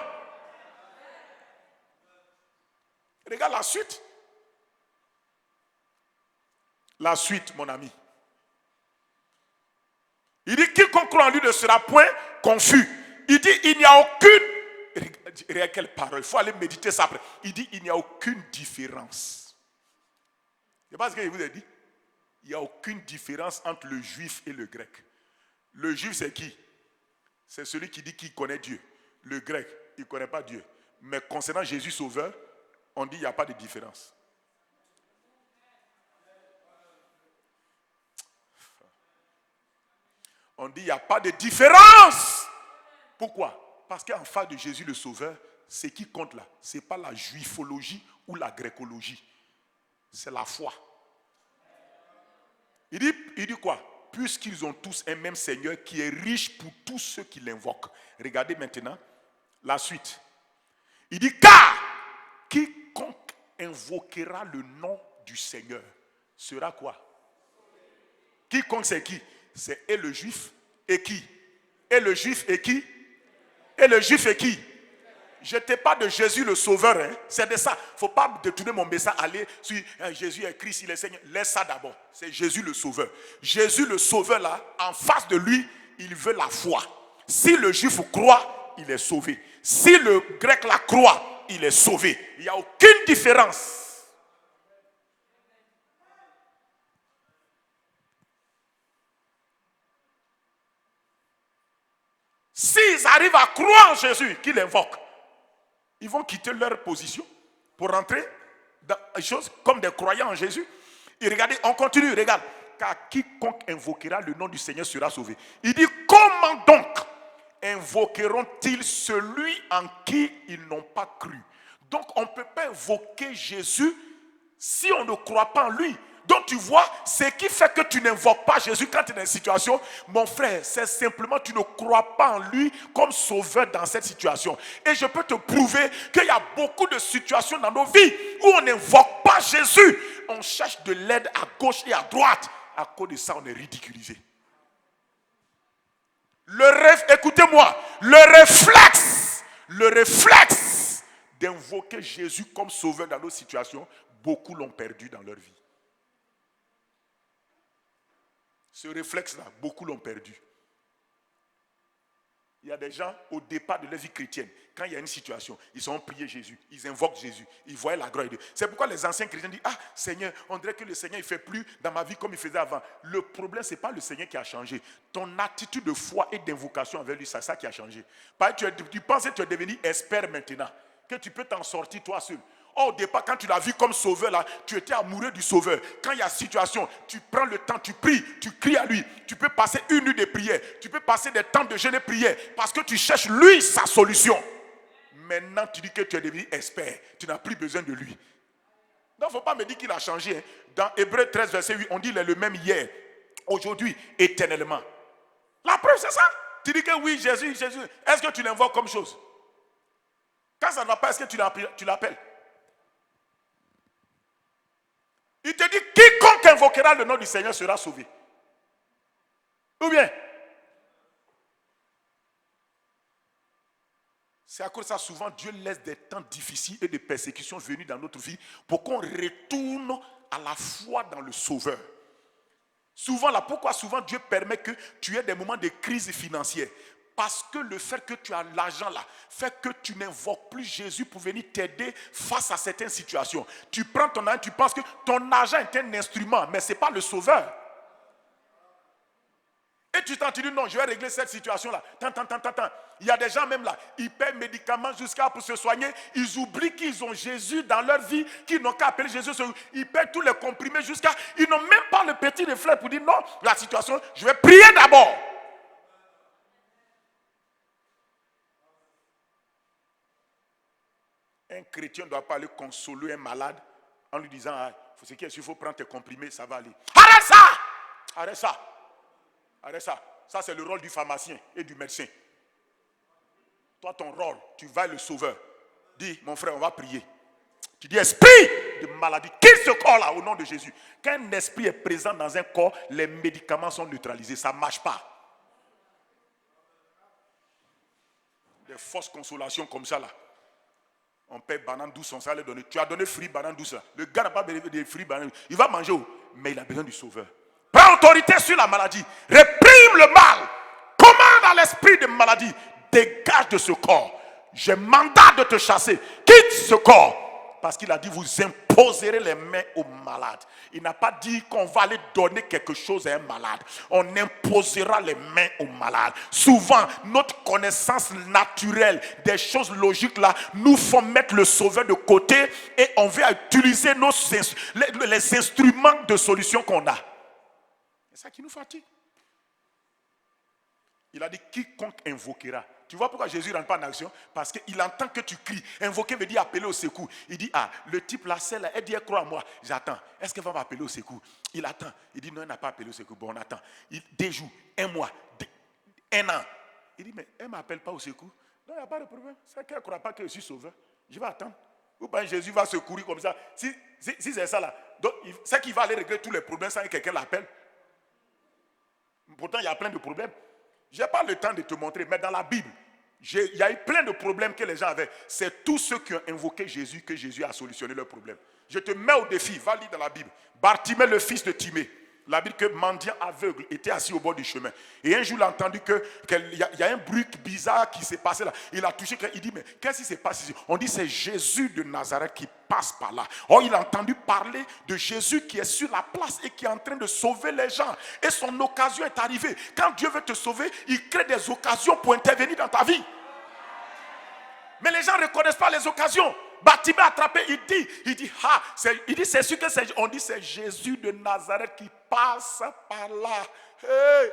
Regarde la suite. La suite, mon ami. Il dit quiconque croit en lui ne sera point confus. Il dit il n'y a aucune. Regarde quelle parole. Il faut aller méditer ça après. Il dit il n'y a aucune différence. C'est pas ce que je vous ai dit. Il n'y a aucune différence entre le juif et le grec. Le juif, c'est qui? C'est celui qui dit qu'il connaît Dieu. Le grec, il ne connaît pas Dieu. Mais concernant Jésus Sauveur, on dit qu'il n'y a pas de différence. On dit qu'il n'y a pas de différence. Pourquoi? Parce qu'en face de Jésus le Sauveur, ce qui compte là, ce n'est pas la juifologie ou la grécologie. C'est la foi. Il dit quoi? Puisqu'ils ont tous un même Seigneur qui est riche pour tous ceux qui l'invoquent. Regardez maintenant la suite. Il dit car quiconque invoquera le nom du Seigneur sera quoi? Quiconque c'est qui? C'est et le juif et qui? Et le juif et qui? Et le juif et qui? Je ne t'ai pas de Jésus le Sauveur. Hein? C'est de ça. Il ne faut pas détourner mon message, aller sur Jésus est Christ, il est Seigneur. Laisse ça d'abord. C'est Jésus le Sauveur. Jésus le Sauveur, là, en face de lui, il veut la foi. Si le juif croit, il est sauvé. Si le grec la croit, il est sauvé. Il n'y a aucune différence. S'ils arrivent à croire en Jésus, qu'ils invoquent, ils vont quitter leur position pour rentrer dans des choses comme des croyants en Jésus. Et regardez, on continue, regarde. Car quiconque invoquera le nom du Seigneur sera sauvé. Il dit, comment donc invoqueront-ils celui en qui ils n'ont pas cru? Donc on ne peut pas invoquer Jésus si on ne croit pas en lui. Donc tu vois, ce qui fait que tu n'invoques pas Jésus quand tu es dans une situation, mon frère, c'est simplement tu ne crois pas en lui comme sauveur dans cette situation. Et je peux te prouver qu'il y a beaucoup de situations dans nos vies où on n'invoque pas Jésus. On cherche de l'aide à gauche et à droite. À cause de ça, on est ridiculisé. Écoutez-moi, le réflexe d'invoquer Jésus comme sauveur dans nos situations, beaucoup l'ont perdu dans leur vie. Ce réflexe-là, beaucoup l'ont perdu. Il y a des gens, au départ de leur vie chrétienne, quand il y a une situation, ils ont prié Jésus, ils invoquent Jésus, ils voient la gloire de Dieu. C'est pourquoi les anciens chrétiens disent, ah Seigneur, on dirait que le Seigneur ne fait plus dans ma vie comme il faisait avant. Le problème, ce n'est pas le Seigneur qui a changé. Ton attitude de foi et d'invocation envers lui, c'est ça qui a changé. Tu penses que tu es devenu expert maintenant, que tu peux t'en sortir toi seul. Au départ, quand tu l'as vu comme sauveur, là, tu étais amoureux du sauveur. Quand il y a situation, tu prends le temps, tu pries, tu cries à lui. Tu peux passer une nuit de prière. Tu peux passer des temps de jeûne et prière. Parce que tu cherches lui, sa solution. Maintenant, tu dis que tu es devenu expert. Tu n'as plus besoin de lui. Donc, il ne faut pas me dire qu'il a changé. Hein. Dans Hébreux 13, verset 8, on dit qu'il est le même hier, aujourd'hui, éternellement. La preuve, c'est ça. Tu dis que oui, Jésus, est-ce que tu l'invoques comme chose? Quand ça ne va pas, est-ce que tu l'appelles? Il te dit, quiconque invoquera le nom du Seigneur sera sauvé. Ou bien, c'est à cause de ça, souvent, Dieu laisse des temps difficiles et des persécutions venues dans notre vie pour qu'on retourne à la foi dans le Sauveur. Souvent, là, pourquoi souvent Dieu permet que tu aies des moments de crise financière? Parce que le fait que tu as l'argent là, fait que tu n'invoques plus Jésus pour venir t'aider face à certaines situations. Tu prends ton argent, tu penses que ton argent est un instrument, mais ce n'est pas le Sauveur. Et tu t'en dis non, je vais régler cette situation-là. Il y a des gens même là, ils paient médicaments jusqu'à pour se soigner. Ils oublient qu'ils ont Jésus dans leur vie, qu'ils n'ont qu'à appeler Jésus. Ils paient tous les comprimés jusqu'à... Ils n'ont même pas le petit reflet pour dire non, la situation, je vais prier d'abord. Un chrétien ne doit pas aller consoler un malade en lui disant ah, il faut prendre tes comprimés, ça va aller. Arrête ça! Arrête ça! Arrête ça. Ça, c'est le rôle du pharmacien et du médecin. Toi, ton rôle, tu vas le sauveur. Dis, mon frère, on va prier. Tu dis, esprit de maladie, quitte ce corps-là au nom de Jésus. Quand un esprit est présent dans un corps, les médicaments sont neutralisés. Ça ne marche pas. Des fausses consolations comme ça, là. On paie banane douce, on s'allait donner. Tu as donné fruit banane douce, là. Le gars n'a pas besoin de fruits banane douce. Il va manger où? Mais il a besoin du sauveur. Prends autorité sur la maladie. Réprime le mal. Commande à l'esprit de maladie. Dégage de ce corps. J'ai mandat de te chasser. Quitte ce corps. Parce qu'il a dit vous imposerez les mains aux malades. Il n'a pas dit qu'on va aller donner quelque chose à un malade. On imposera les mains aux malades. Souvent, notre connaissance naturelle des choses logiques là nous font mettre le sauveur de côté et on va utiliser les instruments de solution qu'on a. C'est ça qui nous fatigue. Il a dit quiconque invoquera. Tu vois pourquoi Jésus ne rentre pas en action? Parce qu'il entend que tu cries. Invoquer veut dire appeler au secours. Il dit ah, le type là, celle-là, elle dit elle croit en moi. J'attends. Est-ce qu'elle va m'appeler au secours? Il attend. Il dit non, elle n'a pas appelé au secours. Bon, on attend. Des jours, un mois, un an. Il dit mais elle ne m'appelle pas au secours. Non, il n'y a pas de problème. C'est qu'elle ne croit pas que je suis sauveur. Je vais attendre. Ou bien Jésus va secourir comme ça. Si c'est ça là, donc c'est qu'il va aller régler tous les problèmes sans que quelqu'un l'appelle. Pourtant, il y a plein de problèmes. Je n'ai pas le temps de te montrer, mais dans la Bible, il y a eu plein de problèmes que les gens avaient. C'est tous ceux qui ont invoqué Jésus que Jésus a solutionné leurs problèmes. Je te mets au défi, va lire dans la Bible. Bartimée, le fils de Timée, la Bible que mendiant aveugle était assis au bord du chemin. Et un jour, il a entendu qu'il y a un bruit bizarre qui s'est passé là. Il a touché, il dit, mais qu'est-ce qui s'est passé ici? On dit, c'est Jésus de Nazareth qui passe par là. Or, il a entendu parler de Jésus qui est sur la place et qui est en train de sauver les gens. Et son occasion est arrivée. Quand Dieu veut te sauver, il crée des occasions pour intervenir dans ta vie. Mais les gens ne reconnaissent pas les occasions. Bartimée attrapé, il dit, c'est sûr que c'est, on dit c'est Jésus de Nazareth qui passe par là. Hey.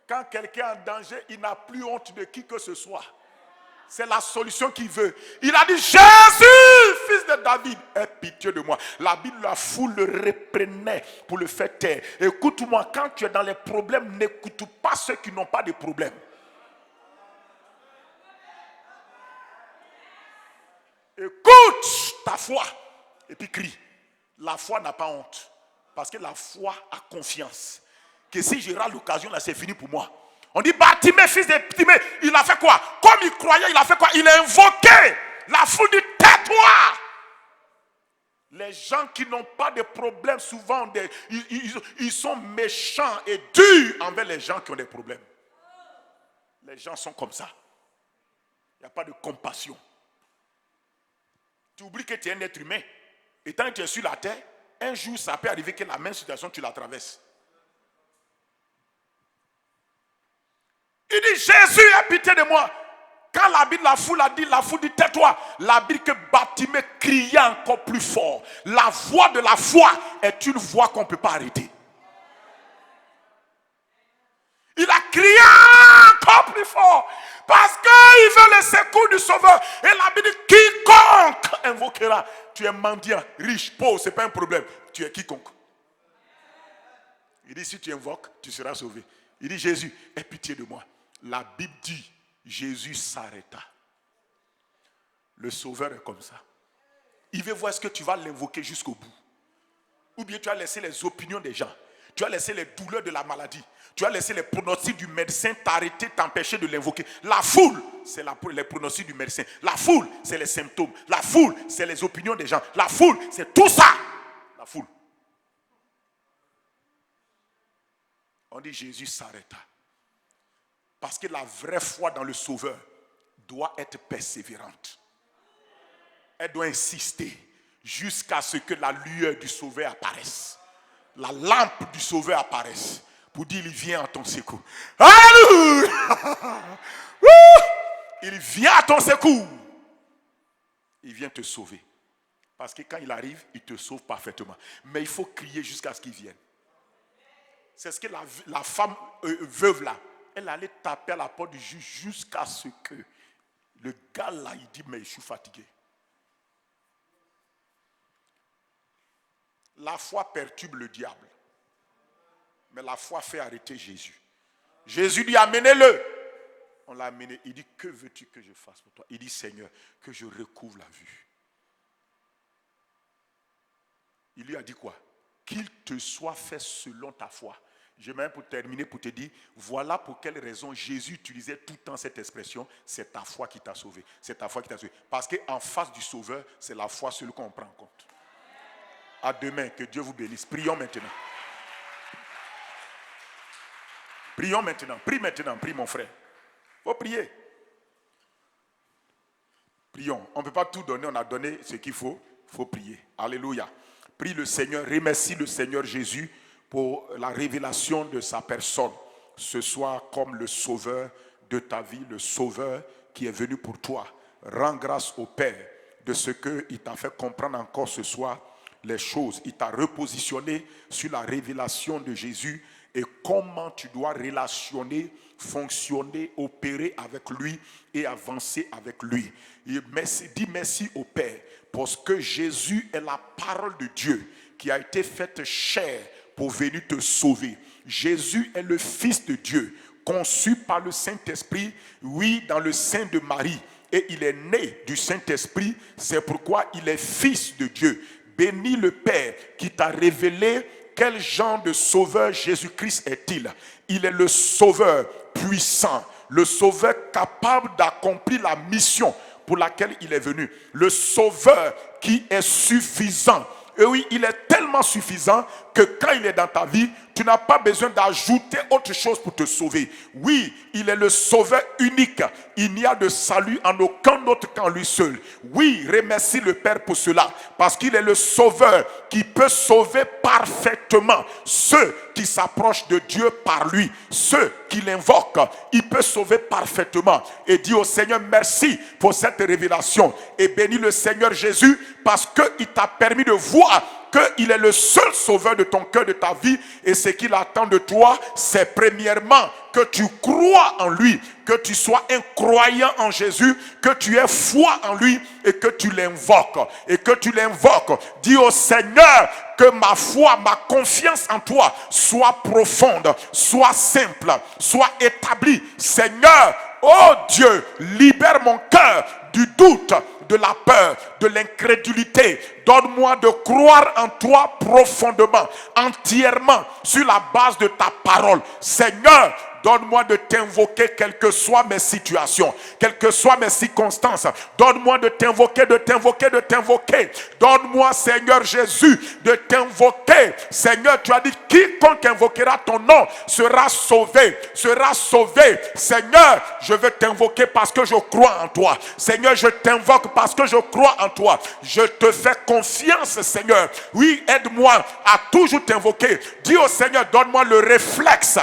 Quand quelqu'un est en danger, il n'a plus honte de qui que ce soit. C'est la solution qu'il veut. Il a dit, Jésus, fils de David, aie pitié de moi. La Bible, la foule le reprenait pour le faire taire. Écoute-moi, quand tu es dans les problèmes, n'écoute pas ceux qui n'ont pas de problème. Écoute ta foi et puis crie. La foi n'a pas honte parce que la foi a confiance que si j'aurai l'occasion là c'est fini pour moi. On dit Bartimée, fils de Timée, il a fait quoi? Comme il croyait, il a fait quoi? Il a invoqué. La foule dit tais-toi. Les gens qui n'ont pas de problème souvent ils sont méchants et durs envers les gens qui ont des problèmes. Les gens sont comme ça. Il n'y a pas de compassion. Tu oublies que tu es un être humain. Et tant que tu es sur la terre, un jour, ça peut arriver que la même situation, tu la traverses. Il dit, Jésus, aie pitié de moi. Quand la Bible, la foule dit, tais-toi. La Bible que Bartimée criait encore plus fort. La voix de la foi est une voix qu'on ne peut pas arrêter. Il a crié encore plus fort. Parce qu'il veut le secours du Sauveur. Et la Bible dit, quiconque invoquera. Tu es mendiant, riche, pauvre, ce n'est pas un problème. Tu es quiconque. Il dit, si tu invoques, tu seras sauvé. Il dit, Jésus, aie pitié de moi. La Bible dit, Jésus s'arrêta. Le Sauveur est comme ça. Il veut voir est-ce que tu vas l'invoquer jusqu'au bout. Ou bien tu as laissé les opinions des gens. Tu as laissé les douleurs de la maladie. Tu as laissé les pronostics du médecin t'arrêter, t'empêcher de l'invoquer. La foule, c'est les pronostics du médecin. La foule, c'est les symptômes. La foule, c'est les opinions des gens. La foule, c'est tout ça. La foule. On dit Jésus s'arrêta. Parce que la vraie foi dans le Sauveur doit être persévérante. Elle doit insister jusqu'à ce que la lueur du Sauveur apparaisse. La lampe du Sauveur apparaisse. Pour dire, il vient à ton secours. Alléluia! Il vient à ton secours. Il vient te sauver. Parce que quand il arrive, il te sauve parfaitement. Mais il faut crier jusqu'à ce qu'il vienne. C'est ce que la femme veuve là, elle allait taper à la porte du juge jusqu'à ce que le gars là, il dit, mais je suis fatigué. La foi perturbe le diable. Mais la foi fait arrêter Jésus. Jésus dit, amenez-le. On l'a amené. Il dit, que veux-tu que je fasse pour toi? Il dit, Seigneur, que je recouvre la vue. Il lui a dit quoi? Qu'il te soit fait selon ta foi. J'aimerais pour terminer, pour te dire, voilà pour quelle raison Jésus utilisait tout le temps cette expression, c'est ta foi qui t'a sauvé. C'est ta foi qui t'a sauvé. Parce qu'en face du Sauveur, c'est la foi seule qu'on prend en compte. À demain, que Dieu vous bénisse. Prions maintenant. Prions maintenant. Prie mon frère. Il faut prier. Prions. On ne peut pas tout donner, on a donné ce qu'il faut. Il faut prier. Alléluia. Prie le Seigneur, remercie le Seigneur Jésus pour la révélation de sa personne. Ce soir comme le sauveur de ta vie, le sauveur qui est venu pour toi. Rends grâce au Père de ce qu'il t'a fait comprendre encore ce soir les choses. Il t'a repositionné sur la révélation de Jésus et comment tu dois relationner, fonctionner, opérer avec lui et avancer avec lui. Dis merci au Père parce que Jésus est la parole de Dieu qui a été faite chair pour venir te sauver. Jésus est le Fils de Dieu, conçu par le Saint-Esprit, oui, dans le sein de Marie. Et il est né du Saint-Esprit, c'est pourquoi il est Fils de Dieu. Bénis le Père qui t'a révélé quel genre de sauveur Jésus-Christ est-il. Il est le sauveur puissant, le sauveur capable d'accomplir la mission pour laquelle il est venu. Le sauveur qui est suffisant. Et oui, il est tellement suffisant que quand il est dans ta vie, tu n'as pas besoin d'ajouter autre chose pour te sauver. Oui, il est le sauveur unique. Il n'y a de salut en aucun autre qu'en lui seul. Oui, remercie le Père pour cela. Parce qu'il est le sauveur qui peut sauver parfaitement ceux qui s'approchent de Dieu par lui. Ceux qui l'invoquent, il peut sauver parfaitement. Et dis au Seigneur merci pour cette révélation. Et bénis le Seigneur Jésus parce qu'il t'a permis de voir qu'il est le seul sauveur de ton cœur, de ta vie. Et ce qu'il attend de toi, c'est premièrement que tu crois en lui, que tu sois un croyant en Jésus, que tu aies foi en lui et que tu l'invoques. Et que tu l'invoques. Dis au Seigneur que ma foi, ma confiance en toi soit profonde, soit simple, soit établie. Seigneur, oh Dieu, libère mon cœur du doute, de la peur, de l'incrédulité. Donne-moi de croire en toi profondément, entièrement, sur la base de ta parole. Seigneur, donne-moi de t'invoquer quelles que soient mes situations, quelles que soient mes circonstances. Donne-moi de t'invoquer, de t'invoquer, de t'invoquer. Donne-moi, Seigneur Jésus, de t'invoquer. Seigneur, tu as dit, quiconque invoquera ton nom sera sauvé, sera sauvé. Seigneur, je veux t'invoquer parce que je crois en toi. Seigneur, je t'invoque parce que je crois en toi. Je te fais confiance, Seigneur. Oui, aide-moi à toujours t'invoquer. Dis au Seigneur, donne-moi le réflexe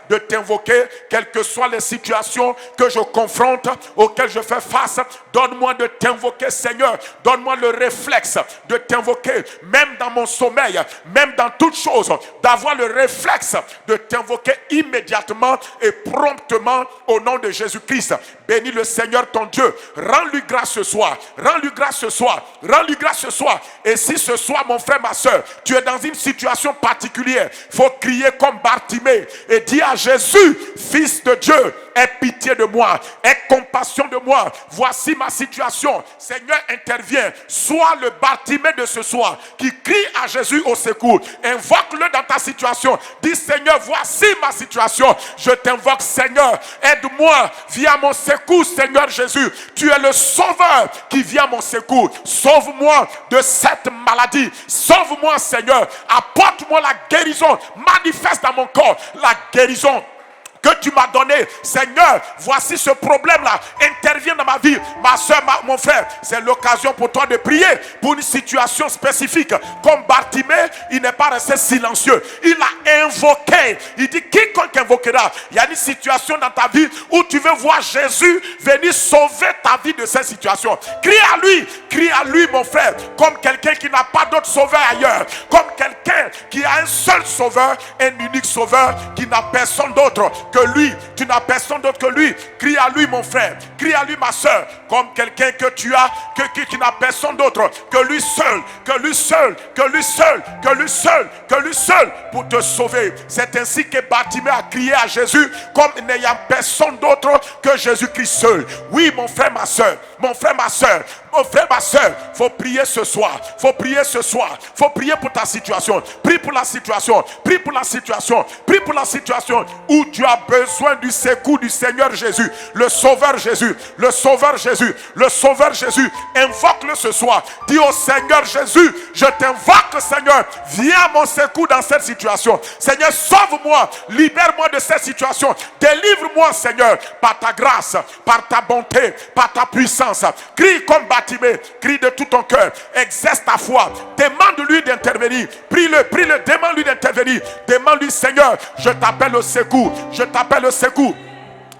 de t'invoquer, quelles que soient les situations que je confronte, auxquelles je fais face. Donne-moi de t'invoquer, Seigneur. Donne-moi le réflexe de t'invoquer, même dans mon sommeil, même dans toutes choses, d'avoir le réflexe de t'invoquer immédiatement et promptement au nom de Jésus-Christ. Bénis le Seigneur ton Dieu. Rends-lui grâce ce soir. Rends-lui grâce ce soir. Rends-lui grâce ce soir. Et si ce soir, mon frère, ma soeur, tu es dans une situation particulière, il faut crier comme Bartimée et dire à Jésus, Fils de Dieu, aie pitié de moi, aie compassion de moi. Voici ma situation. Seigneur, interviens. Sois le Bartimée de ce soir qui crie à Jésus au secours. Invoque-le dans ta situation. Dis, Seigneur, voici ma situation. Je t'invoque, Seigneur. Aide-moi. Viens à mon secours, Seigneur Jésus. Tu es le sauveur qui vient à mon secours. Sauve-moi de cette maladie. Sauve-moi, Seigneur. Apporte-moi la guérison. Manifeste dans mon corps la guérison que tu m'as donné. Seigneur, voici ce problème-là. Interviens dans ma vie. Ma soeur, mon frère, c'est l'occasion pour toi de prier pour une situation spécifique. Comme Bartimée, il n'est pas resté silencieux. Il a invoqué. Il dit, quiconque invoquera. Il y a une situation dans ta vie où tu veux voir Jésus venir sauver ta vie de cette situation. Crie à lui, mon frère, comme quelqu'un qui n'a pas d'autre sauveur ailleurs. Comme quelqu'un qui a un seul sauveur, un unique sauveur, qui n'a personne d'autre que lui. Tu n'as personne d'autre que lui. Crie à lui, mon frère. Crie à lui, ma soeur. Comme quelqu'un que tu as, qui n'a personne d'autre que lui seul. Que lui seul. Que lui seul. Que lui seul. Que lui seul pour te sauver. C'est ainsi que Bartimée a crié à Jésus comme n'ayant personne d'autre que Jésus-Christ seul. Oui, mon frère, ma soeur. Mon frère, ma soeur. Mon frère, ma soeur. Faut prier ce soir. Faut prier ce soir. Faut prier pour ta situation. Prie pour la situation. Prie pour la situation. Prie pour la situation où tu as besoin du secours du Seigneur Jésus. Le Sauveur Jésus. Le Sauveur Jésus. Le Sauveur Jésus. Invoque-le ce soir. Dis au Seigneur Jésus, je t'invoque, Seigneur. Viens à mon secours dans cette situation. Seigneur, sauve-moi. Libère-moi de cette situation. Délivre-moi, Seigneur, par ta grâce, par ta bonté, par ta puissance. Crie comme Bartimée. Crie de tout ton cœur. Exerce ta foi. Demande-lui d'intervenir. Prie-le, prie-le. Demande-lui d'intervenir. Demande-lui, Seigneur, je t'appelle au secours. Je t'appelle au secours.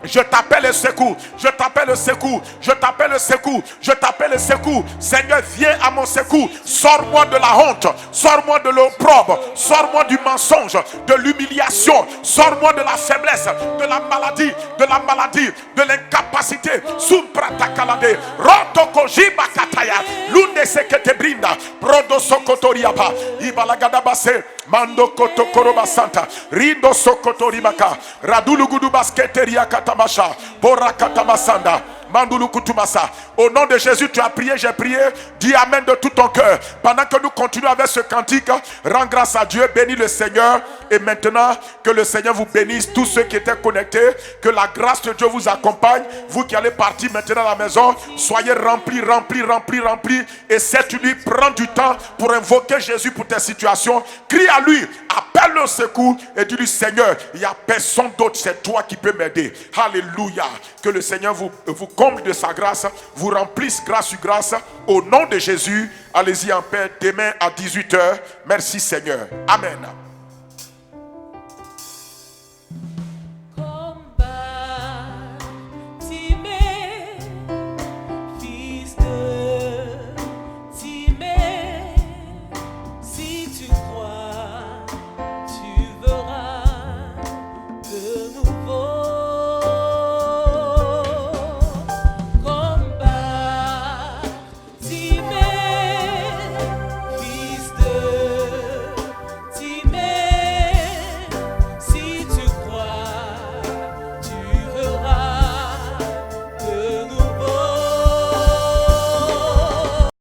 Je t'appelle le secours. Je t'appelle le secours. Je t'appelle le secours. Je t'appelle le secours. Seigneur, viens à mon secours. Sors-moi de la honte. Sors-moi de l'opprobre. Sors-moi du mensonge, de l'humiliation. Sors-moi de la faiblesse, de la maladie, de l'incapacité. Sumpratakalade. Rotokojiba kataya. Lunde sekete brinda. Prodo sokotoriaba. Ibalagadabase. Mando kotokoroba santa. Rindo sokotorimaka. Radulugudu basketeria katamasha. Bora katamasanda. Mandulu kutumasa. Au nom de Jésus, tu as prié, j'ai prié. Dis amen de tout ton cœur. Pendant que nous continuons avec ce cantique, rends grâce à Dieu, bénis le Seigneur. Et maintenant, que le Seigneur vous bénisse, tous ceux qui étaient connectés. Que la grâce de Dieu vous accompagne. Vous qui allez partir maintenant à la maison, soyez remplis. Et cette nuit, prends du temps pour invoquer Jésus pour tes situations. Crie à lui, appelle le secours et dis-lui, Seigneur, il n'y a personne d'autre, c'est toi qui peux m'aider. Alléluia. Que le Seigneur vous comble de sa grâce, vous remplisse grâce sur grâce. Au nom de Jésus, allez-y en paix demain à 18h. Merci Seigneur. Amen.